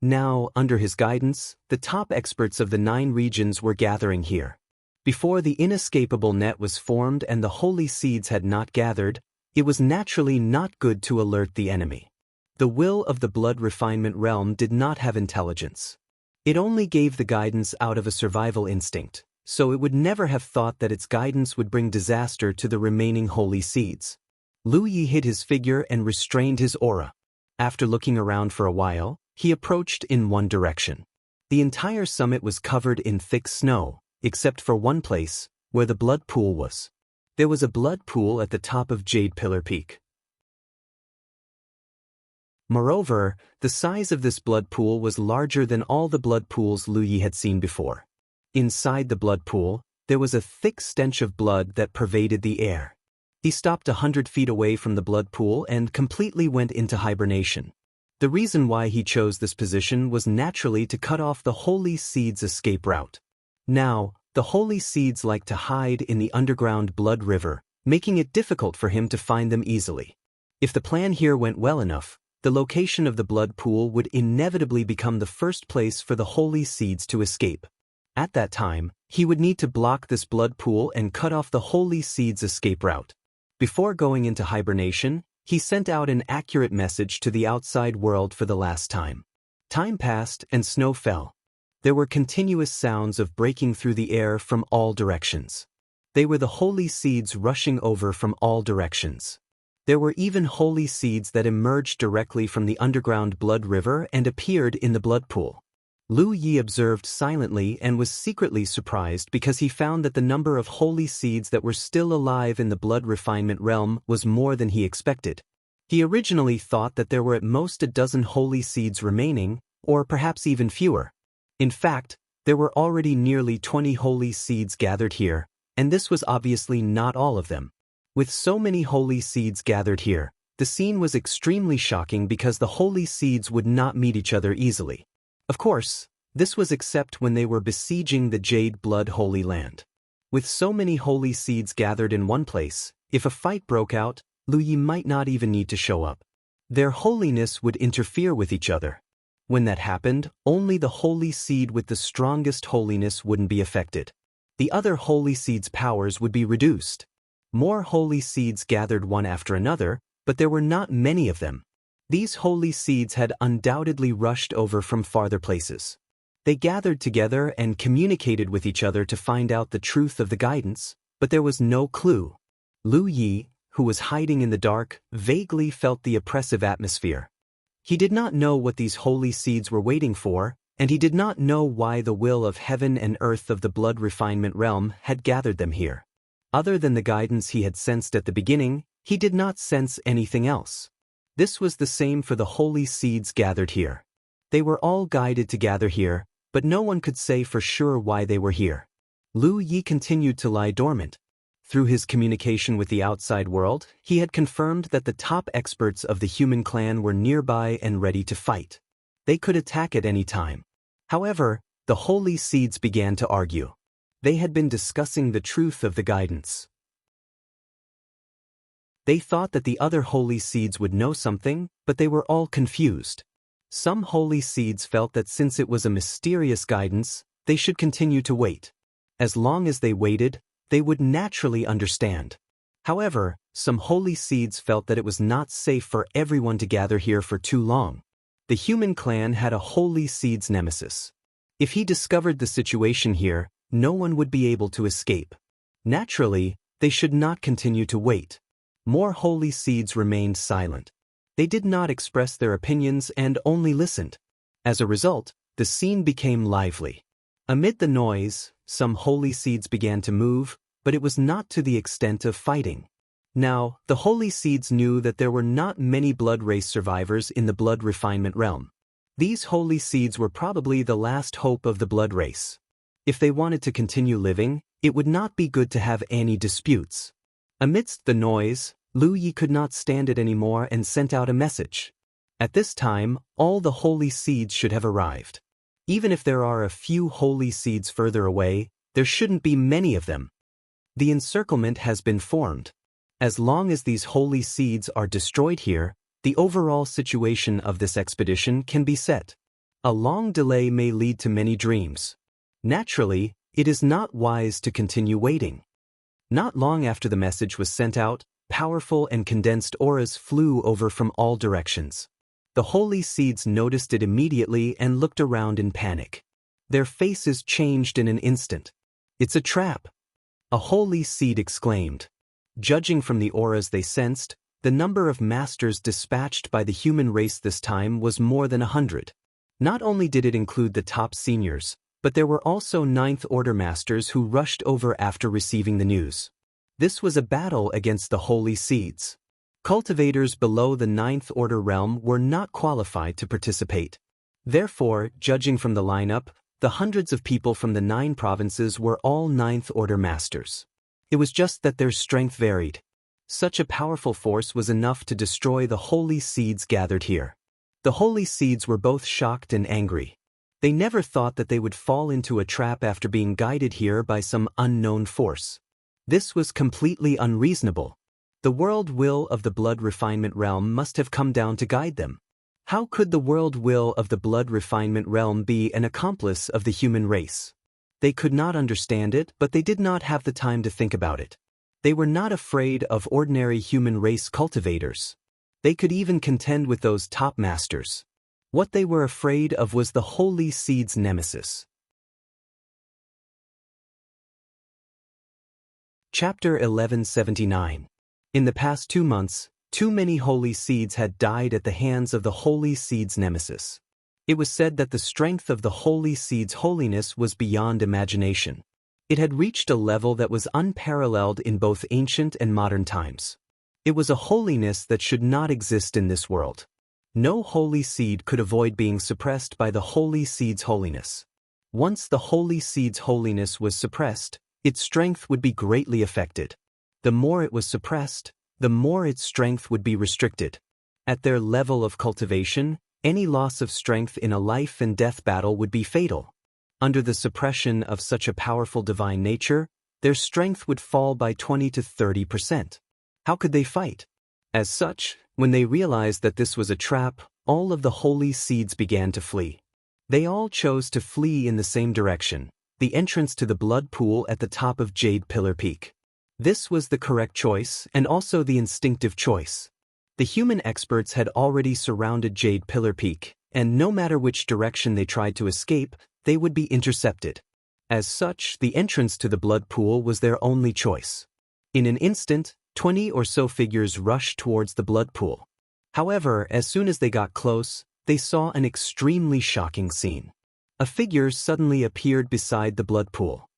Now, under his guidance, the top experts of the 9 regions were gathering here. Before the inescapable net was formed and the holy seeds had not gathered, it was naturally not good to alert the enemy. The will of the blood refinement realm did not have intelligence. It only gave the guidance out of a survival instinct, so it would never have thought that its guidance would bring disaster to the remaining holy seeds. Lu Yi hid his figure and restrained his aura. After looking around for a while, he approached in one direction. The entire summit was covered in thick snow, except for one place, where the blood pool was. There was a blood pool at the top of Jade Pillar Peak. Moreover, the size of this blood pool was larger than all the blood pools Lu Yi had seen before. Inside the blood pool, there was a thick stench of blood that pervaded the air. He stopped 100 feet away from the blood pool and completely went into hibernation. The reason why he chose this position was naturally to cut off the holy seeds' escape route. Now, the holy seeds like to hide in the underground blood river, making it difficult for him to find them easily. If the plan here went well enough, the location of the blood pool would inevitably become the first place for the holy seeds to escape. At that time, he would need to block this blood pool and cut off the holy seeds' escape route. Before going into hibernation, he sent out an accurate message to the outside world for the last time. Time passed and snow fell. There were continuous sounds of breaking through the air from all directions. They were the holy seeds rushing over from all directions. There were even holy seeds that emerged directly from the underground blood river and appeared in the blood pool. Lu Yi observed silently and was secretly surprised because he found that the number of holy seeds that were still alive in the blood refinement realm was more than he expected. He originally thought that there were at most a dozen holy seeds remaining, or perhaps even fewer. In fact, there were already nearly 20 holy seeds gathered here, and this was obviously not all of them. With so many holy seeds gathered here, the scene was extremely shocking because the holy seeds would not meet each other easily. Of course, this was except when they were besieging the Jade Blood Holy Land. With so many holy seeds gathered in one place, if a fight broke out, Lu Yi might not even need to show up. Their holiness would interfere with each other. When that happened, only the holy seed with the strongest holiness wouldn't be affected. The other holy seed's powers would be reduced. More holy seeds gathered one after another, but there were not many of them. These holy seeds had undoubtedly rushed over from farther places. They gathered together and communicated with each other to find out the truth of the guidance, but there was no clue. Lu Yi, who was hiding in the dark, vaguely felt the oppressive atmosphere. He did not know what these holy seeds were waiting for, and he did not know why the will of heaven and earth of the blood refinement realm had gathered them here. Other than the guidance he had sensed at the beginning, he did not sense anything else. This was the same for the holy seeds gathered here. They were all guided to gather here, but no one could say for sure why they were here. Lu Yi continued to lie dormant. Through his communication with the outside world, he had confirmed that the top experts of the human clan were nearby and ready to fight. They could attack at any time. However, the holy seeds began to argue. They had been discussing the truth of the guidance. They thought that the other holy seeds would know something, but they were all confused. Some holy seeds felt that since it was a mysterious guidance, they should continue to wait. As long as they waited, they would naturally understand. However, some holy seeds felt that it was not safe for everyone to gather here for too long. The human clan had a holy seeds nemesis. If he discovered the situation here, no one would be able to escape. Naturally, they should not continue to wait. More holy seeds remained silent. They did not express their opinions and only listened. As a result, the scene became lively. Amid the noise, some holy seeds began to move, but it was not to the extent of fighting. Now, the holy seeds knew that there were not many blood race survivors in the blood refinement realm. These holy seeds were probably the last hope of the blood race. If they wanted to continue living, it would not be good to have any disputes. Amidst the noise, Lu Yi could not stand it anymore and sent out a message. At this time, all the holy seeds should have arrived. Even if there are a few holy seeds further away, there shouldn't be many of them. The encirclement has been formed. As long as these holy seeds are destroyed here, the overall situation of this expedition can be set. A long delay may lead to many dreams. Naturally, it is not wise to continue waiting. Not long after the message was sent out, powerful and condensed auras flew over from all directions. The holy seeds noticed it immediately and looked around in panic. Their faces changed in an instant. "It's a trap!" a holy seed exclaimed. Judging from the auras they sensed, the number of masters dispatched by the human race this time was more than 100. Not only did it include the top seniors, but there were also Ninth Order masters who rushed over after receiving the news. This was a battle against the holy seeds. Cultivators below the Ninth Order realm were not qualified to participate. Therefore, judging from the lineup, the hundreds of people from the 9 provinces were all Ninth Order masters. It was just that their strength varied. Such a powerful force was enough to destroy the holy seeds gathered here. The holy seeds were both shocked and angry. They never thought that they would fall into a trap after being guided here by some unknown force. This was completely unreasonable. The world will of the blood refinement realm must have come down to guide them. How could the world will of the blood refinement realm be an accomplice of the human race? They could not understand it, but they did not have the time to think about it. They were not afraid of ordinary human race cultivators. They could even contend with those top masters. What they were afraid of was the holy seeds' nemesis. Chapter 1179. In the past 2 months, too many holy seeds had died at the hands of the holy seeds' nemesis. It was said that the strength of the holy seeds' holiness was beyond imagination. It had reached a level that was unparalleled in both ancient and modern times. It was a holiness that should not exist in this world. No holy seed could avoid being suppressed by the holy seed's holiness. Once the holy seed's holiness was suppressed, its strength would be greatly affected. The more it was suppressed, the more its strength would be restricted. At their level of cultivation, any loss of strength in a life and death battle would be fatal. Under the suppression of such a powerful divine nature, their strength would fall by 20 to 30%. How could they fight? As such, when they realized that this was a trap, all of the holy seeds began to flee. They all chose to flee in the same direction, the entrance to the blood pool at the top of Jade Pillar Peak. This was the correct choice and also the instinctive choice. The human experts had already surrounded Jade Pillar Peak, and no matter which direction they tried to escape, they would be intercepted. As such, the entrance to the blood pool was their only choice. In an instant, 20 or so figures rushed towards the blood pool. However, as soon as they got close, they saw an extremely shocking scene. A figure suddenly appeared beside the blood pool.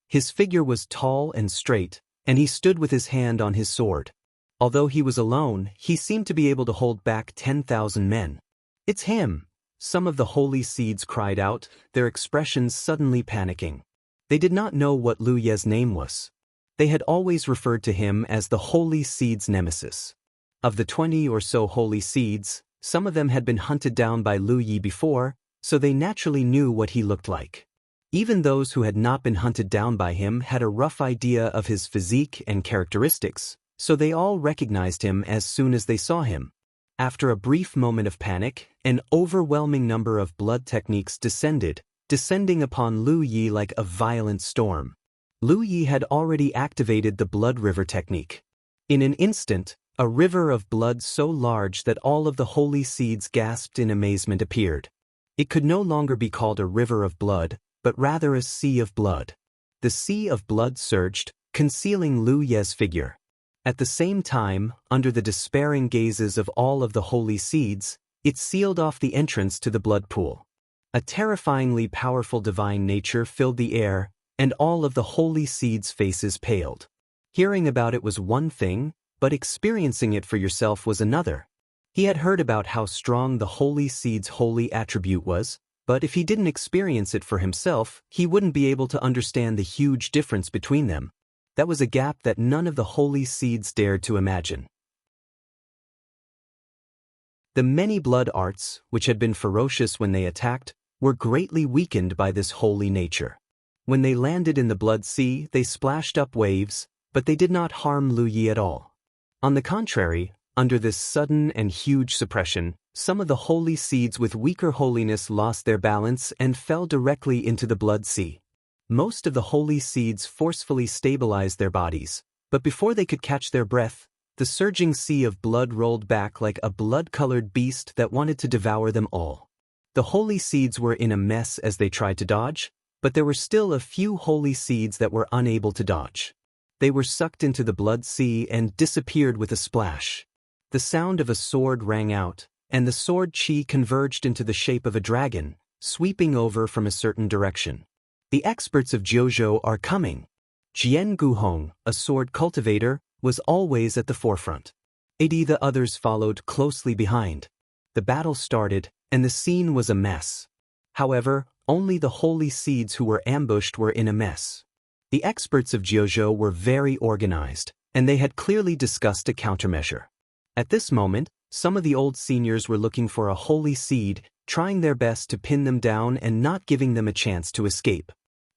His figure was tall and straight, and he stood with his hand on his sword. Although he was alone, he seemed to be able to hold back 10,000 men. "It's him!" Some of the holy seeds cried out, their expressions suddenly panicking. They did not know what Lu Ye's name was. They had always referred to him as the holy seeds' nemesis. Of the 20 or so holy seeds, some of them had been hunted down by Lu Yi before, so they naturally knew what he looked like. Even those who had not been hunted down by him had a rough idea of his physique and characteristics, so they all recognized him as soon as they saw him. After a brief moment of panic, an overwhelming number of blood techniques descending upon Lu Yi like a violent storm. Lu Yi had already activated the blood river technique. In an instant, a river of blood so large that all of the holy seeds gasped in amazement appeared. It could no longer be called a river of blood, but rather a sea of blood. The sea of blood surged, concealing Lu Ye's figure. At the same time, under the despairing gazes of all of the holy seeds, it sealed off the entrance to the blood pool. A terrifyingly powerful divine nature filled the air, and all of the holy seeds' faces paled. Hearing about it was one thing, but experiencing it for yourself was another. He had heard about how strong the holy seed's holy attribute was, but if he didn't experience it for himself, he wouldn't be able to understand the huge difference between them. That was a gap that none of the holy seeds dared to imagine. The many blood arts, which had been ferocious when they attacked, were greatly weakened by this holy nature. When they landed in the blood sea, they splashed up waves, but they did not harm Lu Yi at all. On the contrary, under this sudden and huge suppression, some of the holy seeds with weaker holiness lost their balance and fell directly into the blood sea. Most of the holy seeds forcefully stabilized their bodies, but before they could catch their breath, the surging sea of blood rolled back like a blood-colored beast that wanted to devour them all. The holy seeds were in a mess as they tried to dodge, but there were still a few holy seeds that were unable to dodge. They were sucked into the blood sea and disappeared with a splash. The sound of a sword rang out, and the sword chi converged into the shape of a dragon, sweeping over from a certain direction. The experts of Jiuzhou are coming. Jian Guhong, a sword cultivator, was always at the forefront. The others followed closely behind. The battle started, and the scene was a mess. However, only the holy seeds who were ambushed were in a mess. The experts of Jiuzhou were very organized, and they had clearly discussed a countermeasure. At this moment, some of the old seniors were looking for a holy seed, trying their best to pin them down and not giving them a chance to escape.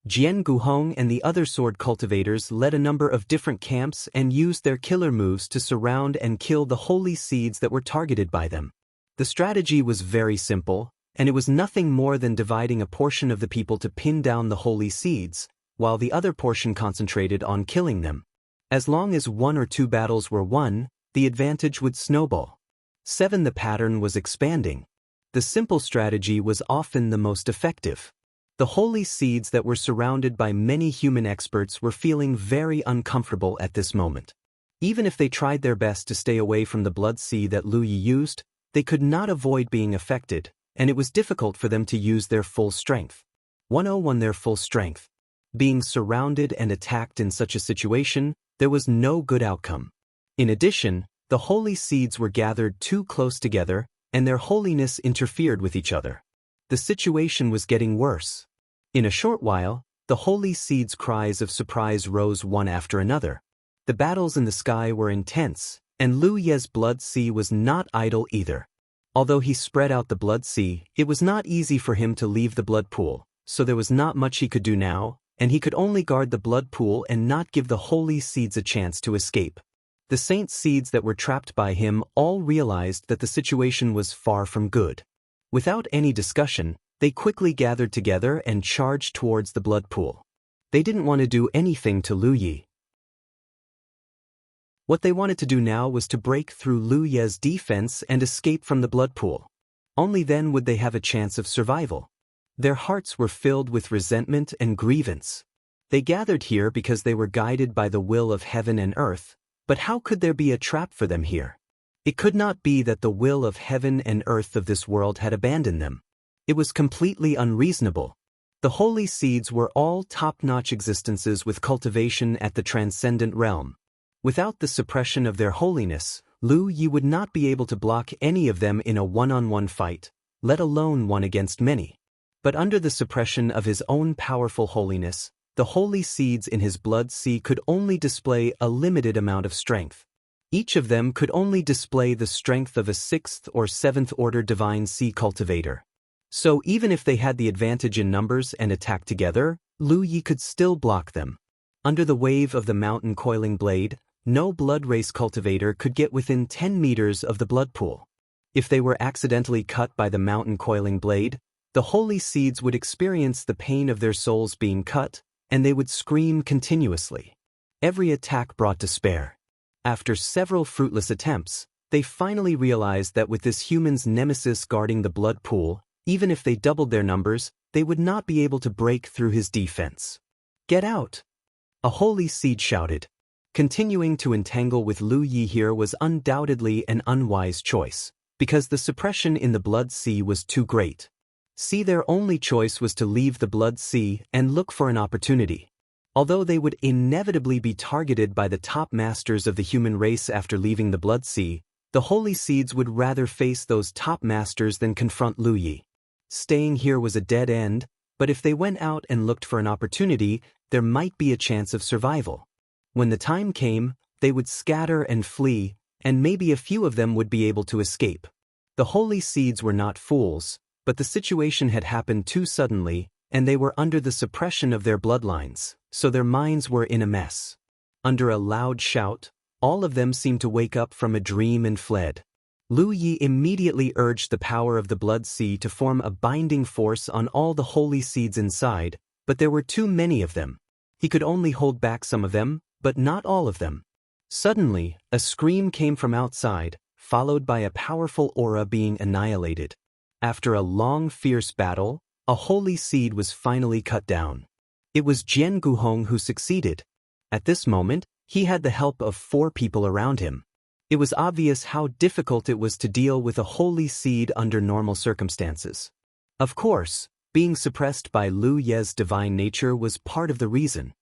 Jian Guhong and the other sword cultivators led a number of different camps and used their killer moves to surround and kill the holy seeds that were targeted by them. The strategy was very simple, and it was nothing more than dividing a portion of the people to pin down the holy seeds, while the other portion concentrated on killing them. As long as 1 or 2 battles were won, the advantage would snowball. 7. The pattern was expanding. The simple strategy was often the most effective. The holy seeds that were surrounded by many human experts were feeling very uncomfortable at this moment. Even if they tried their best to stay away from the blood sea that Lu Yi used, they could not avoid being affected, and it was difficult for them to use their full strength. 101. Their full strength. Being surrounded and attacked in such a situation, there was no good outcome. In addition, the holy seeds were gathered too close together, and their holiness interfered with each other. The situation was getting worse. In a short while, the holy seeds' cries of surprise rose one after another. The battles in the sky were intense, and Lu Ye's blood sea was not idle either. Although he spread out the blood sea, it was not easy for him to leave the blood pool, so there was not much he could do now, and he could only guard the blood pool and not give the holy seeds a chance to escape. The saint seeds that were trapped by him all realized that the situation was far from good. Without any discussion, they quickly gathered together and charged towards the blood pool. They didn't want to do anything to Lu Yi. What they wanted to do now was to break through Lu Ye's defense and escape from the blood pool. Only then would they have a chance of survival. Their hearts were filled with resentment and grievance. They gathered here because they were guided by the will of heaven and earth, but how could there be a trap for them here? It could not be that the will of heaven and earth of this world had abandoned them. It was completely unreasonable. The holy seeds were all top-notch existences with cultivation at the transcendent realm. Without the suppression of their holiness, Lu Yi would not be able to block any of them in a one-on-one fight, let alone one against many. But under the suppression of his own powerful holiness, the holy seeds in his blood sea could only display a limited amount of strength. Each of them could only display the strength of a 6th or 7th order divine sea cultivator. So even if they had the advantage in numbers and attacked together, Lu Yi could still block them. Under the wave of the mountain coiling blade, no blood race cultivator could get within 10 meters of the blood pool. If they were accidentally cut by the mountain coiling blade, the holy seeds would experience the pain of their souls being cut, and they would scream continuously. Every attack brought despair. After several fruitless attempts, they finally realized that with this human's nemesis guarding the blood pool, even if they doubled their numbers, they would not be able to break through his defense. "Get out!" a holy seed shouted. Continuing to entangle with Lu Yi here was undoubtedly an unwise choice, because the suppression in the blood sea was too great. See, their only choice was to leave the blood sea and look for an opportunity. Although they would inevitably be targeted by the top masters of the human race after leaving the blood sea, the holy seeds would rather face those top masters than confront Lu Yi. Staying here was a dead end, but if they went out and looked for an opportunity, there might be a chance of survival. When the time came, they would scatter and flee, and maybe a few of them would be able to escape. The holy seeds were not fools, but the situation had happened too suddenly, and they were under the suppression of their bloodlines, so their minds were in a mess. Under a loud shout, all of them seemed to wake up from a dream and fled. Lu Yi immediately urged the power of the blood sea to form a binding force on all the holy seeds inside, but there were too many of them. He could only hold back some of them, but not all of them. Suddenly, a scream came from outside, followed by a powerful aura being annihilated. After a long, fierce battle, a holy seed was finally cut down. It was Jian Guhong who succeeded. At this moment, he had the help of 4 people around him. It was obvious how difficult it was to deal with a holy seed under normal circumstances. Of course, being suppressed by Lu Ye's divine nature was part of the reason.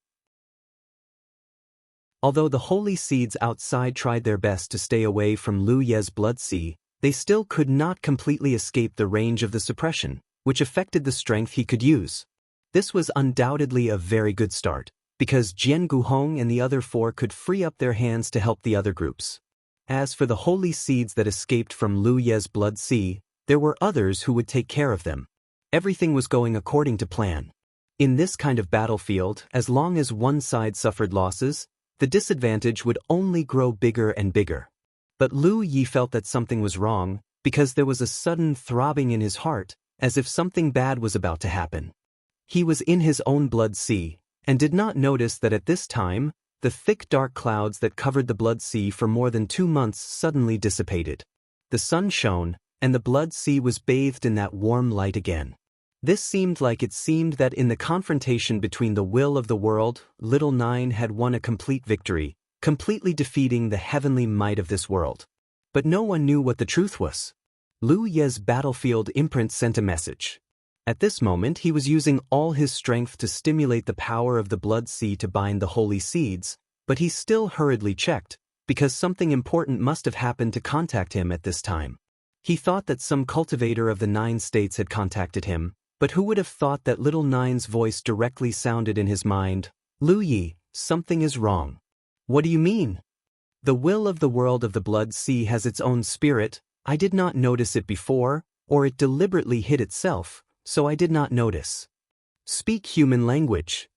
Although the holy seeds outside tried their best to stay away from Lu Ye's blood sea, they still could not completely escape the range of the suppression, which affected the strength he could use. This was undoubtedly a very good start, because Jian Guhong and the other 4 could free up their hands to help the other groups. As for the holy seeds that escaped from Lu Ye's blood sea, there were others who would take care of them. Everything was going according to plan. In this kind of battlefield, as long as one side suffered losses, the disadvantage would only grow bigger and bigger. But Lu Yi felt that something was wrong, because there was a sudden throbbing in his heart, as if something bad was about to happen. He was in his own blood sea, and did not notice that at this time, the thick dark clouds that covered the blood sea for more than 2 months suddenly dissipated. The sun shone, and the blood sea was bathed in that warm light again. This seemed that in the confrontation between the will of the world, Little Nine had won a complete victory, completely defeating the heavenly might of this world. But no one knew what the truth was. Lu Ye's battlefield imprint sent a message. At this moment he was using all his strength to stimulate the power of the blood sea to bind the holy seeds, but he still hurriedly checked, because something important must have happened to contact him at this time. He thought that some cultivator of the 9 states had contacted him, but who would have thought that Little Nine's voice directly sounded in his mind, "Lu Yi, something is wrong." "What do you mean?" "The will of the world of the blood sea has its own spirit. I did not notice it before, or it deliberately hid itself, so I did not notice." "Speak human language."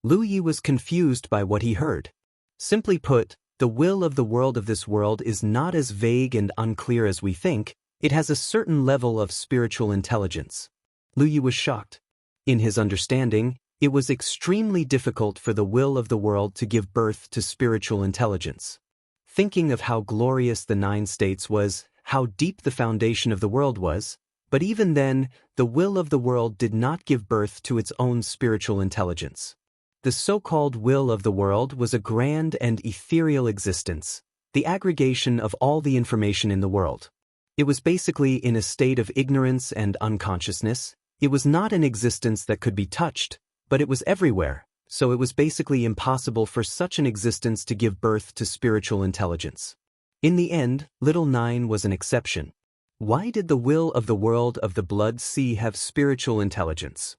Lu Yi was confused by what he heard. Simply put, the will of the world of this world is not as vague and unclear as we think. It has a certain level of spiritual intelligence. Lu Yi was shocked. In his understanding, it was extremely difficult for the will of the world to give birth to spiritual intelligence. Thinking of how glorious the 9 states was, how deep the foundation of the world was, But even then, the will of the world did not give birth to its own spiritual intelligence. The so-called will of the world was a grand and ethereal existence, the aggregation of all the information in the world. It was basically in a state of ignorance and unconsciousness. It was not an existence that could be touched, but it was everywhere, so it was basically impossible for such an existence to give birth to spiritual intelligence. In the end, little 9 was an exception. Why did the will of the world of the blood sea have spiritual intelligence?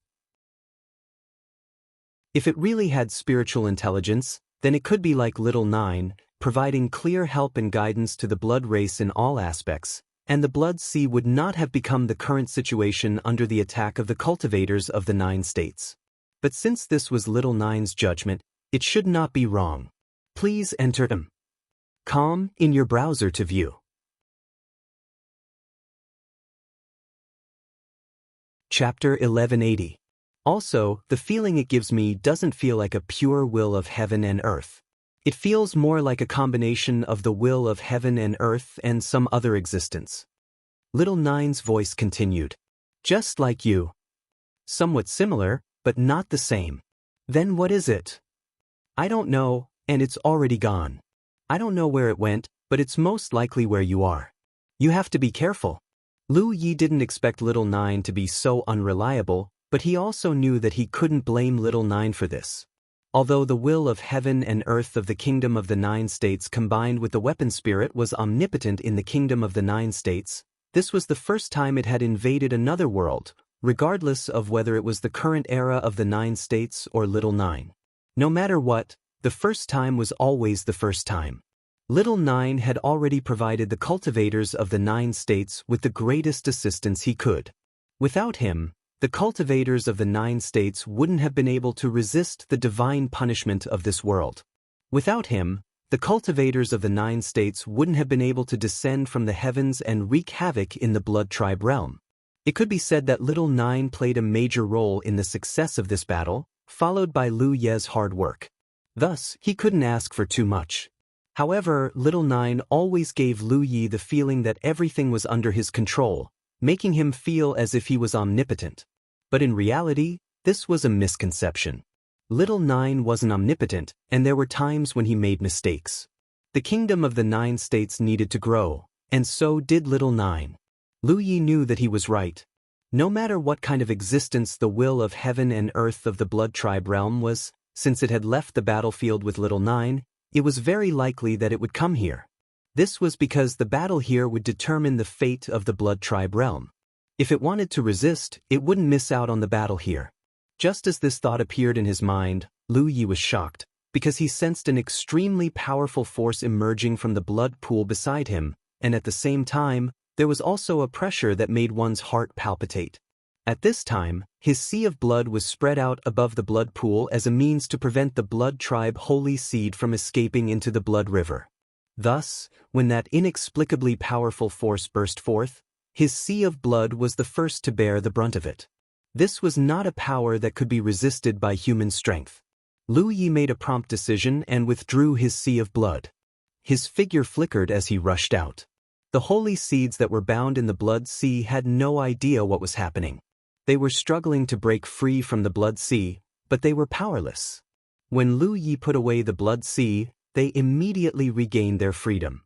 If it really had spiritual intelligence, then it could be like little 9, providing clear help and guidance to the blood race in all aspects, and the blood sea would not have become the current situation under the attack of the cultivators of the 9 states. But since this was little 9's judgment, it should not be wrong. Please enter .com in your browser to view. Chapter 1180. Also, the feeling it gives me doesn't feel like a pure will of heaven and earth. It feels more like a combination of the will of heaven and earth and some other existence. Little 9's voice continued. Just like you. Somewhat similar, but not the same. Then what is it? I don't know, and it's already gone. I don't know where it went, but it's most likely where you are. You have to be careful. Lu Yi didn't expect little 9 to be so unreliable, but he also knew that he couldn't blame little 9 for this. Although the will of heaven and earth of the kingdom of the 9 states combined with the weapon spirit was omnipotent in the kingdom of the 9 states, this was the first time it had invaded another world, regardless of whether it was the current era of the 9 states or little 9. No matter what, the first time was always the first time. Little 9 had already provided the cultivators of the 9 states with the greatest assistance he could. Without him, the cultivators of the 9 states wouldn't have been able to resist the divine punishment of this world. Without him, the cultivators of the 9 states wouldn't have been able to descend from the heavens and wreak havoc in the blood tribe realm. It could be said that little 9 played a major role in the success of this battle, followed by Lu Ye's hard work. Thus, he couldn't ask for too much. However, little 9 always gave Lu Yi the feeling that everything was under his control, making him feel as if he was omnipotent. But in reality, this was a misconception. Little 9 wasn't omnipotent, and there were times when he made mistakes. The kingdom of the 9 states needed to grow, and so did little 9. Lu Yi knew that he was right. No matter what kind of existence the will of heaven and earth of the blood tribe realm was, since it had left the battlefield with little 9, it was very likely that it would come here. This was because the battle here would determine the fate of the blood tribe realm. If it wanted to resist, it wouldn't miss out on the battle here. Just as this thought appeared in his mind, Lu Yi was shocked, because he sensed an extremely powerful force emerging from the blood pool beside him, and at the same time, there was also a pressure that made one's heart palpitate. At this time, his sea of blood was spread out above the blood pool as a means to prevent the blood tribe holy seed from escaping into the blood river. Thus, when that inexplicably powerful force burst forth, his sea of blood was the first to bear the brunt of it. This was not a power that could be resisted by human strength. Lu Yi made a prompt decision and withdrew his sea of blood. His figure flickered as he rushed out. The holy seeds that were bound in the blood sea had no idea what was happening. They were struggling to break free from the blood sea, but they were powerless. When Lu Yi put away the blood sea, they immediately regained their freedom.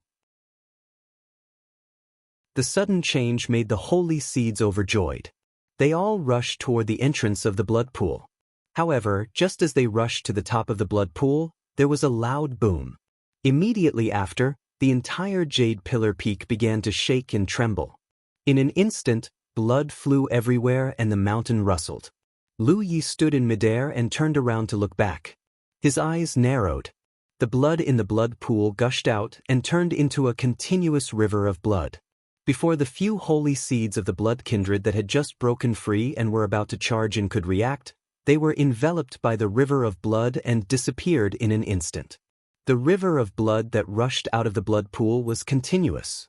The sudden change made the holy seeds overjoyed. They all rushed toward the entrance of the blood pool. However, just as they rushed to the top of the blood pool, there was a loud boom. Immediately after, the entire jade pillar peak began to shake and tremble. In an instant, blood flew everywhere and the mountain rustled. Lu Yi stood in midair and turned around to look back. His eyes narrowed. The blood in the blood pool gushed out and turned into a continuous river of blood. Before the few holy seeds of the blood kindred that had just broken free and were about to charge in could react, they were enveloped by the river of blood and disappeared in an instant. The river of blood that rushed out of the blood pool was continuous.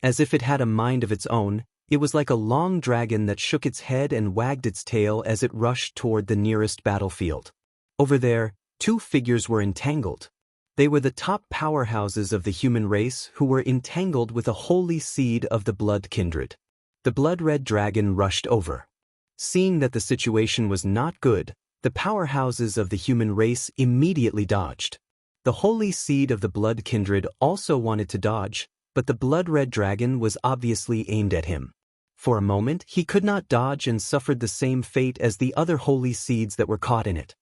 As if it had a mind of its own, it was like a long dragon that shook its head and wagged its tail as it rushed toward the nearest battlefield. Over there, two figures were entangled. They were the top powerhouses of the human race who were entangled with a holy seed of the blood kindred. The blood-red dragon rushed over. Seeing that the situation was not good, the powerhouses of the human race immediately dodged. The holy seed of the blood kindred also wanted to dodge, but the blood-red dragon was obviously aimed at him. For a moment, he could not dodge and suffered the same fate as the other holy seeds that were caught in it.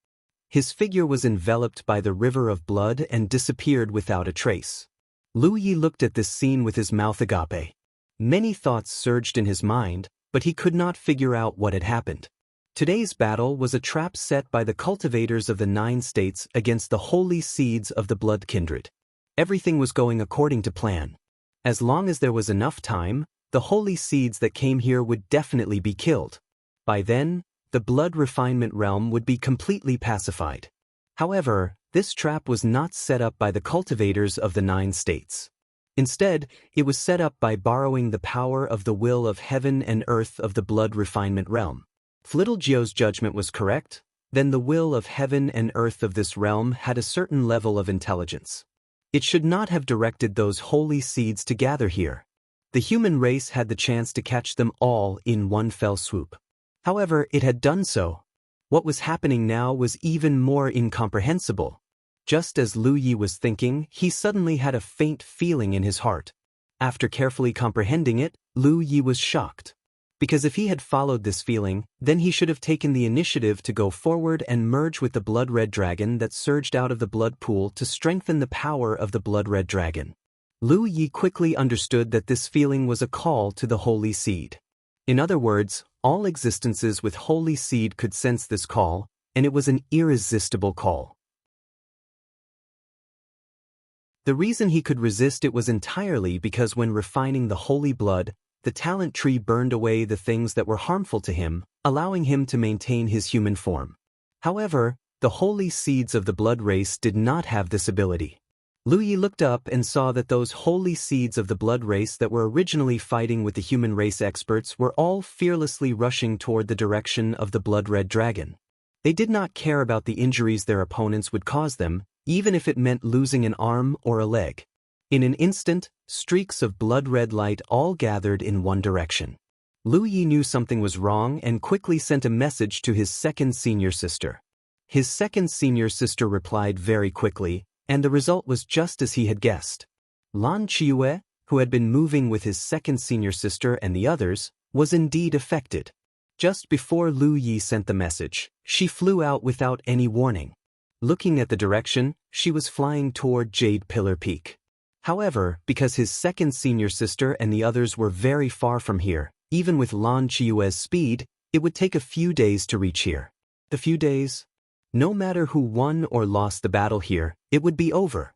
His figure was enveloped by the river of blood and disappeared without a trace. Lu Yi looked at this scene with his mouth agape. Many thoughts surged in his mind, but he could not figure out what had happened. Today's battle was a trap set by the cultivators of the 9 states against the holy seeds of the blood kindred. Everything was going according to plan. As long as there was enough time, the holy seeds that came here would definitely be killed. By then, the blood refinement realm would be completely pacified. However, this trap was not set up by the cultivators of the 9 states. Instead, it was set up by borrowing the power of the will of heaven and earth of the blood refinement realm. If Little Gio's judgment was correct, then the will of heaven and earth of this realm had a certain level of intelligence. It should not have directed those holy seeds to gather here. The human race had the chance to catch them all in one fell swoop. However, it had done so. What was happening now was even more incomprehensible. Just as Lu Yi was thinking, he suddenly had a faint feeling in his heart. After carefully comprehending it, Lu Yi was shocked. Because if he had followed this feeling, then he should have taken the initiative to go forward and merge with the blood-red dragon that surged out of the blood pool to strengthen the power of the blood-red dragon. Lu Yi quickly understood that this feeling was a call to the holy seed. In other words, all existences with holy seed could sense this call, and it was an irresistible call. The reason he could resist it was entirely because when refining the holy blood, the talent tree burned away the things that were harmful to him, allowing him to maintain his human form. However, the holy seeds of the blood race did not have this ability. Lu Yi looked up and saw that those holy seeds of the blood race that were originally fighting with the human race experts were all fearlessly rushing toward the direction of the blood-red dragon. They did not care about the injuries their opponents would cause them, even if it meant losing an arm or a leg. In an instant, streaks of blood-red light all gathered in one direction. Lu Yi knew something was wrong and quickly sent a message to his second senior sister. His second senior sister replied very quickly, and the result was just as he had guessed. Lan Qiue, who had been moving with his second senior sister and the others, was indeed affected. Just before Lu Yi sent the message, she flew out without any warning. Looking at the direction, she was flying toward Jade Pillar Peak. However, because his second senior sister and the others were very far from here, even with Lan Qiue's speed, it would take a few days to reach here. The few days? No matter who won or lost the battle here, it would be over.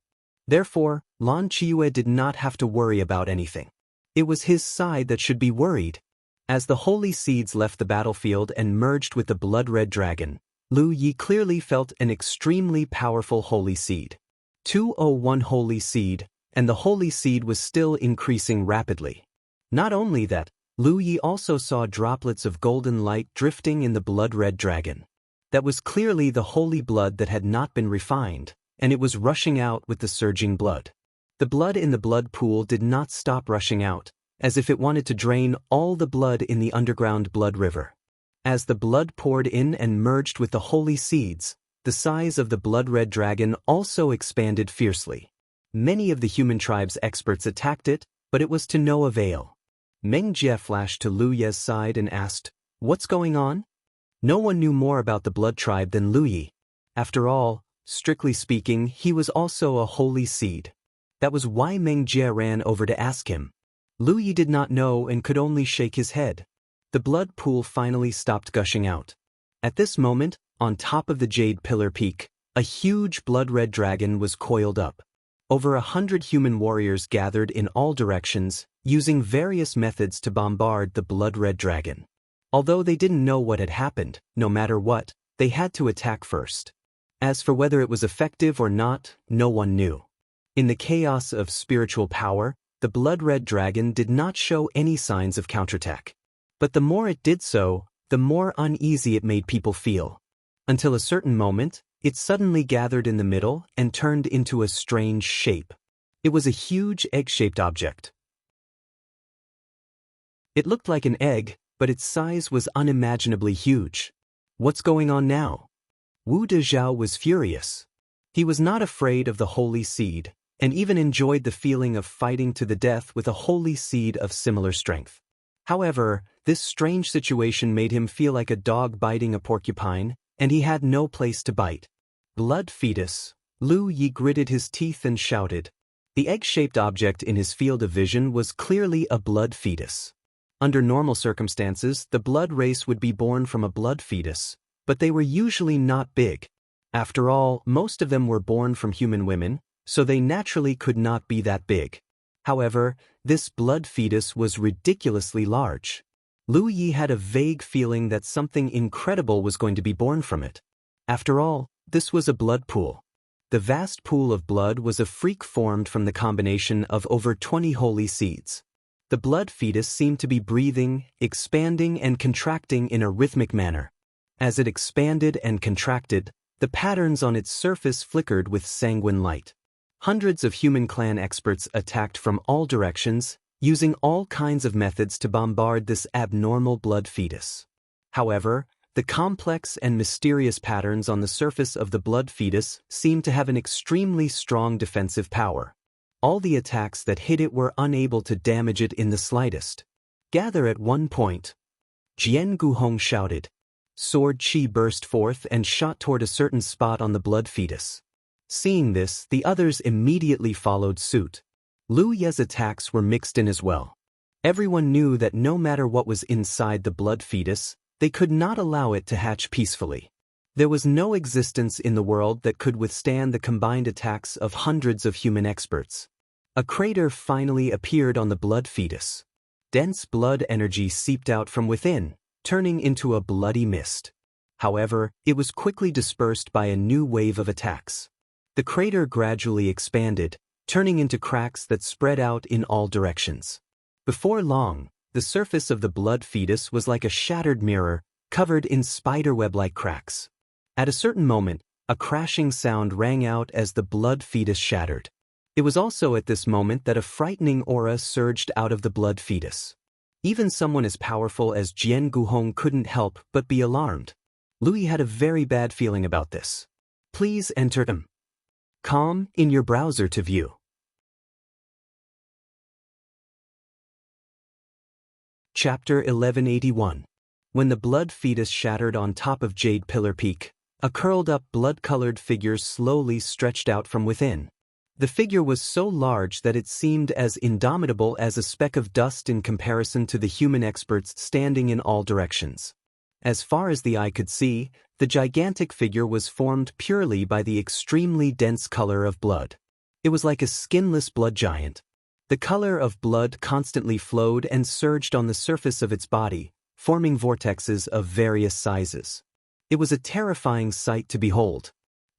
Therefore, Lan Qiue did not have to worry about anything. It was his side that should be worried. As the holy seeds left the battlefield and merged with the blood-red dragon, Lu Yi clearly felt an extremely powerful holy seed. 201 holy seed, and the holy seed was still increasing rapidly. Not only that, Lu Yi also saw droplets of golden light drifting in the blood-red dragon. That was clearly the holy blood that had not been refined, and it was rushing out with the surging blood. The blood in the blood pool did not stop rushing out, as if it wanted to drain all the blood in the underground blood river. As the blood poured in and merged with the holy seeds, the size of the blood-red dragon also expanded fiercely. Many of the human tribe's experts attacked it, but it was to no avail. Meng Jie flashed to Lu Ye's side and asked, "What's going on?" No one knew more about the blood tribe than Lu Yi. After all, strictly speaking, he was also a holy seed. That was why Meng Jie ran over to ask him. Lu Yi did not know and could only shake his head. The blood pool finally stopped gushing out. At this moment, on top of the Jade Pillar Peak, a huge blood-red dragon was coiled up. Over 100 human warriors gathered in all directions, using various methods to bombard the blood-red dragon. Although they didn't know what had happened, no matter what, they had to attack first. As for whether it was effective or not, no one knew. In the chaos of spiritual power, the blood-red dragon did not show any signs of counterattack. But the more it did so, the more uneasy it made people feel. Until a certain moment, it suddenly gathered in the middle and turned into a strange shape. It was a huge egg-shaped object. It looked like an egg, but its size was unimaginably huge. What's going on now? Wu Dezhao was furious. He was not afraid of the holy seed, and even enjoyed the feeling of fighting to the death with a holy seed of similar strength. However, this strange situation made him feel like a dog biting a porcupine, and he had no place to bite. Blood fetus. Lu Yi gritted his teeth and shouted. The egg-shaped object in his field of vision was clearly a blood fetus. Under normal circumstances, the blood race would be born from a blood fetus, but they were usually not big. After all, most of them were born from human women, so they naturally could not be that big. However, this blood fetus was ridiculously large. Lu Yi had a vague feeling that something incredible was going to be born from it. After all, this was a blood pool. The vast pool of blood was a freak formed from the combination of over 20 holy seeds. The blood fetus seemed to be breathing, expanding and contracting in a rhythmic manner. As it expanded and contracted, the patterns on its surface flickered with sanguine light. Hundreds of human clan experts attacked from all directions, using all kinds of methods to bombard this abnormal blood fetus. However, the complex and mysterious patterns on the surface of the blood fetus seemed to have an extremely strong defensive power. All the attacks that hit it were unable to damage it in the slightest. Gather at one point. Jian Guhong shouted. Sword chi burst forth and shot toward a certain spot on the blood fetus. Seeing this, the others immediately followed suit. Lu Ye's attacks were mixed in as well. Everyone knew that no matter what was inside the blood fetus, they could not allow it to hatch peacefully. There was no existence in the world that could withstand the combined attacks of hundreds of human experts. A crater finally appeared on the blood fetus. Dense blood energy seeped out from within, turning into a bloody mist. However, it was quickly dispersed by a new wave of attacks. The crater gradually expanded, turning into cracks that spread out in all directions. Before long, the surface of the blood fetus was like a shattered mirror, covered in spiderweb-like cracks. At a certain moment, a crashing sound rang out as the blood fetus shattered. It was also at this moment that a frightening aura surged out of the blood fetus. Even someone as powerful as Jian Guhong couldn't help but be alarmed. Lu Yi had a very bad feeling about this. Please enter .com in your browser to view. Chapter 1181. When the blood fetus shattered on top of Jade Pillar Peak, a curled-up blood-colored figure slowly stretched out from within. The figure was so large that it seemed as indomitable as a speck of dust in comparison to the human experts standing in all directions. As far as the eye could see, the gigantic figure was formed purely by the extremely dense color of blood. It was like a skinless blood giant. The color of blood constantly flowed and surged on the surface of its body, forming vortexes of various sizes. It was a terrifying sight to behold.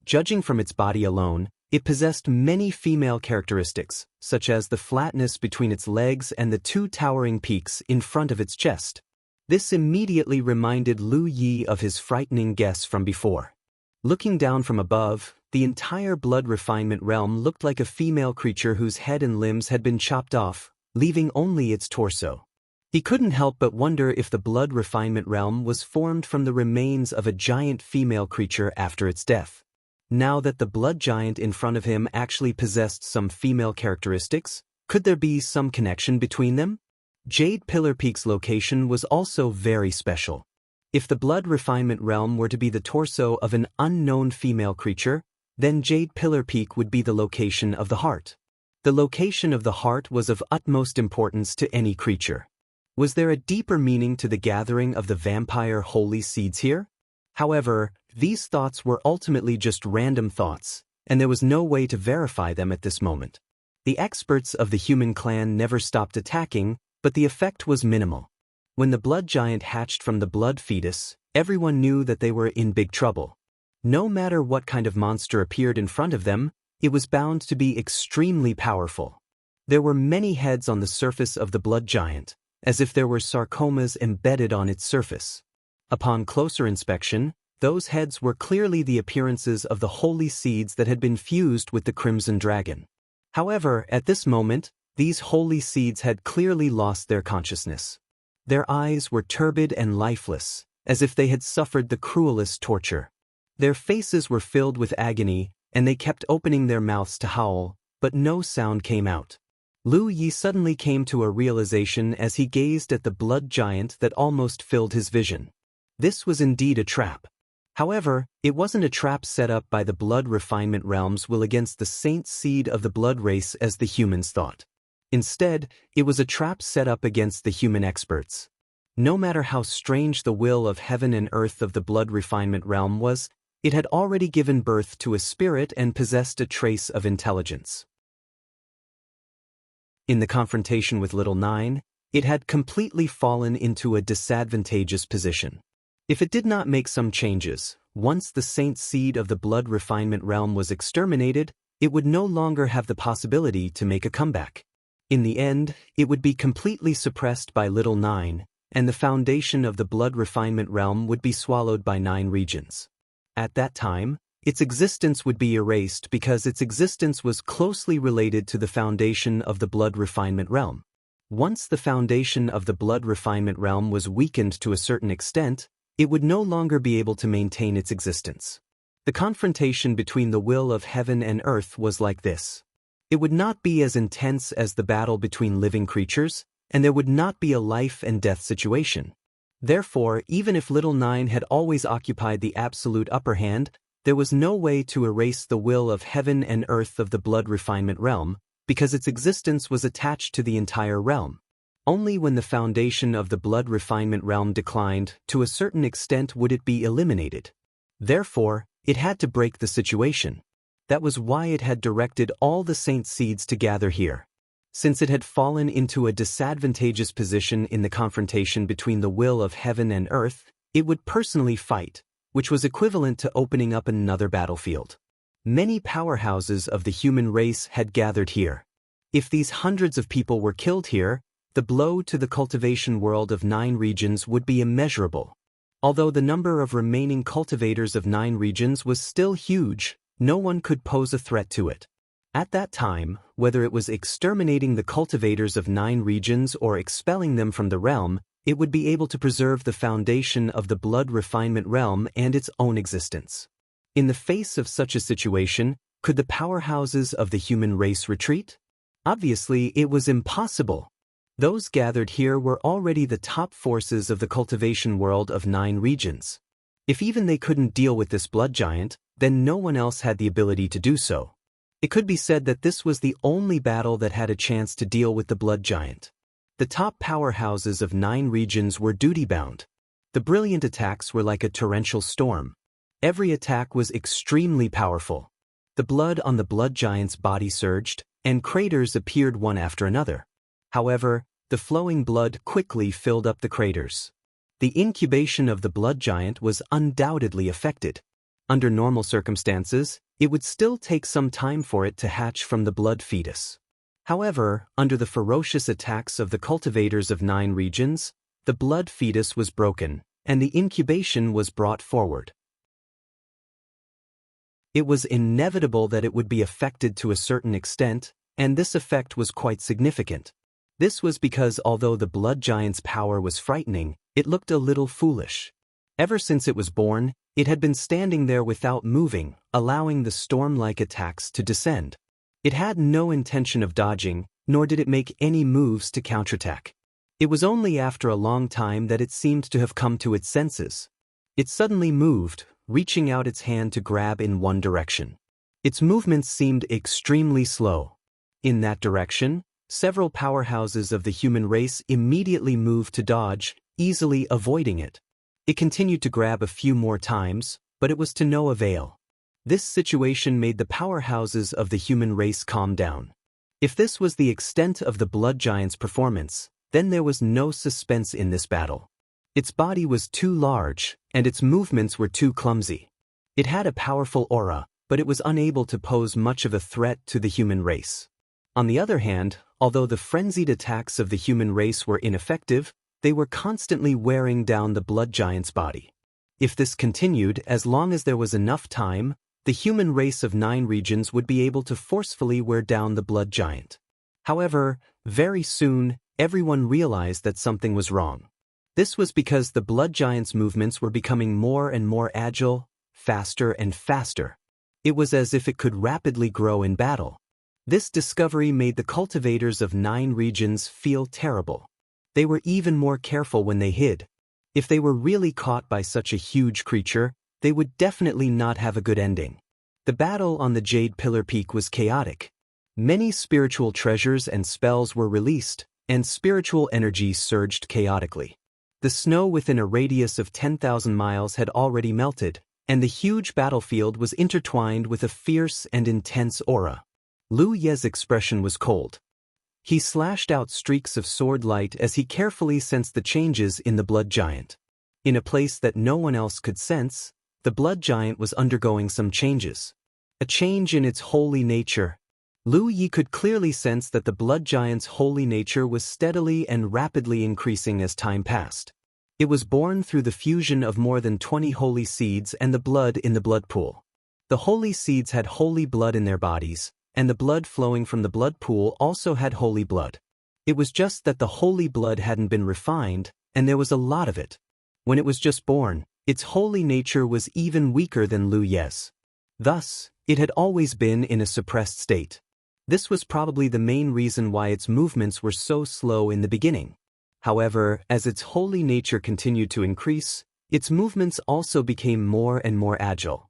Judging from its body alone, it possessed many female characteristics, such as the flatness between its legs and the two towering peaks in front of its chest. This immediately reminded Lu Yi of his frightening guess from before. Looking down from above, the entire blood refinement realm looked like a female creature whose head and limbs had been chopped off, leaving only its torso. He couldn't help but wonder if the blood refinement realm was formed from the remains of a giant female creature after its death. Now that the blood giant in front of him actually possessed some female characteristics, could there be some connection between them? Jade Pillar Peak's location was also very special. If the blood refinement realm were to be the torso of an unknown female creature, then Jade Pillar Peak would be the location of the heart. The location of the heart was of utmost importance to any creature. Was there a deeper meaning to the gathering of the vampire holy seeds here? However, these thoughts were ultimately just random thoughts, and there was no way to verify them at this moment. The experts of the human clan never stopped attacking, but the effect was minimal. When the blood giant hatched from the blood fetus, everyone knew that they were in big trouble. No matter what kind of monster appeared in front of them, it was bound to be extremely powerful. There were many heads on the surface of the blood giant, as if there were sarcomas embedded on its surface. Upon closer inspection, those heads were clearly the appearances of the holy seeds that had been fused with the crimson dragon. However, at this moment, these holy seeds had clearly lost their consciousness. Their eyes were turbid and lifeless, as if they had suffered the cruelest torture. Their faces were filled with agony, and they kept opening their mouths to howl, but no sound came out. Lu Yi suddenly came to a realization as he gazed at the blood giant that almost filled his vision. This was indeed a trap. However, it wasn't a trap set up by the blood refinement realms will against the saint seed of the blood race as the humans thought. Instead, it was a trap set up against the human experts. No matter how strange the will of heaven and earth of the blood refinement realm was, it had already given birth to a spirit and possessed a trace of intelligence. In the confrontation with Little Nine, it had completely fallen into a disadvantageous position. If it did not make some changes, once the saint seed of the blood refinement realm was exterminated, it would no longer have the possibility to make a comeback. In the end, it would be completely suppressed by Little Nine, and the foundation of the blood refinement realm would be swallowed by 9 regions. At that time, its existence would be erased because its existence was closely related to the foundation of the blood refinement realm. Once the foundation of the blood refinement realm was weakened to a certain extent, it would no longer be able to maintain its existence. The confrontation between the will of heaven and earth was like this. It would not be as intense as the battle between living creatures, and there would not be a life and death situation. Therefore, even if Little Nine had always occupied the absolute upper hand, there was no way to erase the will of heaven and earth of the blood refinement realm, because its existence was attached to the entire realm. Only when the foundation of the blood refinement realm declined, to a certain extent would it be eliminated. Therefore, it had to break the situation. That was why it had directed all the saint seeds to gather here. Since it had fallen into a disadvantageous position in the confrontation between the will of heaven and earth, it would personally fight, which was equivalent to opening up another battlefield. Many powerhouses of the human race had gathered here. If these hundreds of people were killed here, the blow to the cultivation world of 9 regions would be immeasurable. Although the number of remaining cultivators of 9 regions was still huge, no one could pose a threat to it. At that time, whether it was exterminating the cultivators of 9 regions or expelling them from the realm, it would be able to preserve the foundation of the blood refinement realm and its own existence. In the face of such a situation, could the powerhouses of the human race retreat? Obviously, it was impossible. Those gathered here were already the top forces of the cultivation world of 9 regions. If even they couldn't deal with this blood giant, then no one else had the ability to do so. It could be said that this was the only battle that had a chance to deal with the blood giant. The top powerhouses of 9 regions were duty-bound. The brilliant attacks were like a torrential storm. Every attack was extremely powerful. The blood on the blood giant's body surged, and craters appeared one after another. However, the flowing blood quickly filled up the craters. The incubation of the blood giant was undoubtedly affected. Under normal circumstances, it would still take some time for it to hatch from the blood fetus. However, under the ferocious attacks of the cultivators of 9 regions, the blood fetus was broken, and the incubation was brought forward. It was inevitable that it would be affected to a certain extent, and this effect was quite significant. This was because although the blood giant's power was frightening, it looked a little foolish. Ever since it was born, it had been standing there without moving, allowing the storm-like attacks to descend. It had no intention of dodging, nor did it make any moves to counterattack. It was only after a long time that it seemed to have come to its senses. It suddenly moved, reaching out its hand to grab in one direction. Its movements seemed extremely slow. In that direction, several powerhouses of the human race immediately moved to dodge, easily avoiding it. It continued to grab a few more times, but it was to no avail. This situation made the powerhouses of the human race calm down. If this was the extent of the blood giant's performance, then there was no suspense in this battle. Its body was too large, and its movements were too clumsy. It had a powerful aura, but it was unable to pose much of a threat to the human race. On the other hand, although the frenzied attacks of the human race were ineffective, they were constantly wearing down the blood giant's body. If this continued, as long as there was enough time, the human race of 9 regions would be able to forcefully wear down the blood giant. However, very soon, everyone realized that something was wrong. This was because the blood giant's movements were becoming more and more agile, faster and faster. It was as if it could rapidly grow in battle. This discovery made the cultivators of 9 regions feel terrible. They were even more careful when they hid. If they were really caught by such a huge creature, they would definitely not have a good ending. The battle on the Jade Pillar Peak was chaotic. Many spiritual treasures and spells were released, and spiritual energy surged chaotically. The snow within a radius of 10,000 miles had already melted, and the huge battlefield was intertwined with a fierce and intense aura. Lu Ye's expression was cold. He slashed out streaks of sword light as he carefully sensed the changes in the blood giant. In a place that no one else could sense, the blood giant was undergoing some changes. A change in its holy nature. Lu Yi could clearly sense that the blood giant's holy nature was steadily and rapidly increasing as time passed. It was born through the fusion of more than 20 holy seeds and the blood in the blood pool. The holy seeds had holy blood in their bodies, and the blood flowing from the blood pool also had holy blood. It was just that the holy blood hadn't been refined, and there was a lot of it. When it was just born, its holy nature was even weaker than Lu Ye's. Thus, it had always been in a suppressed state. This was probably the main reason why its movements were so slow in the beginning. However, as its holy nature continued to increase, its movements also became more and more agile.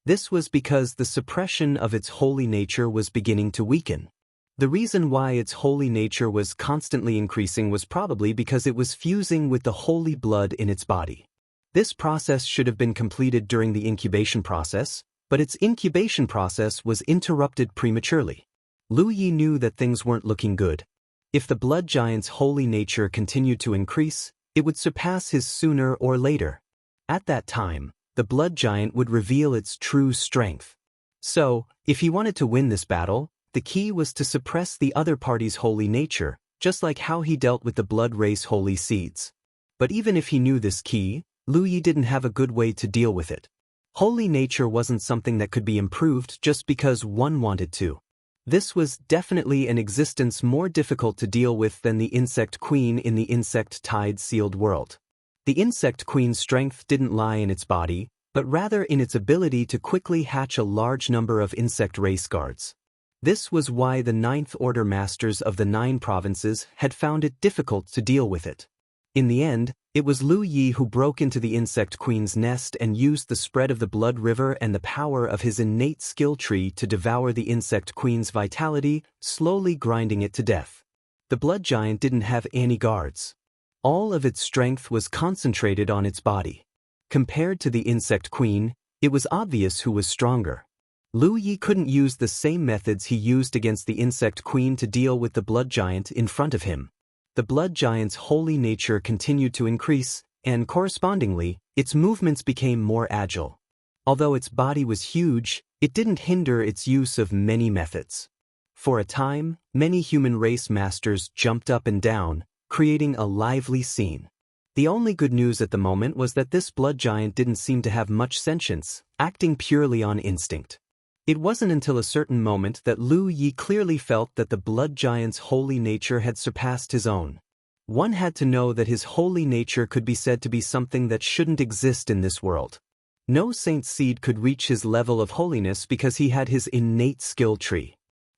This was because the suppression of its holy nature was beginning to weaken. The reason why its holy nature was constantly increasing was probably because it was fusing with the holy blood in its body. This process should have been completed during the incubation process, but its incubation process was interrupted prematurely. Lu Yi knew that things weren't looking good. If the blood giant's holy nature continued to increase, it would surpass his sooner or later. At that time, the blood giant would reveal its true strength. So, if he wanted to win this battle, the key was to suppress the other party's holy nature, just like how he dealt with the blood race holy seeds. But even if he knew this key, Lu Yi didn't have a good way to deal with it. Holy nature wasn't something that could be improved just because one wanted to. This was definitely an existence more difficult to deal with than the insect queen in the insect tide-sealed world. The insect queen's strength didn't lie in its body, but rather in its ability to quickly hatch a large number of insect race guards. This was why the Ninth Order Masters of the 9 provinces had found it difficult to deal with it. In the end, it was Lu Yi who broke into the insect queen's nest and used the spread of the blood river and the power of his innate skill tree to devour the insect queen's vitality, slowly grinding it to death. The blood giant didn't have any guards. All of its strength was concentrated on its body. Compared to the insect queen, it was obvious who was stronger. Lu Yi couldn't use the same methods he used against the insect queen to deal with the blood giant in front of him. The blood giant's holy nature continued to increase, and correspondingly, its movements became more agile. Although its body was huge, it didn't hinder its use of many methods. For a time, many human race masters jumped up and down, creating a lively scene. The only good news at the moment was that this blood giant didn't seem to have much sentience, acting purely on instinct. It wasn't until a certain moment that Lu Yi clearly felt that the blood giant's holy nature had surpassed his own. One had to know that his holy nature could be said to be something that shouldn't exist in this world. No saint seed could reach his level of holiness because he had his innate skill tree.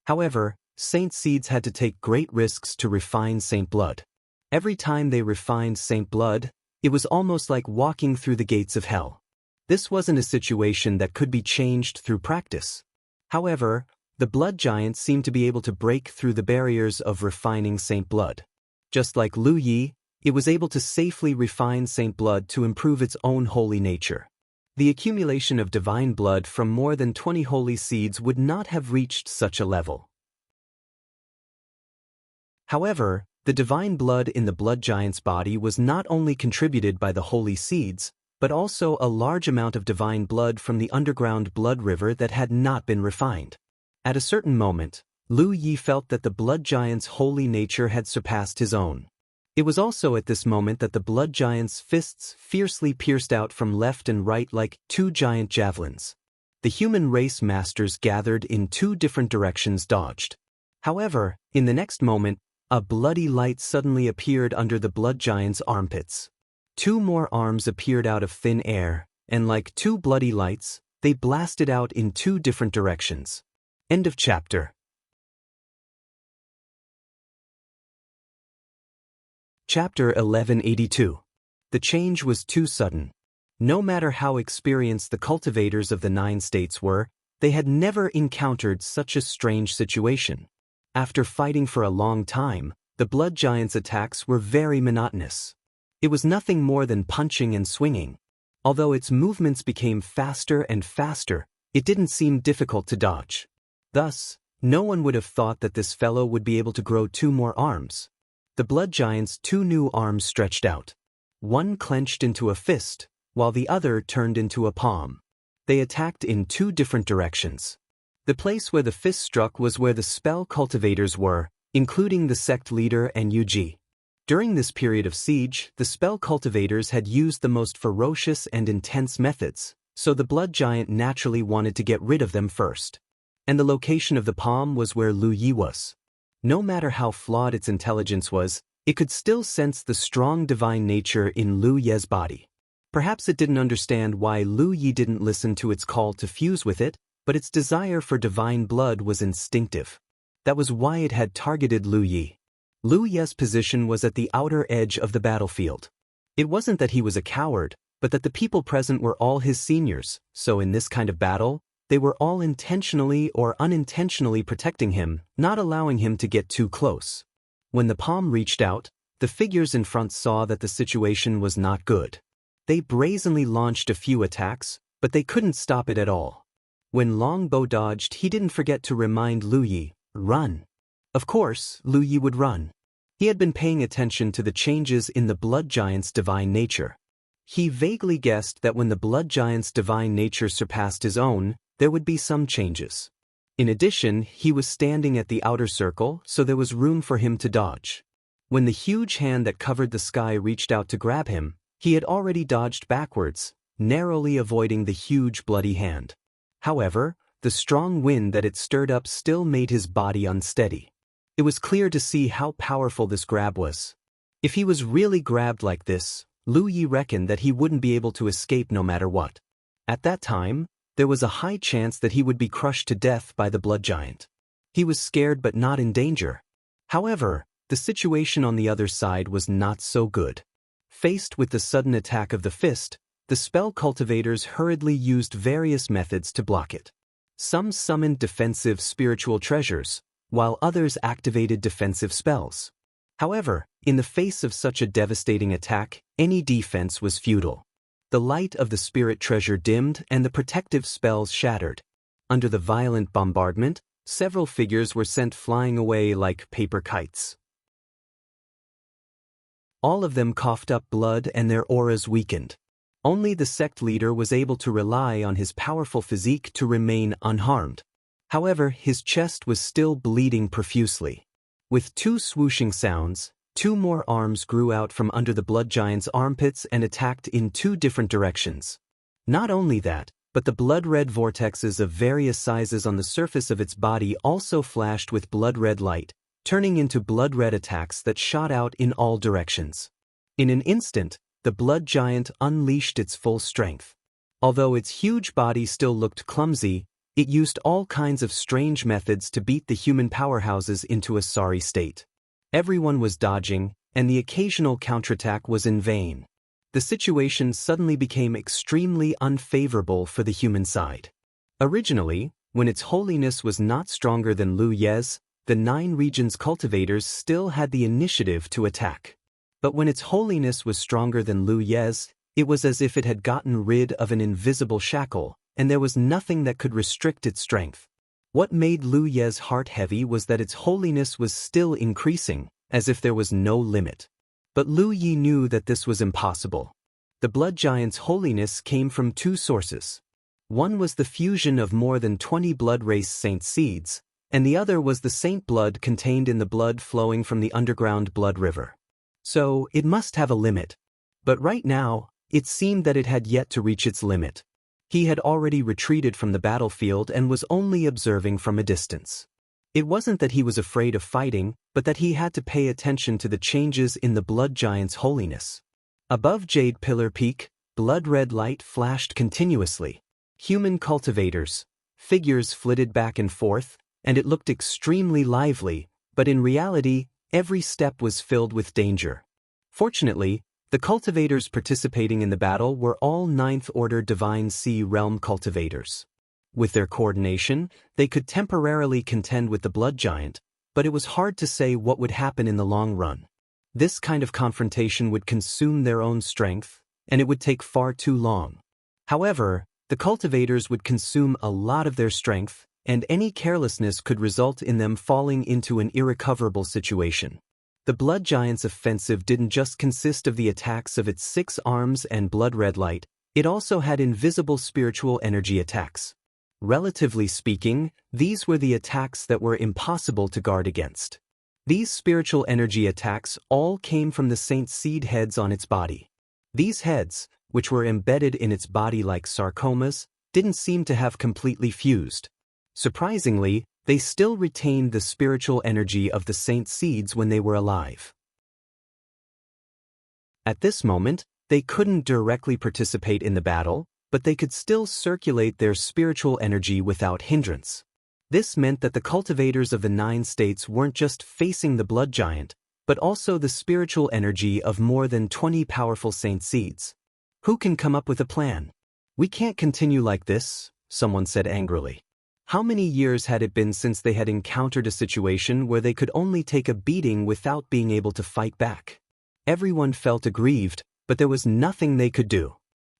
However, saint seeds had to take great risks to refine saint blood. Every time they refined saint blood, it was almost like walking through the gates of hell. This wasn't a situation that could be changed through practice. However, the blood giant seemed to be able to break through the barriers of refining saint blood. Just like Lu Yi, it was able to safely refine saint blood to improve its own holy nature. The accumulation of divine blood from more than 20 holy seeds would not have reached such a level. However, the divine blood in the blood giant's body was not only contributed by the holy seeds, but also a large amount of divine blood from the underground blood river that had not been refined. At a certain moment, Lu Yi felt that the blood giant's holy nature had surpassed his own. It was also at this moment that the blood giant's fists fiercely pierced out from left and right like 2 giant javelins. The human race masters gathered in 2 different directions dodged. However, in the next moment, A bloody light suddenly appeared under the blood giant's armpits. 2 more arms appeared out of thin air, and like 2 bloody lights, they blasted out in 2 different directions. End of chapter. Chapter 1182. The change was too sudden. No matter how experienced the cultivators of the 9 states were, they had never encountered such a strange situation. After fighting for a long time, the blood giant's attacks were very monotonous. It was nothing more than punching and swinging. Although its movements became faster and faster, it didn't seem difficult to dodge. Thus, no one would have thought that this fellow would be able to grow 2 more arms. The blood giant's 2 new arms stretched out. One clenched into a fist, while the other turned into a palm. They attacked in 2 different directions. The place where the fist struck was where the spell cultivators were, including the sect leader and Yuji. During this period of siege, the spell cultivators had used the most ferocious and intense methods, so the blood giant naturally wanted to get rid of them first. And the location of the palm was where Lu Yi was. No matter how flawed its intelligence was, it could still sense the strong divine nature in Lu Ye's body. Perhaps it didn't understand why Lu Yi didn't listen to its call to fuse with it, but its desire for divine blood was instinctive. That was why it had targeted Lu Yi. Lu Ye's position was at the outer edge of the battlefield. It wasn't that he was a coward, but that the people present were all his seniors, so in this kind of battle, they were all intentionally or unintentionally protecting him, not allowing him to get too close. When the palm reached out, the figures in front saw that the situation was not good. They brazenly launched a few attacks, but they couldn't stop it at all. When Longbow dodged, he didn't forget to remind Lu Yi, "Run." Of course, Lu Yi would run. He had been paying attention to the changes in the blood giant's divine nature. He vaguely guessed that when the blood giant's divine nature surpassed his own, there would be some changes. In addition, he was standing at the outer circle, so there was room for him to dodge. When the huge hand that covered the sky reached out to grab him, he had already dodged backwards, narrowly avoiding the huge bloody hand. However, the strong wind that it stirred up still made his body unsteady. It was clear to see how powerful this grab was. If he was really grabbed like this, Lu Yi reckoned that he wouldn't be able to escape no matter what. At that time, there was a high chance that he would be crushed to death by the blood giant. He was scared but not in danger. However, the situation on the other side was not so good. Faced with the sudden attack of the fist, the spell cultivators hurriedly used various methods to block it. Some summoned defensive spiritual treasures, while others activated defensive spells. However, in the face of such a devastating attack, any defense was futile. The light of the spirit treasure dimmed and the protective spells shattered. Under the violent bombardment, several figures were sent flying away like paper kites. All of them coughed up blood and their auras weakened. Only the sect leader was able to rely on his powerful physique to remain unharmed. However, his chest was still bleeding profusely. With 2 swooshing sounds, 2 more arms grew out from under the blood giant's armpits and attacked in 2 different directions. Not only that, but the blood-red vortexes of various sizes on the surface of its body also flashed with blood-red light, turning into blood-red attacks that shot out in all directions. In an instant, the blood giant unleashed its full strength. Although its huge body still looked clumsy, it used all kinds of strange methods to beat the human powerhouses into a sorry state. Everyone was dodging, and the occasional counterattack was in vain. The situation suddenly became extremely unfavorable for the human side. Originally, when its holiness was not stronger than Lu Ye's, the 9 regions cultivators still had the initiative to attack. But when its holiness was stronger than Lu Ye's, it was as if it had gotten rid of an invisible shackle, and there was nothing that could restrict its strength. What made Lu Ye's heart heavy was that its holiness was still increasing, as if there was no limit. But Lu Yi knew that this was impossible. The blood giant's holiness came from 2 sources. One was the fusion of more than 20 blood race saint seeds, and the other was the saint blood contained in the blood flowing from the underground blood river. So, it must have a limit. But right now, it seemed that it had yet to reach its limit. He had already retreated from the battlefield and was only observing from a distance. It wasn't that he was afraid of fighting, but that he had to pay attention to the changes in the blood giant's holiness. Above Jade Pillar Peak, blood-red light flashed continuously. Human cultivators, figures flitted back and forth, and it looked extremely lively, but in reality, every step was filled with danger. Fortunately, the cultivators participating in the battle were all Ninth Order Divine Sea Realm cultivators. With their coordination, they could temporarily contend with the blood giant, but it was hard to say what would happen in the long run. This kind of confrontation would consume their own strength, and it would take far too long. However, the cultivators would consume a lot of their strength, and any carelessness could result in them falling into an irrecoverable situation. The blood giant's offensive didn't just consist of the attacks of its 6 arms and blood-red light, it also had invisible spiritual energy attacks. Relatively speaking, these were the attacks that were impossible to guard against. These spiritual energy attacks all came from the Saint Seed heads on its body. These heads, which were embedded in its body like sarcomas, didn't seem to have completely fused. Surprisingly, they still retained the spiritual energy of the Saint Seeds when they were alive. At this moment, they couldn't directly participate in the battle, but they could still circulate their spiritual energy without hindrance. This meant that the cultivators of the 9 states weren't just facing the blood giant, but also the spiritual energy of more than 20 powerful Saint Seeds. Who can come up with a plan? We can't continue like this, someone said angrily. How many years had it been since they had encountered a situation where they could only take a beating without being able to fight back? Everyone felt aggrieved, but there was nothing they could do.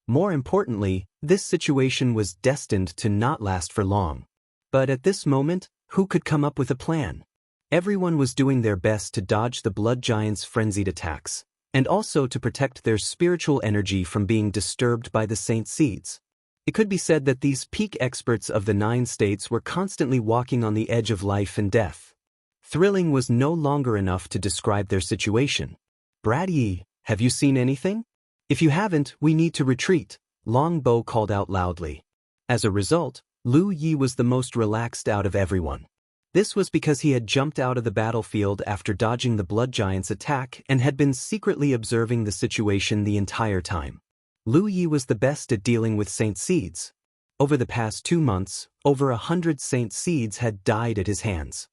More importantly, this situation was destined to not last for long. But at this moment, who could come up with a plan? Everyone was doing their best to dodge the blood giant's frenzied attacks, and also to protect their spiritual energy from being disturbed by the Saint Seeds. It could be said that these peak experts of the 9 states were constantly walking on the edge of life and death. Thrilling was no longer enough to describe their situation. "Bradley, have you seen anything? If you haven't, we need to retreat," Longbow called out loudly. As a result, Lu Yi was the most relaxed out of everyone. This was because he had jumped out of the battlefield after dodging the blood giant's attack and had been secretly observing the situation the entire time. Lu Yi was the best at dealing with Saint Seeds. Over the past 2 months, over 100 Saint Seeds had died at his hands.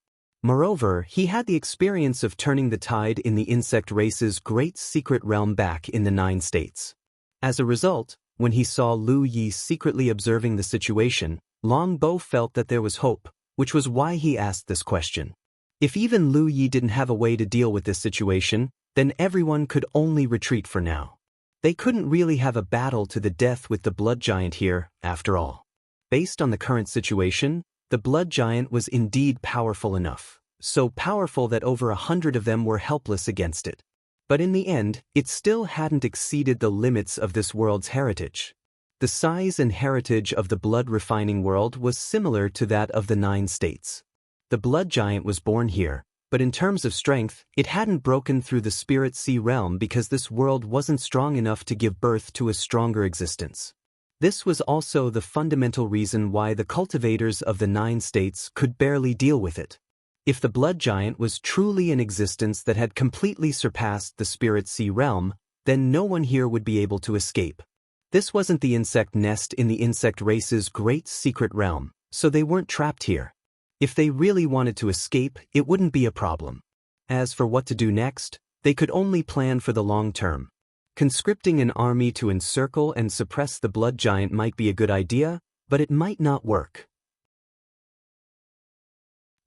Moreover, he had the experience of turning the tide in the insect race's great secret realm back in the 9 states. As a result, when he saw Lu Yi secretly observing the situation, Longbow felt that there was hope, which was why he asked this question. If even Lu Yi didn't have a way to deal with this situation, then everyone could only retreat for now. They couldn't really have a battle to the death with the blood giant here, after all. Based on the current situation, the blood giant was indeed powerful enough, so powerful that over 100 of them were helpless against it. But in the end, it still hadn't exceeded the limits of this world's heritage. The size and heritage of the blood-refining world was similar to that of the 9 states. The blood giant was born here, but in terms of strength, it hadn't broken through the spirit sea realm because this world wasn't strong enough to give birth to a stronger existence. This was also the fundamental reason why the cultivators of the 9 states could barely deal with it. If the blood giant was truly an existence that had completely surpassed the spirit sea realm, then no one here would be able to escape. This wasn't the insect nest in the insect race's great secret realm, so they weren't trapped here. If they really wanted to escape, it wouldn't be a problem. As for what to do next, they could only plan for the long term. Conscripting an army to encircle and suppress the blood giant might be a good idea, but it might not work.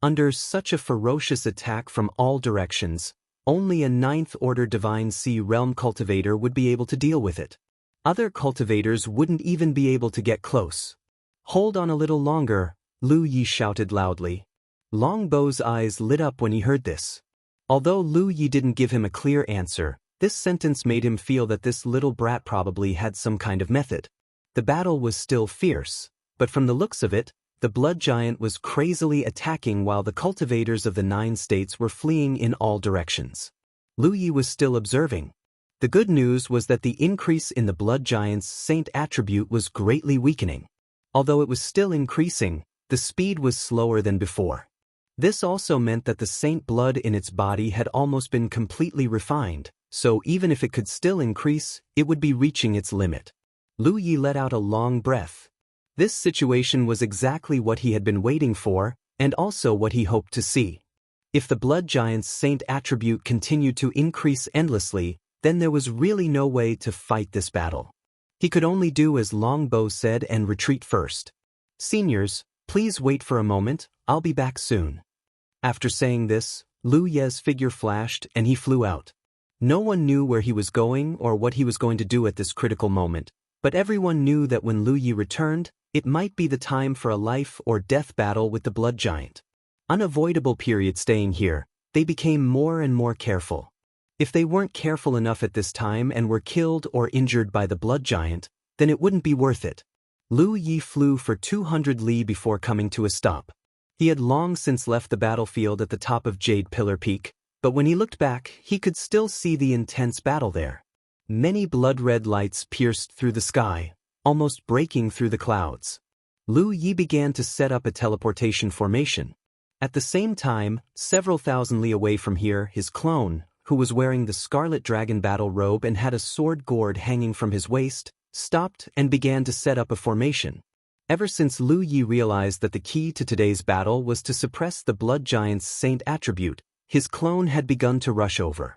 Under such a ferocious attack from all directions, only a 9th Order Divine Sea Realm cultivator would be able to deal with it. Other cultivators wouldn't even be able to get close. "Hold on a little longer," Lu Yi shouted loudly. Longbow's eyes lit up when he heard this. Although Lu Yi didn't give him a clear answer, this sentence made him feel that this little brat probably had some kind of method. The battle was still fierce, but from the looks of it, the blood giant was crazily attacking while the cultivators of the 9 states were fleeing in all directions. Lu Yi was still observing. The good news was that the increase in the blood giant's saint attribute was greatly weakening. Although it was still increasing, the speed was slower than before. This also meant that the saint blood in its body had almost been completely refined, so even if it could still increase, it would be reaching its limit. Lu Yi let out a long breath. This situation was exactly what he had been waiting for, and also what he hoped to see. If the blood giant's saint attribute continued to increase endlessly, then there was really no way to fight this battle. He could only do as Longbow said and retreat first. "Seniors, please wait for a moment, I'll be back soon." After saying this, Lu Ye's figure flashed and he flew out. No one knew where he was going or what he was going to do at this critical moment, but everyone knew that when Lu Yi returned, it might be the time for a life or death battle with the blood giant. Unavoidable period staying here, they became more and more careful. If they weren't careful enough at this time and were killed or injured by the blood giant, then it wouldn't be worth it. Lu Yi flew for 200 li before coming to a stop. He had long since left the battlefield at the top of Jade Pillar Peak, but when he looked back, he could still see the intense battle there. Many blood-red lights pierced through the sky, almost breaking through the clouds. Lu Yi began to set up a teleportation formation. At the same time, several thousand li away from here, his clone, who was wearing the Scarlet Dragon battle robe and had a sword gourd hanging from his waist, stopped and began to set up a formation. Ever since Lu Yi realized that the key to today's battle was to suppress the blood giant's saint attribute, his clone had begun to rush over.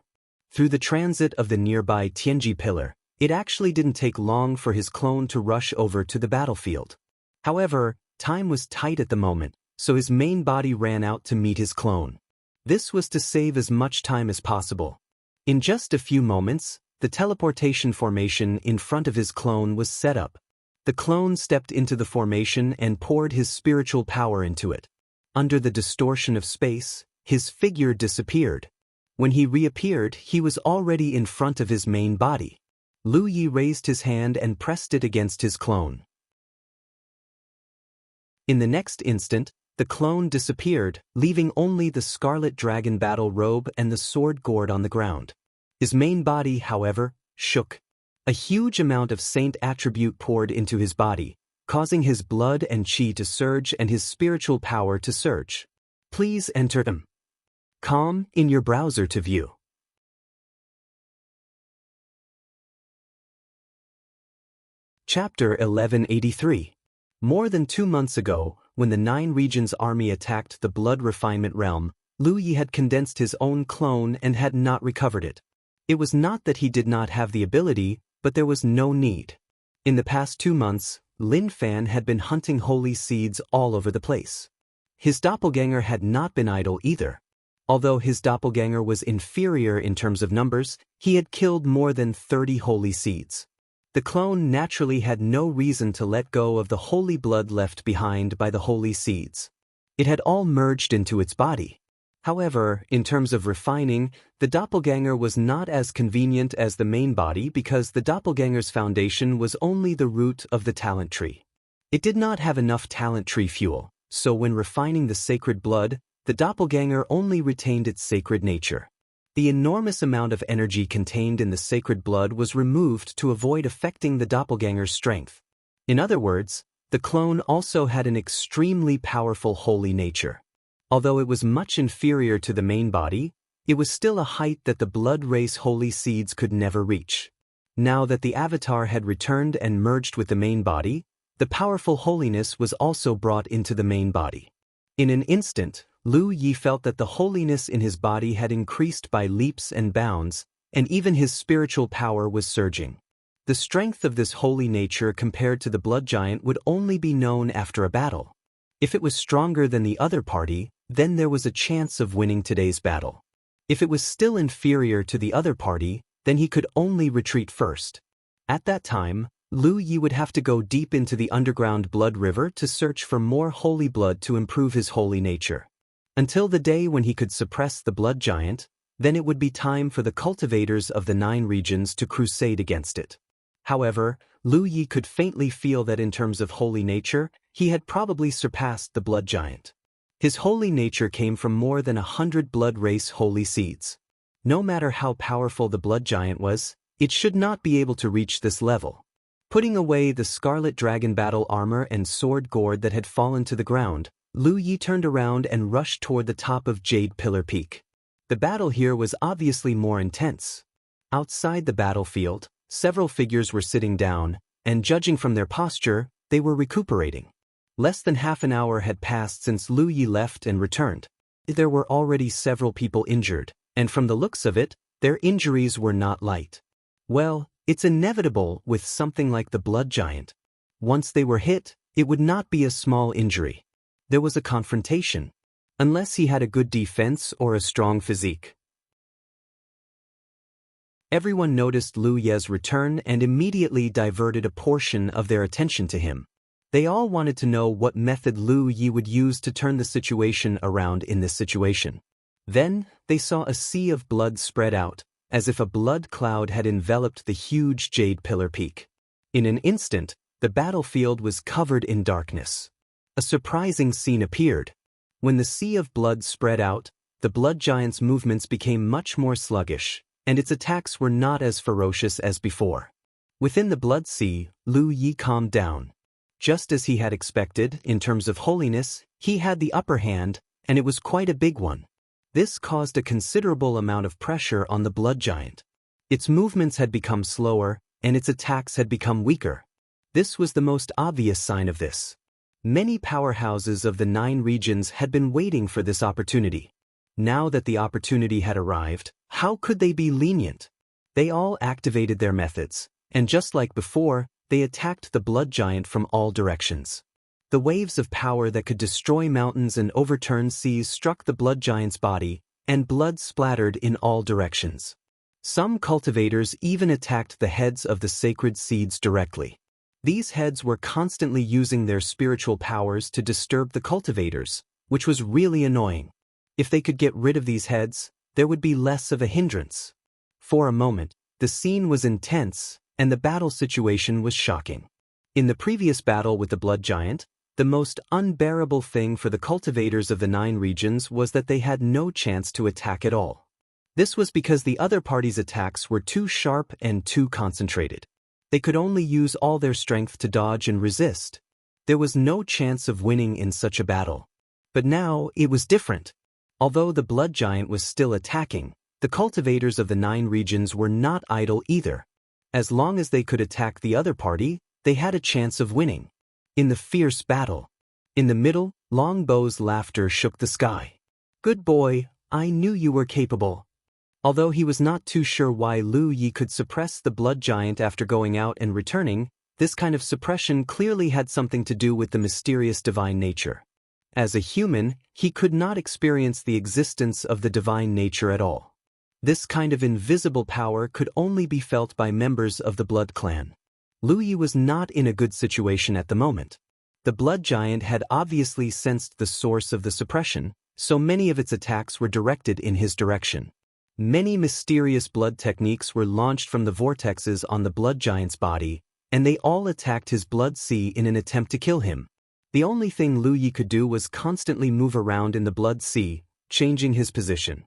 Through the transit of the nearby Tianji pillar, it actually didn't take long for his clone to rush over to the battlefield. However, time was tight at the moment, so his main body ran out to meet his clone. This was to save as much time as possible. In just a few moments, the teleportation formation in front of his clone was set up. The clone stepped into the formation and poured his spiritual power into it. Under the distortion of space, his figure disappeared. When he reappeared, he was already in front of his main body. Lu Yi raised his hand and pressed it against his clone. In the next instant, the clone disappeared, leaving only the Scarlet Dragon battle robe and the sword gourd on the ground. His main body, however, shook. A huge amount of saint attribute poured into his body, causing his blood and chi to surge and his spiritual power to surge. Please enter .com in your browser to view. Chapter 1183. More than 2 months ago, when the 9 Regions army attacked the Blood Refinement Realm, Lu Yi had condensed his own clone and had not recovered it. It was not that he did not have the ability, but there was no need. In the past 2 months, Lin Fan had been hunting holy seeds all over the place. His doppelganger had not been idle either. Although his doppelganger was inferior in terms of numbers, he had killed more than 30 holy seeds. The clone naturally had no reason to let go of the holy blood left behind by the holy seeds. It had all merged into its body. However, in terms of refining, the doppelganger was not as convenient as the main body because the doppelganger's foundation was only the root of the talent tree. It did not have enough talent tree fuel, so when refining the sacred blood, the doppelganger only retained its sacred nature. The enormous amount of energy contained in the sacred blood was removed to avoid affecting the doppelganger's strength. In other words, the clone also had an extremely powerful holy nature. Although it was much inferior to the main body, it was still a height that the blood race holy seeds could never reach. Now that the avatar had returned and merged with the main body, the powerful holiness was also brought into the main body. In an instant, Lu Yi felt that the holiness in his body had increased by leaps and bounds, and even his spiritual power was surging. The strength of this holy nature compared to the blood giant would only be known after a battle. If it was stronger than the other party, then there was a chance of winning today's battle. If it was still inferior to the other party, then he could only retreat first. At that time, Lu Yi would have to go deep into the underground blood river to search for more holy blood to improve his holy nature. Until the day when he could suppress the blood giant, then it would be time for the cultivators of the 9 regions to crusade against it. However, Lu Yi could faintly feel that in terms of holy nature, he had probably surpassed the blood giant. His holy nature came from more than 100 blood race holy seeds. No matter how powerful the blood giant was, it should not be able to reach this level. Putting away the Scarlet Dragon battle armor and sword gourd that had fallen to the ground, Lu Yi turned around and rushed toward the top of Jade Pillar Peak. The battle here was obviously more intense. Outside the battlefield, several figures were sitting down, and judging from their posture, they were recuperating. Less than half an hour had passed since Lu Yi left and returned. There were already several people injured, and from the looks of it, their injuries were not light. Well, it's inevitable with something like the Blood Giant. Once they were hit, it would not be a small injury. There was a confrontation, unless he had a good defense or a strong physique. Everyone noticed Lu Ye's return and immediately diverted a portion of their attention to him. They all wanted to know what method Lu Yi would use to turn the situation around in this situation. Then, they saw a sea of blood spread out, as if a blood cloud had enveloped the huge Jade Pillar Peak. In an instant, the battlefield was covered in darkness. A surprising scene appeared. When the sea of blood spread out, the Blood Giant's movements became much more sluggish, and its attacks were not as ferocious as before. Within the Blood Sea, Lu Yi calmed down. Just as he had expected, in terms of holiness, he had the upper hand, and it was quite a big one. This caused a considerable amount of pressure on the Blood Giant. Its movements had become slower, and its attacks had become weaker. This was the most obvious sign of this. Many powerhouses of the 9 regions had been waiting for this opportunity. Now that the opportunity had arrived, how could they be lenient? They all activated their methods, and just like before, they attacked the Blood Giant from all directions. The waves of power that could destroy mountains and overturn seas struck the Blood Giant's body, and blood splattered in all directions. Some cultivators even attacked the heads of the sacred seeds directly. These heads were constantly using their spiritual powers to disturb the cultivators, which was really annoying. If they could get rid of these heads, there would be less of a hindrance. For a moment, the scene was intense, and the battle situation was shocking. In the previous battle with the Blood Giant, the most unbearable thing for the cultivators of the 9 regions was that they had no chance to attack at all. This was because the other party's attacks were too sharp and too concentrated. They could only use all their strength to dodge and resist. There was no chance of winning in such a battle. But now, it was different. Although the Blood Giant was still attacking, the cultivators of the 9 regions were not idle either. As long as they could attack the other party, they had a chance of winning. In the fierce battle. In the middle, Longbow's laughter shook the sky. "Good boy, I knew you were capable." Although he was not too sure why Lu Yi could suppress the Blood Giant after going out and returning, this kind of suppression clearly had something to do with the mysterious divine nature. As a human, he could not experience the existence of the divine nature at all. This kind of invisible power could only be felt by members of the Blood Clan. Lu Yi was not in a good situation at the moment. The Blood Giant had obviously sensed the source of the suppression, so many of its attacks were directed in his direction. Many mysterious blood techniques were launched from the vortexes on the Blood Giant's body, and they all attacked his blood sea in an attempt to kill him. The only thing Lu Yi could do was constantly move around in the blood sea, changing his position.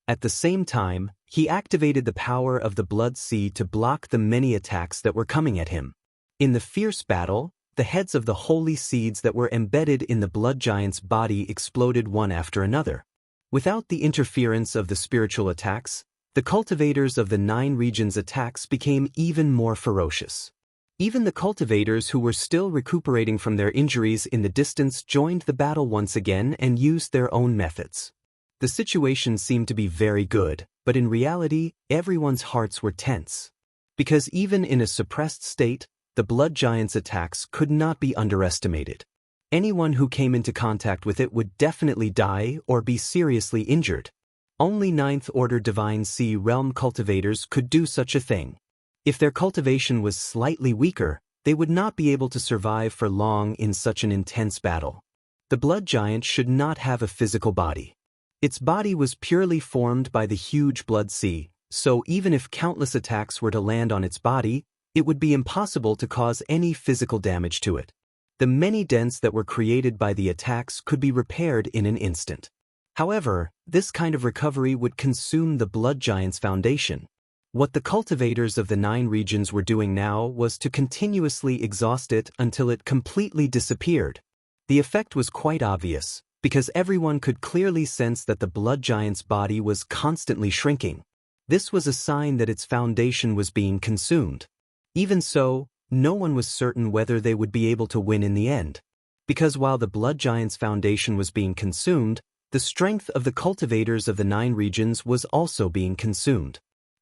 At the same time, he activated the power of the blood sea to block the many attacks that were coming at him. In the fierce battle, the heads of the holy seeds that were embedded in the Blood Giant's body exploded one after another. Without the interference of the spiritual attacks, the cultivators of the 9 regions' attacks became even more ferocious. Even the cultivators who were still recuperating from their injuries in the distance joined the battle once again and used their own methods. The situation seemed to be very good, but in reality, everyone's hearts were tense. Because even in a suppressed state, the Blood Giant's attacks could not be underestimated. Anyone who came into contact with it would definitely die or be seriously injured. Only 9th Order Divine Sea Realm cultivators could do such a thing. If their cultivation was slightly weaker, they would not be able to survive for long in such an intense battle. The Blood Giant should not have a physical body. Its body was purely formed by the huge blood sea, so even if countless attacks were to land on its body, it would be impossible to cause any physical damage to it. The many dents that were created by the attacks could be repaired in an instant. However, this kind of recovery would consume the Blood Giant's foundation. What the cultivators of the 9 regions were doing now was to continuously exhaust it until it completely disappeared. The effect was quite obvious, because everyone could clearly sense that the blood giant's body was constantly shrinking. This was a sign that its foundation was being consumed. Even so, no one was certain whether they would be able to win in the end. Because while the blood giant's foundation was being consumed, the strength of the cultivators of the 9 regions was also being consumed.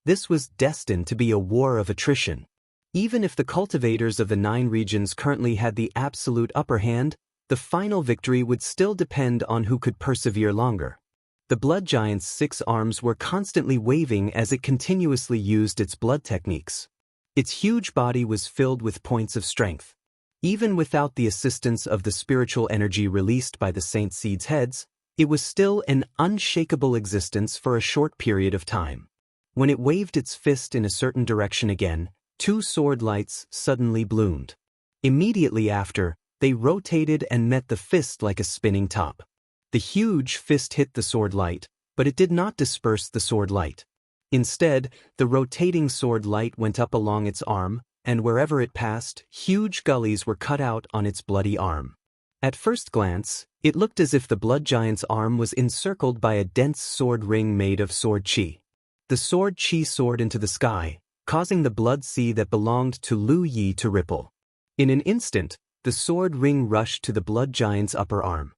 This was destined to be a war of attrition. Even if the cultivators of the 9 regions currently had the absolute upper hand, the final victory would still depend on who could persevere longer. The blood giant's 6 arms were constantly waving as it continuously used its blood techniques. Its huge body was filled with points of strength. Even without the assistance of the spiritual energy released by the saint seeds' heads, it was still an unshakable existence for a short period of time. When it waved its fist in a certain direction again, 2 sword lights suddenly bloomed. Immediately after, they rotated and met the fist like a spinning top. The huge fist hit the sword light, but it did not disperse the sword light. Instead, the rotating sword light went up along its arm, and wherever it passed, huge gullies were cut out on its bloody arm. At first glance, it looked as if the blood giant's arm was encircled by a dense sword ring made of sword chi. The sword chi soared into the sky, causing the blood sea that belonged to Lu Yi to ripple. In an instant, the sword ring rushed to the blood giant's upper arm.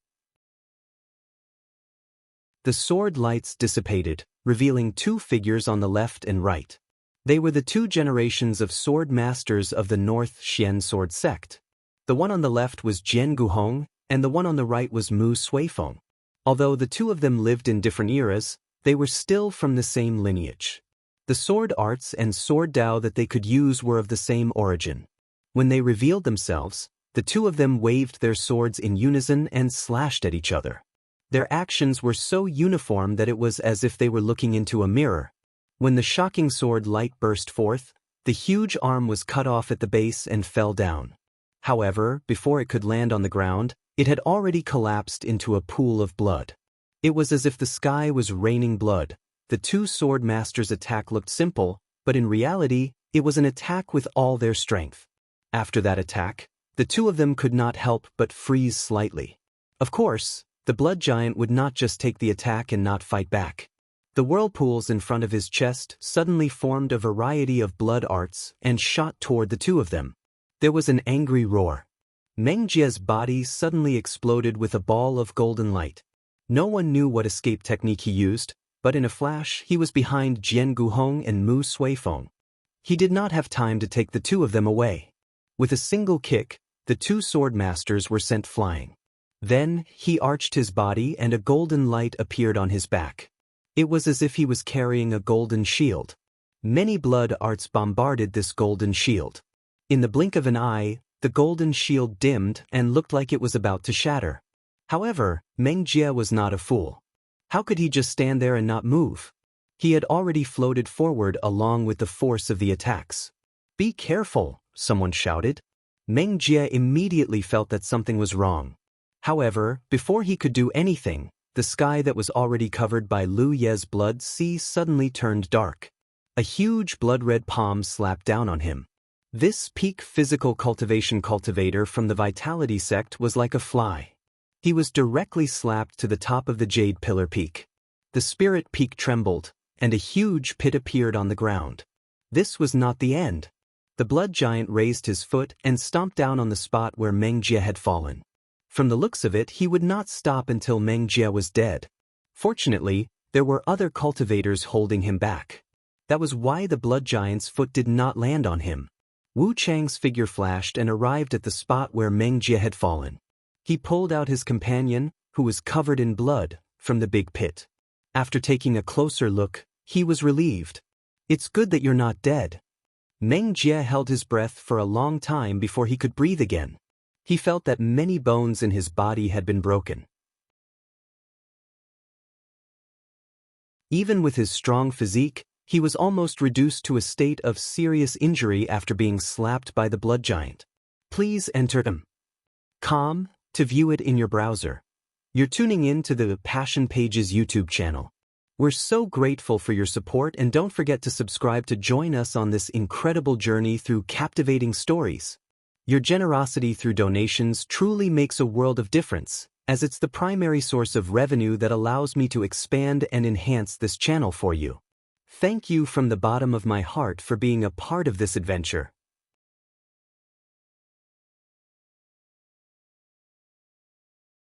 The sword lights dissipated, revealing 2 figures on the left and right. They were the 2 generations of sword masters of the North Xian sword sect. The one on the left was Jian Guhong, and the one on the right was Mu Suifeng. Although the 2 of them lived in different eras, they were still from the same lineage. The sword arts and sword Dao that they could use were of the same origin. When they revealed themselves, the 2 of them waved their swords in unison and slashed at each other. Their actions were so uniform that it was as if they were looking into a mirror. When the shocking sword light burst forth, the huge arm was cut off at the base and fell down. However, before it could land on the ground, it had already collapsed into a pool of blood. It was as if the sky was raining blood. The 2 sword masters' attack looked simple, but in reality, it was an attack with all their strength. After that attack, the 2 of them could not help but freeze slightly. Of course, the blood giant would not just take the attack and not fight back. The whirlpools in front of his chest suddenly formed a variety of blood arts and shot toward the 2 of them. There was an angry roar. Meng Jie's body suddenly exploded with a ball of golden light. No one knew what escape technique he used, but in a flash he was behind Jian Guhong and Mu Suifeng. He did not have time to take the 2 of them away. With a single kick, the 2 sword masters were sent flying. Then, he arched his body and a golden light appeared on his back. It was as if he was carrying a golden shield. Many blood arts bombarded this golden shield. In the blink of an eye, the golden shield dimmed and looked like it was about to shatter. However, Meng Jie was not a fool. How could he just stand there and not move? He had already floated forward along with the force of the attacks. "Be careful," someone shouted. Meng Jie immediately felt that something was wrong. However, before he could do anything, the sky that was already covered by Lu Ye's blood sea suddenly turned dark. A huge blood-red palm slapped down on him. This peak physical cultivation cultivator from the Vitality sect was like a fly. He was directly slapped to the top of the Jade Pillar Peak. The Spirit Peak trembled, and a huge pit appeared on the ground. This was not the end. The blood giant raised his foot and stomped down on the spot where Meng Jie had fallen. From the looks of it, he would not stop until Meng Jie was dead. Fortunately, there were other cultivators holding him back. That was why the blood giant's foot did not land on him. Wu Chang's figure flashed and arrived at the spot where Meng Jie had fallen. He pulled out his companion, who was covered in blood, from the big pit. After taking a closer look, he was relieved. "It's good that you're not dead." Meng Jie held his breath for a long time before he could breathe again. He felt that many bones in his body had been broken. Even with his strong physique, he was almost reduced to a state of serious injury after being slapped by the blood giant. Please enter .com to view it in your browser. You're tuning in to the Passion Pages YouTube channel. We're so grateful for your support, and don't forget to subscribe to join us on this incredible journey through captivating stories. Your generosity through donations truly makes a world of difference, as it's the primary source of revenue that allows me to expand and enhance this channel for you. Thank you from the bottom of my heart for being a part of this adventure.